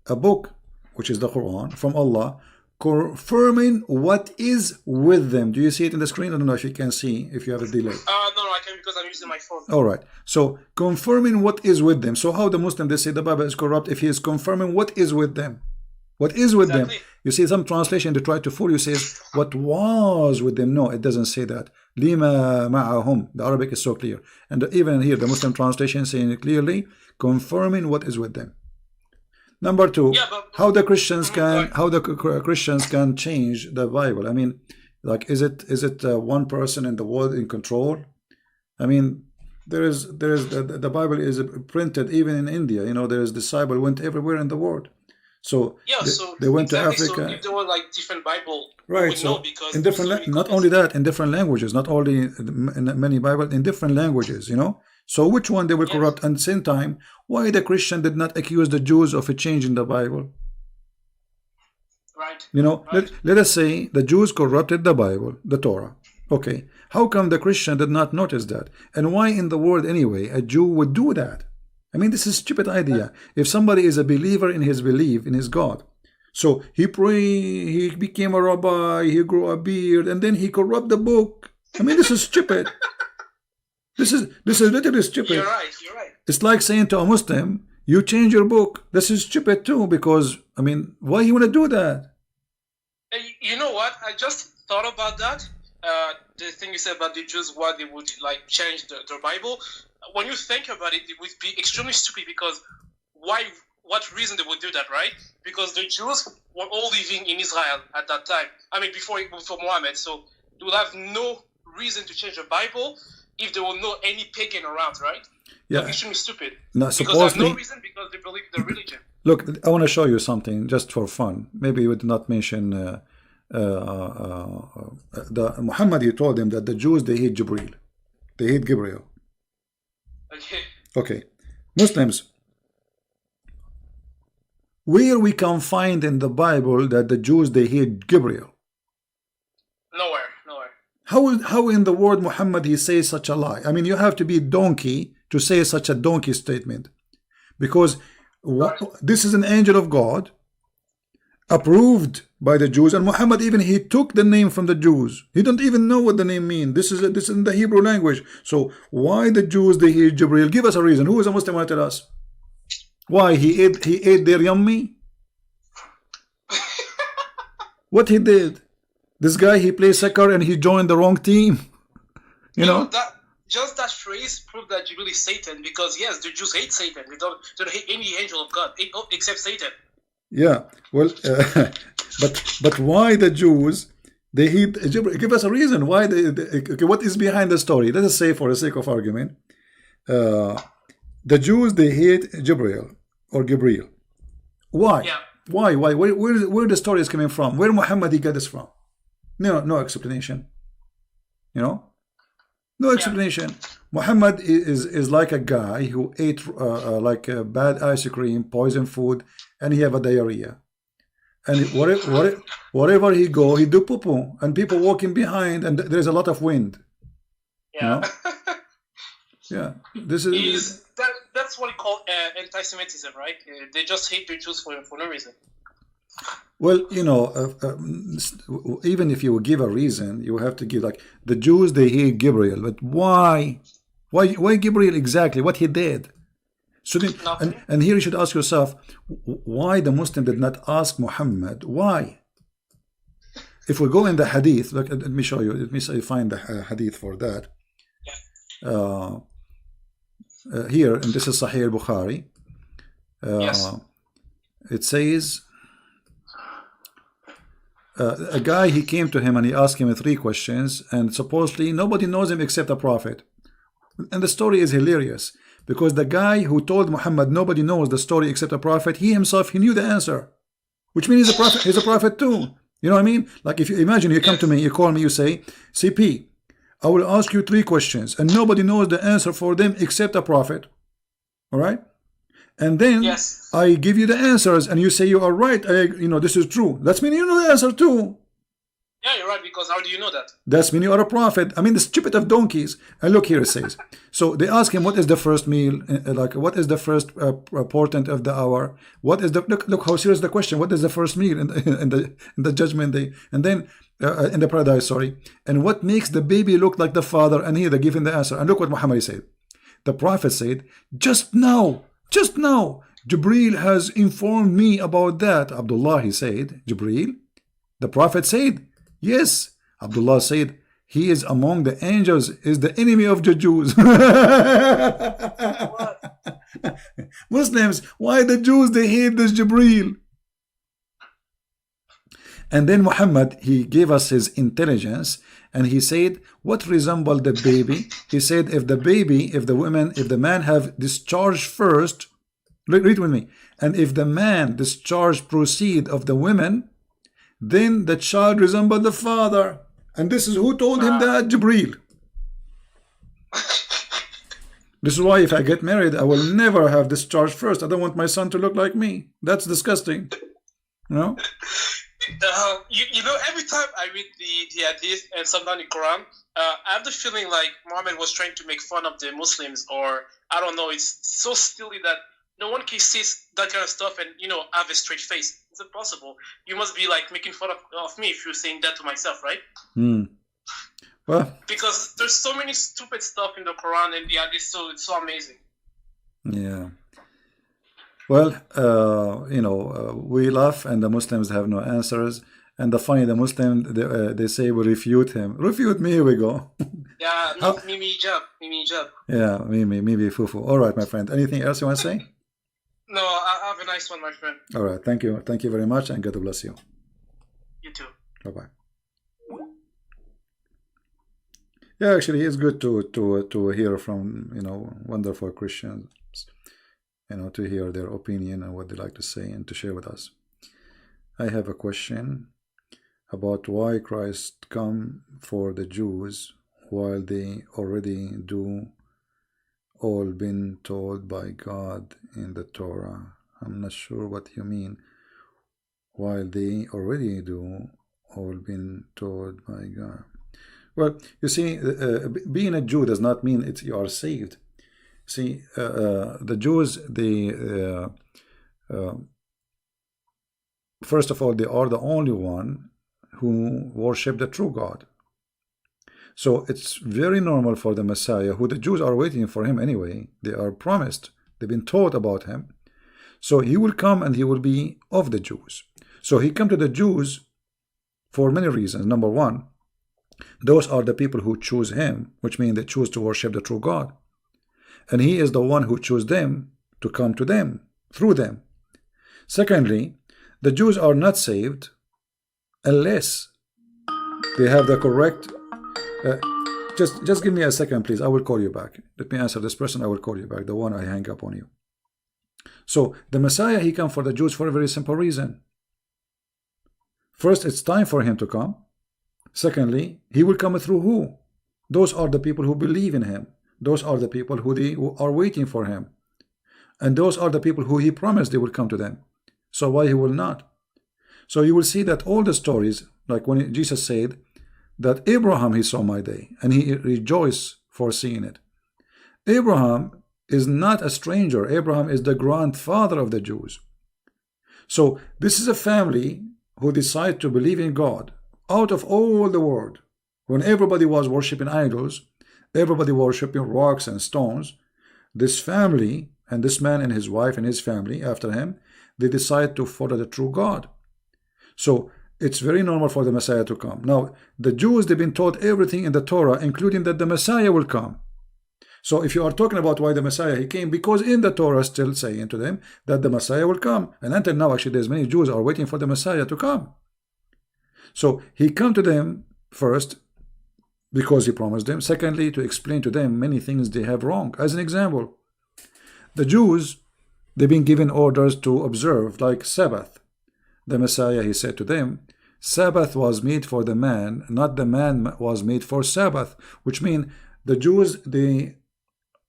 a book, which is the Quran, from Allah, confirming what is with them. Do you see it in the screen? I don't know if you can see, if you have a delay. No, I can, because I'm using my phone. All right. So confirming what is with them. So how the Muslim, they say the Bible is corrupt if he is confirming what is with them. What is with them? You see some translation, they try to fool you, says what was with them. No, it doesn't say that. Lima ma'ahum. The Arabic is so clear. And even here, the Muslim translation saying it clearly, confirming what is with them. Number two, how the Christians can change the Bible. I mean, like, is it one person in the world in control? I mean, the Bible is printed even in India. There is disciple went everywhere in the world. So they went to Africa. So if there were like different Bible, right? So in different, not only that, in different languages, not only in many Bible, in different languages. So which one they will corrupt? And at the same time, why the Christian did not accuse the Jews of a change in the Bible? Right. Let us say the Jews corrupted the Bible, the Torah. Okay. How come the Christian did not notice that? And why in the world anyway a Jew would do that? I mean, this is a stupid idea. If somebody is a believer in his belief, in his God, so he prayed, he became a rabbi, he grew a beard, and then he corrupt the book. I mean, this is stupid. This is literally stupid. You're right. It's like saying to a Muslim, you change your book. This is stupid too, because, I mean, why you want to do that? You know what? I just thought about that. The thing you said about the Jews, why they would like change their Bible. When you think about it, it would be extremely stupid, because what reason they would do that, right? Because the Jews were all living in Israel at that time. I mean, before Muhammad. So they would have no reason to change the Bible if there were no any pagan around, right? Yeah. That's extremely stupid. No, because there's no reason, because they believe in the religion. Look, I want to show you something just for fun. Maybe you would not mention the Muhammad. He told them that the Jews, they hate Jibreel. They hate Gabriel. Okay. Muslims, where we can find in the Bible that the Jews, they hate Gabriel? Nowhere. How in the word Muhammad he says such a lie? I mean, you have to be donkey to say such a donkey statement, because this is an angel of God approved by the Jews, and Muhammad even he took the name from the Jews. He don't even know what the name means. This is in the Hebrew language. So why the Jews they hate Jibreel? Give us a reason. Who is a Muslim? Want to tell us why he ate their yummy? What he did? This guy, he plays soccer and he joined the wrong team. You know that phrase proved that Jibreel is Satan, because yes, the Jews hate Satan. They don't hate any angel of God except Satan. Yeah, well, but why the Jews they hate Jibreel? Give us a reason why okay, what is behind the story? Let us say, for the sake of argument, the Jews they hate Jibreel or Gabriel. Why? Yeah. Why? Where the story is coming from? Where Muhammad he got this from? No explanation. No explanation. Yeah. Muhammad is like a guy who ate like bad ice cream, poison food, and he have a diarrhea. And wherever he go, he do poo-poo, and people walking behind, and there's a lot of wind. Yeah. Yeah. This is that's what we call anti-Semitism, right? They just hate the Jews for no reason. Well, even if you give a reason, you have to give, like, the Jews, they hate Gabriel, but why? Why Gabriel exactly? What he did? So then, and here you should ask yourself, why the Muslim did not ask Muhammad? Why? If we go in the hadith, look, let me show you. Let me find the hadith for that. Here, and this is Sahih al-Bukhari. It says, a guy, he came to him and he asked him 3 questions, and supposedly nobody knows him except a prophet. And the story is hilarious, because the guy who told Muhammad nobody knows the story except a prophet, he himself, he knew the answer, which means he's a prophet too. You know what I mean? Like, if you imagine, you come to me, you call me, you say, CP, I will ask you 3 questions and nobody knows the answer for them except a prophet. All right? And then I give you the answers and you say you are right. This is true. That's mean you know the answer too. Yeah, you're right, because how do you know that? That's mean you are a prophet. I mean, the stupid of donkeys. And look here, it says. So they ask him, what is the first meal? Like, what is the first portent of the hour? What is the look how serious the question? What is the first meal in the judgment day? And then in the paradise, sorry. And what makes the baby look like the father? And here they give him the answer. And look what Muhammad said. The prophet said, just now, Jibreel has informed me about that. Abdullah, he said, Jibreel. The prophet said, yes. Abdullah said, he is among the angels, is the enemy of the Jews. Muslims, why the Jews, they hate this Jibreel? And then Muhammad, he gave us his intelligence, and he said, what resembled the baby? He said, if the man have discharged first, read with me, and if the man discharge proceed of the women, then the child resembled the father. And this is who told him that? Jibreel. This is why if I get married, I will never have discharge first. I don't want my son to look like me. That's disgusting. You know? Every time I read the hadith and sometimes the Quran, I have the feeling like Muhammad was trying to make fun of the Muslims, or I don't know. It's so silly that no one can see that kind of stuff and have a straight face. It's impossible. You must be like making fun of me if you're saying that to myself, right? Well, because there's so many stupid stuff in the Quran and the hadith, so it's so amazing. Yeah. Well, we laugh and the Muslims have no answers. And the Muslim, they say we refute him. Refute me, here we go. Yeah, Mimi hijab. Yeah, Mimi fufu. All right, my friend. Anything else you want to say? No, I have a nice one, my friend. All right, thank you very much, and God bless you. You too. Bye-bye. Yeah, actually, it's good to hear from wonderful Christians, to hear their opinion and what they like to say and to share with us. I have a question about why Christ come for the Jews while they already do all been told by God in the Torah. I'm not sure what you mean. While they already do all been told by God. Well, you see, being a Jew does not mean you are saved. See, the Jews, first of all, they are the only one who worship the true God. So it's very normal for the Messiah, who the Jews are waiting for him anyway. They are promised. They've been taught about him. So he will come and he will be of the Jews. So he come to the Jews for many reasons. Number one, those are the people who choose him, which means they choose to worship the true God. And he is the one who chose them to come to them, through them. Secondly, the Jews are not saved unless they have the correct... just give me a second, please. I will call you back. Let me answer this person. I will call you back, the one I hang up on you. So the Messiah, he come for the Jews for a very simple reason. First, it's time for him to come. Secondly, he will come through who? Those are the people who believe in him. Those are the people who are waiting for him. And those are the people who he promised they will come to them. So why he will not? So you will see that all the stories, like when Jesus said that Abraham, he saw my day, and he rejoiced for seeing it. Abraham is not a stranger. Abraham is the grandfather of the Jews. So this is a family who decide to believe in God out of all the world, when everybody was worshiping idols, everybody worshiping rocks and stones, this family and this man and his wife and his family after him, they decide to follow the true God. So it's very normal for the Messiah to come. Now, the Jews, they've been taught everything in the Torah, including that the Messiah will come. So if you are talking about why the Messiah, he came, because in the Torah still saying to them that the Messiah will come. And until now, actually, there's many Jews are waiting for the Messiah to come. So he come to them first because he promised them. Secondly, to explain to them many things they have wrong. As an example, the Jews, they've been given orders to observe, like Sabbath. The Messiah, he said to them, Sabbath was made for the man, not the man was made for Sabbath, which means the Jews, they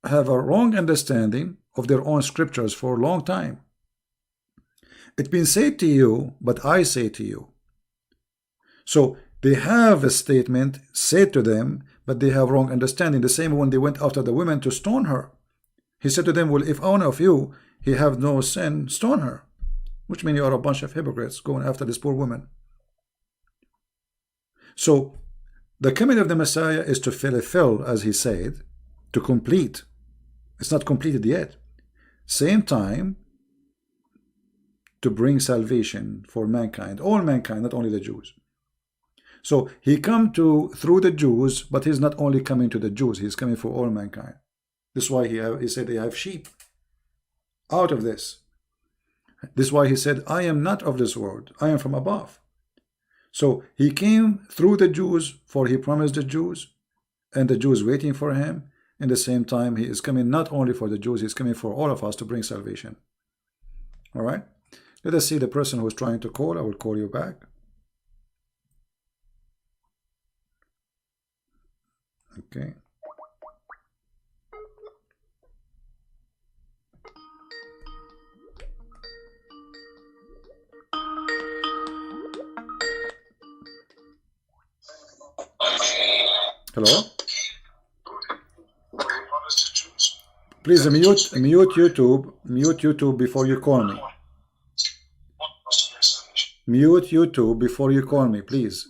have a wrong understanding of their own scriptures for a long time. It's been said to you, but I say to you. So they have a statement said to them, but they have wrong understanding. The same when they went after the women to stone her. He said to them, well, if one of you, he have no sin, stone her. Which means you are a bunch of hypocrites going after this poor woman. So the coming of the Messiah is to fulfill, as he said, to complete. It's not completed yet. Same time, to bring salvation for mankind, all mankind, not only the Jews. So he come through the Jews, but he's not only coming to the Jews, he's coming for all mankind. This is why he said they have sheep out of this. This is why he said, I am not of this world, I am from above. So he came through the Jews, for he promised the Jews, and the Jews waiting for him. In the same time, he is coming not only for the Jews, he's coming for all of us to bring salvation. All right? Let us see the person who is trying to call. I will call you back. Okay. Hello? Please mute YouTube. Mute YouTube before you call me. Mute YouTube before you call me, please.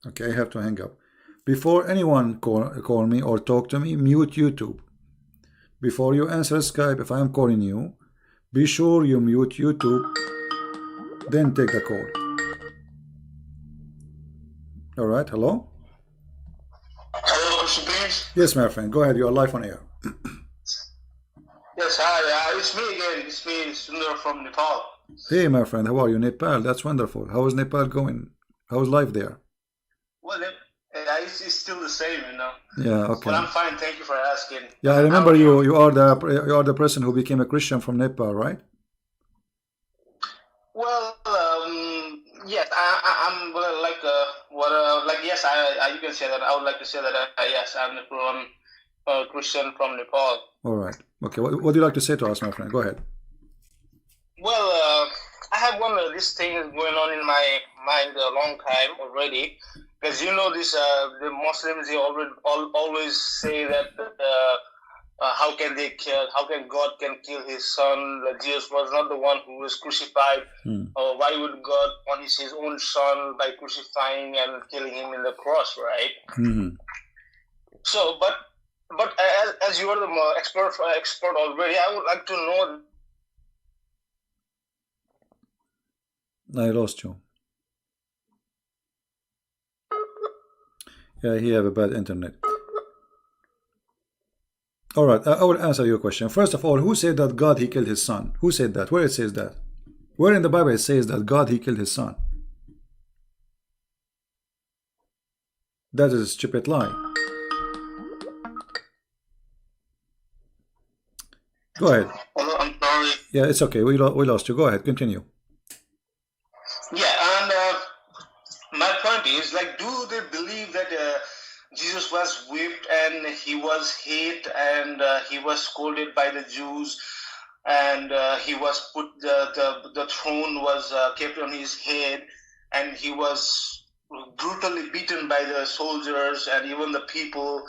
Okay, I have to hang up. Before anyone call me or talk to me, mute YouTube. Before you answer Skype, if I am calling you, be sure you mute YouTube, then take the call. All right, hello? Hello, question, please. Yes, my friend, go ahead. You are live on air. Yes, hi. It's me again. It's me, Sundar from Nepal. Hey, my friend, how are you? Nepal, that's wonderful. How is Nepal going? How is life there? Well, it's still the same, you know. Yeah, okay. But I'm fine. Thank you for asking. Yeah, I remember you. You are the person who became a Christian from Nepal, right? Well, yes, I'm yes, you can say that. I would like to say that yes, I'm a Christian from Nepal. All right. Okay. What do you like to say to us, my friend? Go ahead. Well, I have one of these things going on in my mind a long time already, because you know this. The Muslims, they always say that how can God can kill his son? That Jesus was not the one who was crucified. Why would God punish his own son by crucifying and killing him in the cross, right? Mm-hmm. So, but as you are the expert already, I would like to know. I lost you. Yeah, he have a bad internet. All right, I will answer your question. First of all, who said that God, he killed his son? Who said that? Where it says that? Where in the Bible it says that God, he killed his son? That is a stupid lie. Go ahead. Oh, I'm sorry. Yeah, it's okay. We lost you. Go ahead. Continue. Yeah, and my point is, like, do they believe that Jesus was whipped and he was hit and he was scolded by the Jews and he was put the throne was kept on his head and he was brutally beaten by the soldiers and even the people,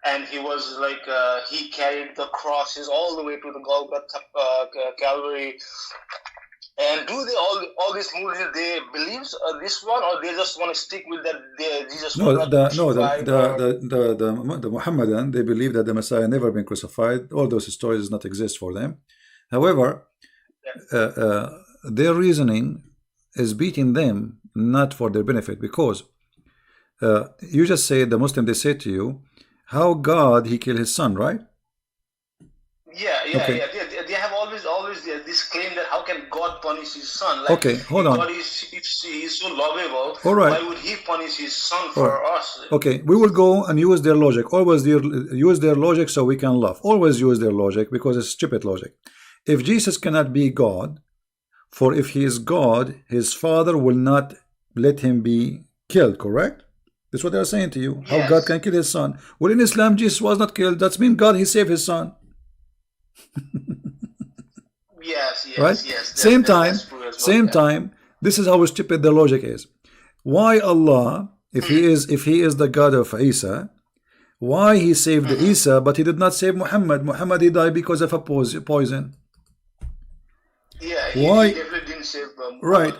and he was like he carried the crosses all the way to the Golgotha Calvary, And do they all these Muslims they believe this one, or they just want to stick with that Jesus No, was not crucified? the Muhammadan, they believe that the Messiah never been crucified. All those stories does not exist for them. However, their reasoning is beating them not for their benefit, because you just say, the Muslim, they say to you, how God he killed his son, right? Okay. They have always this claim that how can God punish his son? Like, Okay, hold on. God if he is so lovable, all right, why would he punish his son all for right. us? Okay, we will go and use their logic. Always use their logic so we can laugh. Always use their logic, because it's stupid logic. If Jesus cannot be God, for if he is God, his father will not let him be killed, correct? That's what they're saying to you. How God can kill his son? Well, in Islam, Jesus was not killed. That's mean God, he saved his son. Right? Same time, this is how stupid the logic is. Why Allah, if he is the God of Isa, why he saved Isa, but he did not save Muhammad? Muhammad, he died because of a poison. Why? He definitely didn't save Muhammad. Right.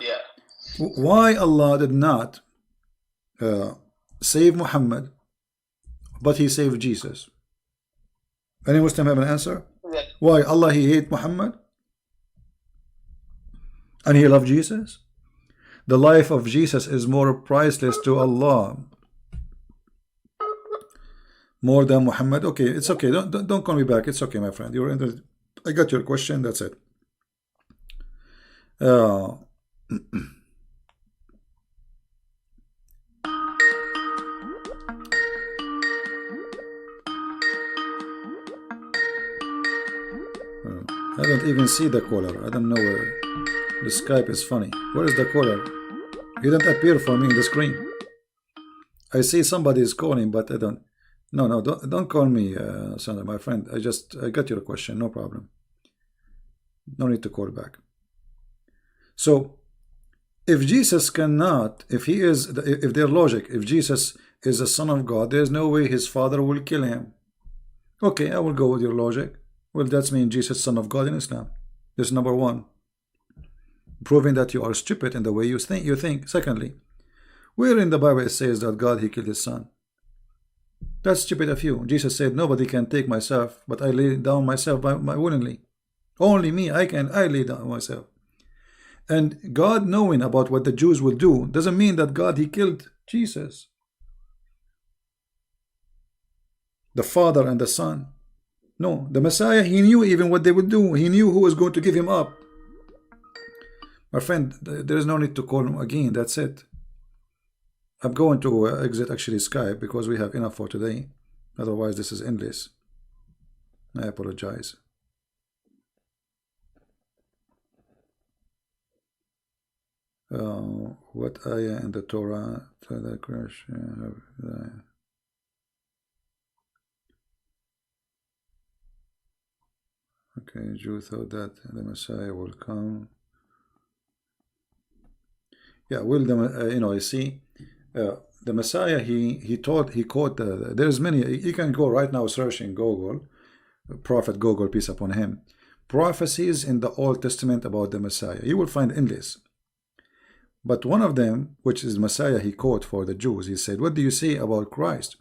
Why Allah did not save Muhammad, but he saved Jesus? Any Muslim have an answer? Why Allah he hate Muhammad and he loved Jesus? The life of Jesus is more priceless to Allah, more than Muhammad. Okay, it's okay. Don't call me back. It's okay, my friend. I got your question. That's it. I don't even see the caller. I don't know where. The Skype is funny. Where is the caller? He didn't appear for me in the screen. I see somebody is calling, but I don't. No, don't call me, Sandra, my friend. I got your question. No problem. No need to call back. So, if Jesus cannot, if their logic, if Jesus is the Son of God, there's no way his father will kill him. Okay, I will go with your logic. Well, that means Jesus, Son of God in Islam. This is number one. Proving that you are stupid in the way you think. Secondly, where in the Bible it says that God he killed his son? That's stupid of you. Jesus said, nobody can take myself, but I lay down myself by willingly. Only me, I lay down myself. And God knowing about what the Jews will do doesn't mean that God he killed Jesus. The Father and the Son. No, the Messiah, he knew even what they would do. He knew who was going to give him up. My friend, there is no need to call him again. That's it. I'm going to exit actually Skype because we have enough for today. Otherwise, this is endless. I apologize. What ayah in the Torah to the Christian? Okay, Jew thought that the Messiah will come. Yeah, will the you see, the Messiah he quote there's many. You can go right now searching Google, Prophet Google, peace upon him, prophecies in the Old Testament about the Messiah. You will find endless. But one of them, which is Messiah, he quote for the Jews. He said, "What do you say about Christ?"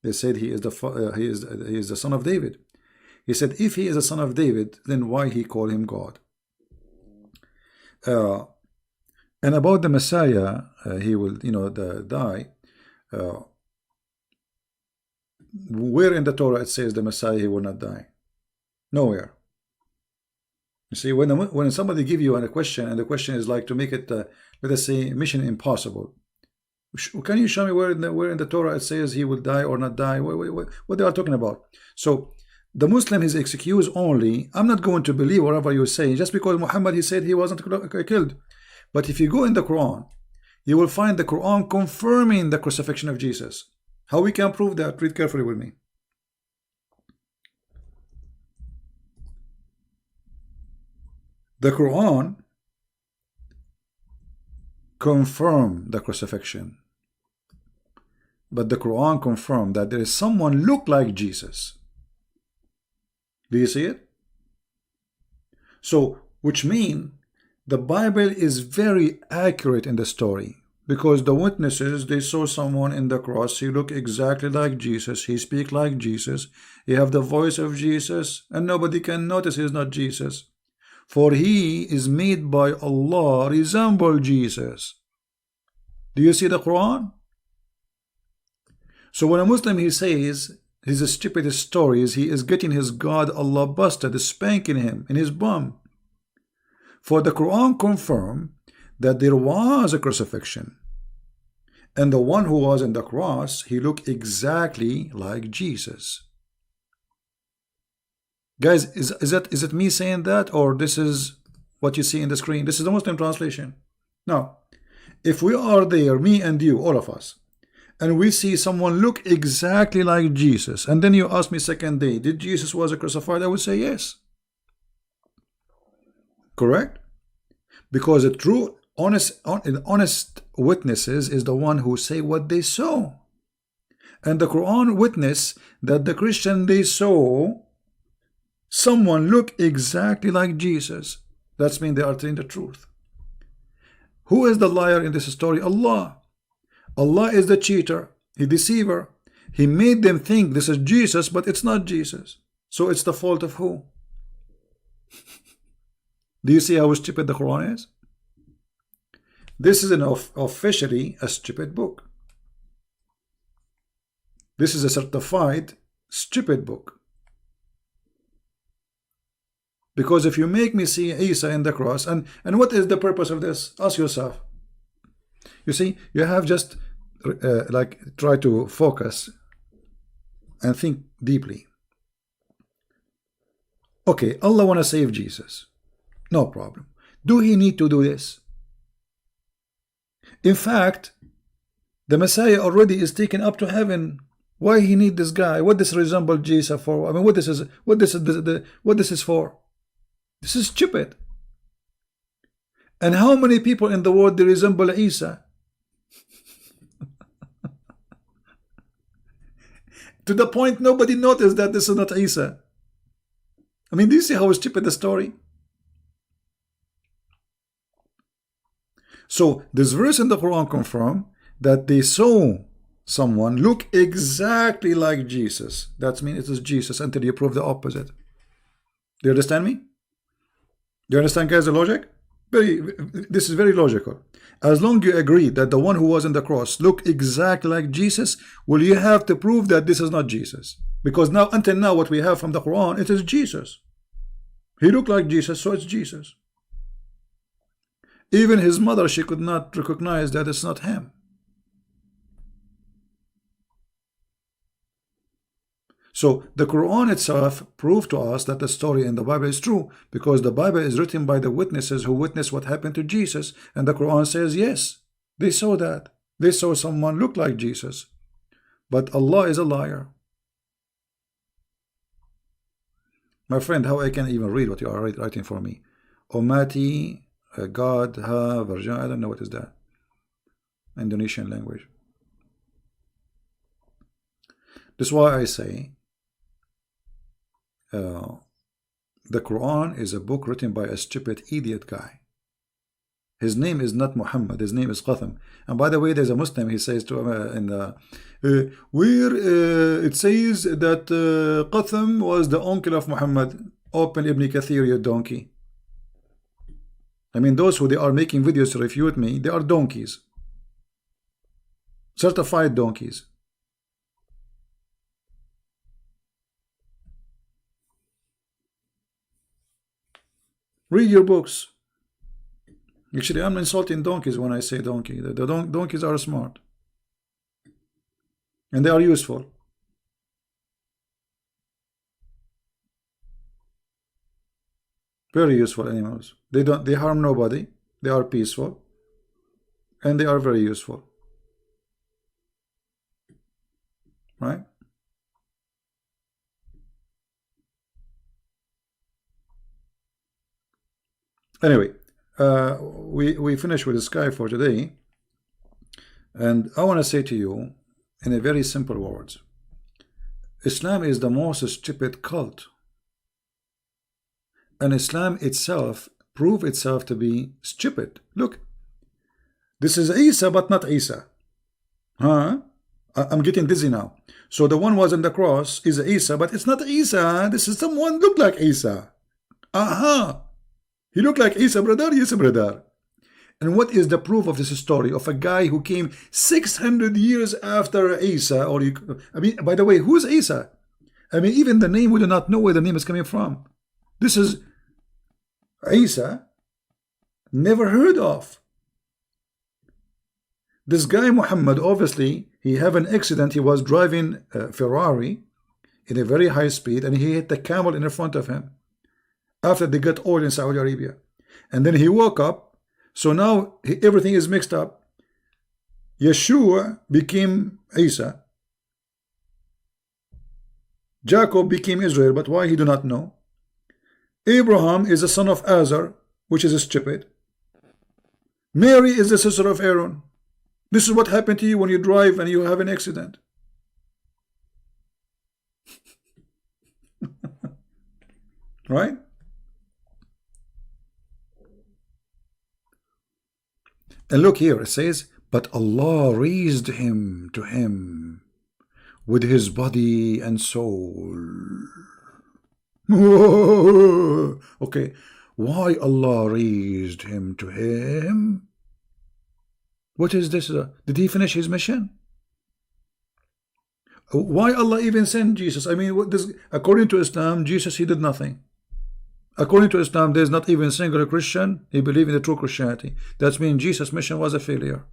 They said he is the son of David. He said, if he is a son of David, then why he call him God? And about the Messiah, he will, die. Where in the Torah it says the Messiah he will not die? Nowhere. You see, when somebody give you a question, and the question is like to make it, let us say, mission impossible. Can you show me where in the Torah it says he will die or not die? What they are talking about? So the Muslim is excuse only. I'm not going to believe whatever you say just because Muhammad he said he wasn't killed. But if you go in the Quran, you will find the Quran confirming the crucifixion of Jesus. How we can prove that? Read carefully with me. The Quran confirmed the crucifixion. But the Quran confirmed that there is someone look like Jesus. Do you see it? So, which means The Bible is very accurate in the story, because the witnesses, they saw someone in the cross. He looked exactly like Jesus. He speak like Jesus. He have the voice of Jesus, and nobody can notice he's not Jesus. For he is made by Allah resemble Jesus. Do you see the Quran? So when a Muslim, he says his stupid stories, he is getting his God Allah busted, spanking him in his bum. For the Quran confirm that there was a crucifixion, and the one who was in the cross, he looked exactly like Jesus. Guys, is it me saying that, or this is what you see in the screen? This is the Muslim translation. Now, if we are there, me and you, all of us, and we see someone look exactly like Jesus, and then you ask me second day, did Jesus was crucified? I would say yes. Correct? Because the true honest witnesses is the one who say what they saw. And the Quran witness that the Christian, they saw someone look exactly like Jesus. That means they are telling the truth. Who is the liar in this story? Allah. Allah is the cheater, he deceiver. He made them think this is Jesus, but it's not Jesus. So it's the fault of who? Do you see how stupid the Quran is? This is officially a stupid book. This is a certified stupid book. Because if you make me see Isa in the cross, and what is the purpose of this? Ask yourself. You see, you have just like try to focus and think deeply. Okay, Allah want to save Jesus. No problem. Do he need to do this? In fact, the Messiah already is taken up to heaven. Why he need this guy? What does resemble Jesus for? I mean, what this is for? This is stupid. And how many people in the world they resemble Isa? To the point nobody noticed that this is not Isa. I mean, do you see how stupid the story? So this verse in the Quran confirm that they saw someone look exactly like Jesus. That means it is Jesus until you prove the opposite. Do you understand me? Do you understand, guys, the logic? This is very logical. As long as you agree that the one who was on the cross looked exactly like Jesus, well, you have to prove that this is not Jesus. Because now, until now, what we have from the Quran, it is Jesus. He looked like Jesus, so it's Jesus. Even his mother, she could not recognize that it's not him. So the Quran itself proved to us that the story in the Bible is true, because the Bible is written by the witnesses who witnessed what happened to Jesus, and the Quran says yes, they saw that. They saw someone look like Jesus. But Allah is a liar. My friend, how I can even read what you are writing for me? Omati, God, ha, Virgin, I don't know what is that. Indonesian language. That's why I say the Quran is a book written by a stupid idiot guy. His name is not Muhammad, his name is Qatham. And by the way, there's a Muslim, he says to in the where it says that Qatham was the uncle of Muhammad. Open Ibn Kathir, you donkey. I mean, those who they are making videos to refute me, they are donkeys. Certified donkeys. Read your books. Actually, I'm insulting donkeys when I say donkey. The donkeys are smart. And they are useful. Very useful animals. They harm nobody. They are peaceful. And they are very useful. Right? Anyway, we finish with the sky for today, and I want to say to you in a very simple words, Islam is the most stupid cult, and Islam itself prove itself to be stupid. Look, this is Isa, but not Isa. Huh? I'm getting dizzy now. So the one was on the cross is Isa, but it's not Isa. This is someone look like Isa. Aha! He looked like Isa, brother. Yes, brother. And what is the proof of this story of a guy who came 600 years after Isa? I mean, by the way, who's Isa? I mean, even the name, we do not know where the name is coming from. This is Isa, never heard of. This guy Muhammad, obviously, he had an accident. He was driving a Ferrari in a very high speed, and he hit the camel in front of him after they got oil in Saudi Arabia. And then he woke up. So now everything is mixed up. Yeshua became Isa. Jacob became Israel, but why he do not know. Abraham is the son of Azar, which is stupid. Mary is the sister of Aaron. This is what happened to you when you drive and you have an accident. Right? And look here, it says, but Allah raised him to him with his body and soul. Okay, why Allah raised him to him? What is this? Did he finish his mission? Why Allah even sent Jesus? I mean, according to Islam, Jesus, he did nothing. According to Islam, there is not even a single Christian he believed in the true Christianity. That means Jesus' mission was a failure.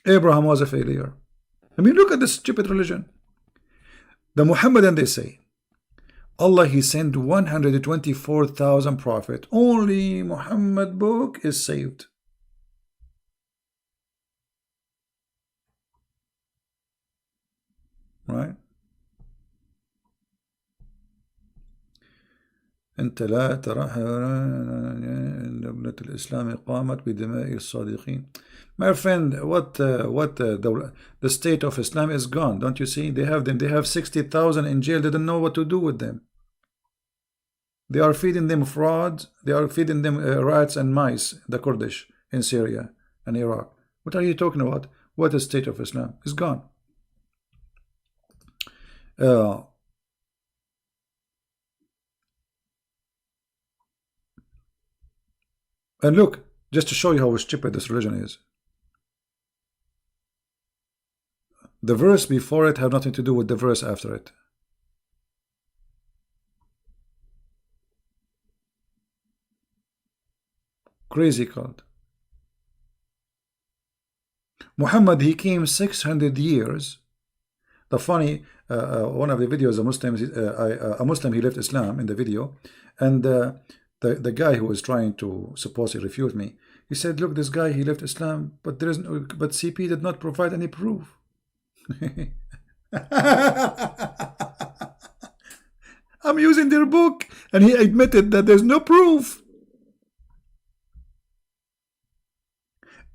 Abraham was a failure. I mean, look at this stupid religion. The Muhammadan, they say, Allah, he sent 124,000 prophets. Only Muhammad book is saved. Right? أنت لا ترى دولة الإسلام قامت بدماء الصادقين. My friend, the state of Islam is gone. Don't you see? They have them. They have 60,000 in jail. They don't know what to do with them. They are feeding them fraud. They are feeding them rats and mice. The Kurdish in Syria and Iraq. What are you talking about? What is state of Islam? It's gone. And look, just to show you how stupid this religion is. The verse before it have nothing to do with the verse after it. Crazy cult. Muhammad, he came 600 years. The funny, one of the videos, a Muslim, he left Islam in the video, and the guy who was trying to supposedly refute me, he said, look, this guy, he left Islam, but there is no, but CP did not provide any proof. I'm using their book, and he admitted that there's no proof.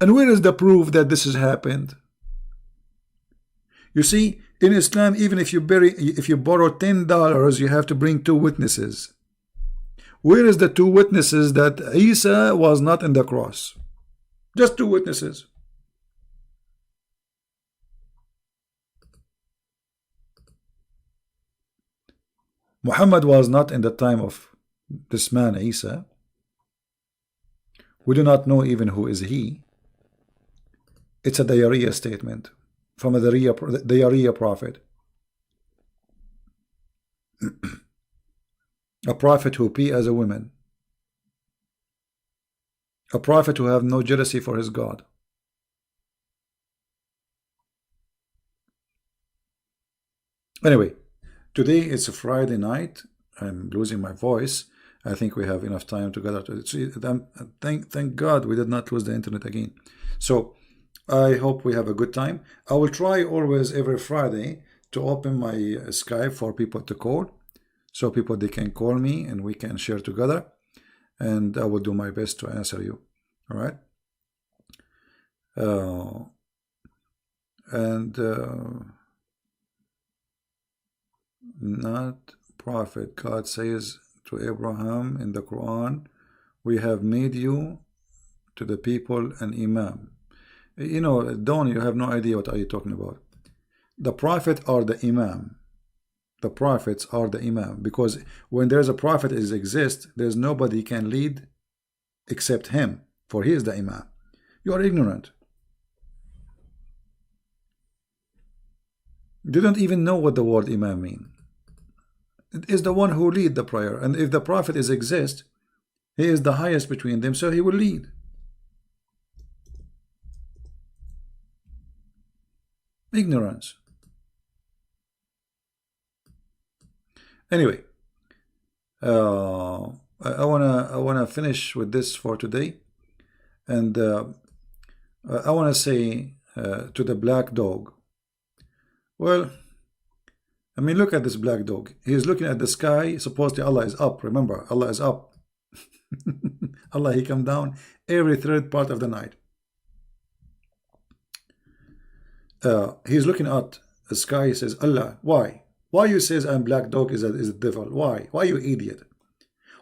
And where is the proof that this has happened? You see, in Islam, even if you borrow $10, you have to bring 2 witnesses. Where is the 2 witnesses that Isa was not in the cross? Just 2 witnesses. Muhammad was not in the time of this man Isa. We do not know even who is he. It's a diarrhea statement from a diarrhea prophet. A prophet who pee as a woman. A prophet who have no jealousy for his God. Anyway, today it's a Friday night. I'm losing my voice. I think we have enough time together. Thank God we did not lose the internet again. So I hope we have a good time. I will try always every Friday to open my Skype for people to call. So people, they can call me and we can share together. And I will do my best to answer you. All right? Not prophet. God says to Abraham in the Quran, we have made you to the people an imam. You know, Don, you have no idea what are you talking about. The prophet are the imam. The prophets are the imam, because when there's a prophet is exist, there's nobody can lead except him, for he is the imam. You are ignorant. You don't even know what the word imam means. It is the one who lead the prayer, and if the prophet is exist, he is the highest between them, so he will lead. Ignorance. Anyway, I wanna finish with this for today, and I wanna say to the black dog. Well, I mean, look at this black dog. He is looking at the sky. Supposedly Allah is up. Remember, Allah is up. Allah, he come down every third part of the night. He's looking at the sky. He says, Allah, why? Why you says I'm black dog is a devil? Why? Why, you idiot?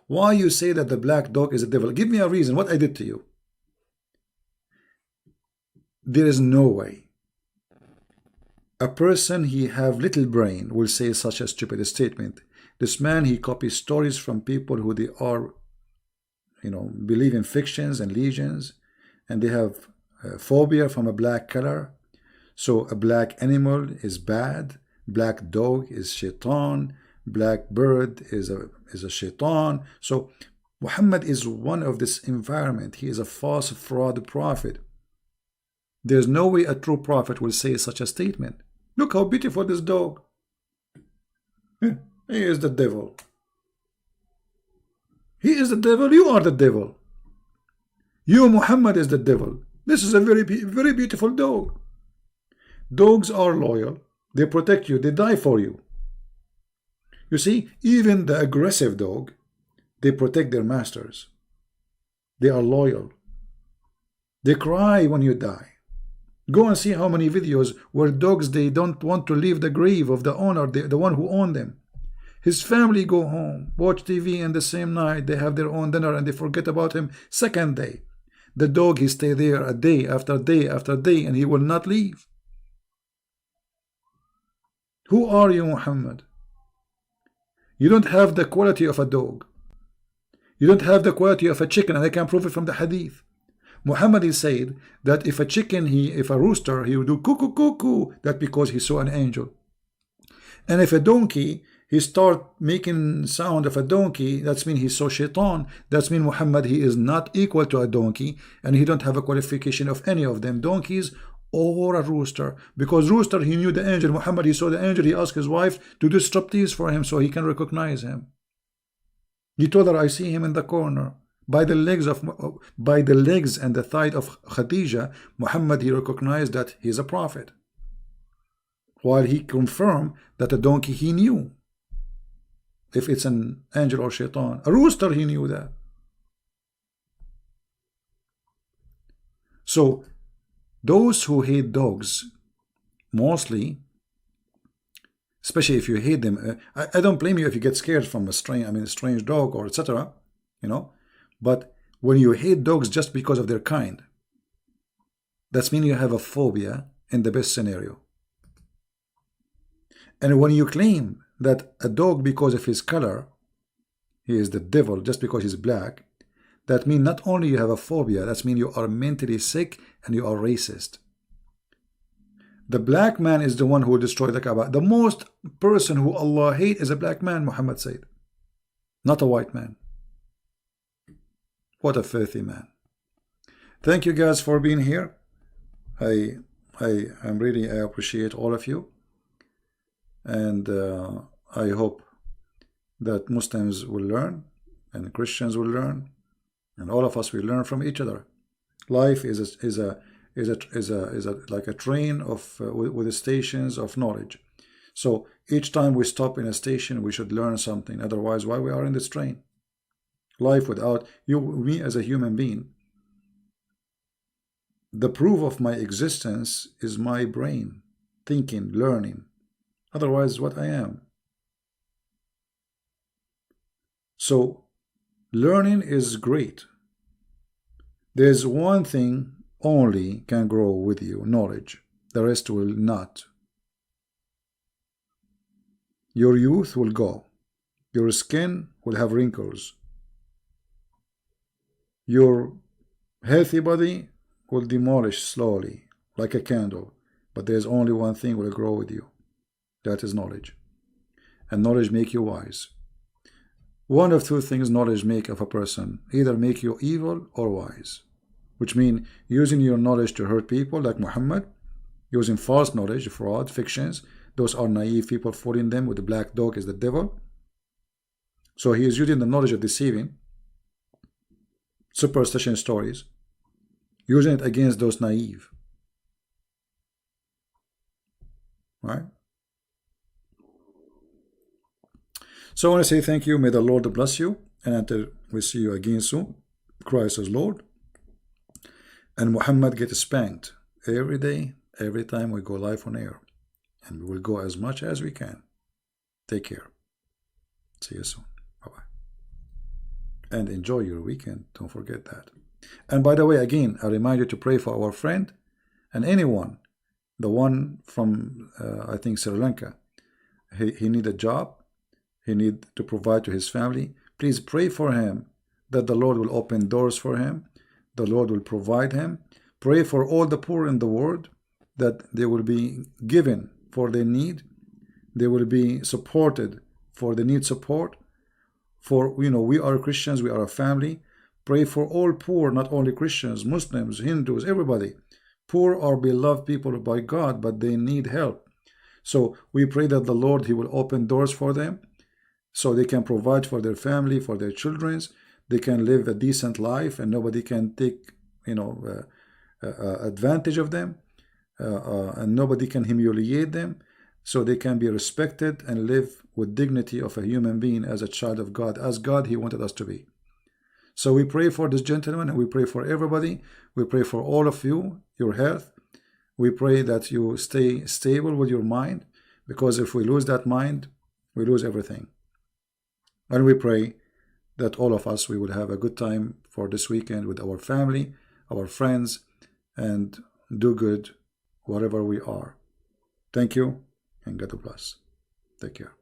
Why you say that the black dog is a devil? Give me a reason. What I did to you? There is no way a person he have little brain will say such a stupid statement. This man, he copies stories from people who they are, you know, believe in fictions and legends, and they have phobia from a black color. So a black animal is bad, black dog is shaitan, black bird is a shaitan. So Muhammad is one of this environment. He is a false fraud prophet. There's no way a true prophet will say such a statement. Look how beautiful this dog. He is the devil. He is the devil. You are the devil. You, Muhammad, is the devil. This is a very beautiful dog. Dogs are loyal. They protect you. They die for you. You see, even the aggressive dog, they protect their masters. They are loyal. They cry when you die. Go and see how many videos where dogs, they don't want to leave the grave of the owner, the one who owned them. His family go home, watch TV, and the same night they have their own dinner and they forget about him. Second day, the dog, he stay there a day after day after day, and he will not leave. Who are you, Muhammad? You don't have the quality of a dog. You don't have the quality of a chicken, and I can prove it from the hadith. Muhammad, he said that if a chicken, if a rooster, he would do cuckoo cuckoo, that because he saw an angel. And if a donkey, he start making sound of a donkey, that's mean he saw shaitan. That's mean Muhammad, he is not equal to a donkey, and he don't have a qualification of any of them, donkeys or a rooster. Because rooster, he knew the angel. Muhammad, he saw the angel. He asked his wife to do striptease for him so he can recognize him. He told her, I see him in the corner. By the legs and the thigh of Khadija, Muhammad, he recognized that he is a prophet. While he confirmed that a donkey, he knew if it's an angel or shaitan. A rooster, he knew that. So those who hate dogs, mostly, especially if you hate them, I don't blame you if you get scared from a strange dog or etc. You know, but when you hate dogs just because of their kind, that's mean you have a phobia in the best scenario. And when you claim that a dog, because of his color, he is the devil just because he's black, that means not only you have a phobia, that means you are mentally sick and you are racist. The black man is the one who will destroy the Kaaba. The most person who Allah hates is a black man, Muhammad said, not a white man. What a filthy man. Thank you guys for being here. I appreciate all of you, and I hope that Muslims will learn and Christians will learn, and all of us will learn from each other. Life is like a train of with the stations of knowledge. So each time we stop in a station, we should learn something. Otherwise, why we are in this train? Life without you, me as a human being. The proof of my existence is my brain, thinking, learning. Otherwise, what I am. So learning is great. There's one thing only can grow with you, knowledge. The rest will not. Your youth will go. Your skin will have wrinkles. Your healthy body will demolish slowly, like a candle. But there's only one thing will grow with you. That is knowledge. And knowledge make you wise. One of two things knowledge make of a person. Either make you evil or wise. Which means using your knowledge to hurt people like Muhammad, using false knowledge, fraud, fictions. Those are naive people fooling them with the black dog is the devil. So he is using the knowledge of deceiving, superstition stories, using it against those naive. Right? So I want to say thank you. May the Lord bless you. And until we see you again soon, Christ is Lord. And Muhammad gets spanked every day, every time we go live on air. And we will go as much as we can. Take care. See you soon. Bye-bye. And enjoy your weekend. Don't forget that. And by the way, again, I remind you to pray for our friend and anyone. The one from, I think, Sri Lanka. He need a job. He need to provide to his family. Please pray for him that the Lord will open doors for him. The Lord will provide him. Pray for all the poor in the world that they will be given for their need. They will be supported for the need support. For, we are Christians, we are a family. Pray for all poor, not only Christians, Muslims, Hindus, everybody. Poor are beloved people by God, but they need help. So we pray that the Lord, He will open doors for them so they can provide for their family, for their children. They can live a decent life and nobody can take, advantage of them. And nobody can humiliate them. So they can be respected and live with dignity of a human being as a child of God, as God He wanted us to be. So we pray for this gentleman and we pray for everybody. We pray for all of you, your health. We pray that you stay stable with your mind, because if we lose that mind, we lose everything. And we pray that all of us, we will have a good time for this weekend with our family, our friends, and do good wherever we are. Thank you, and God bless. Take care.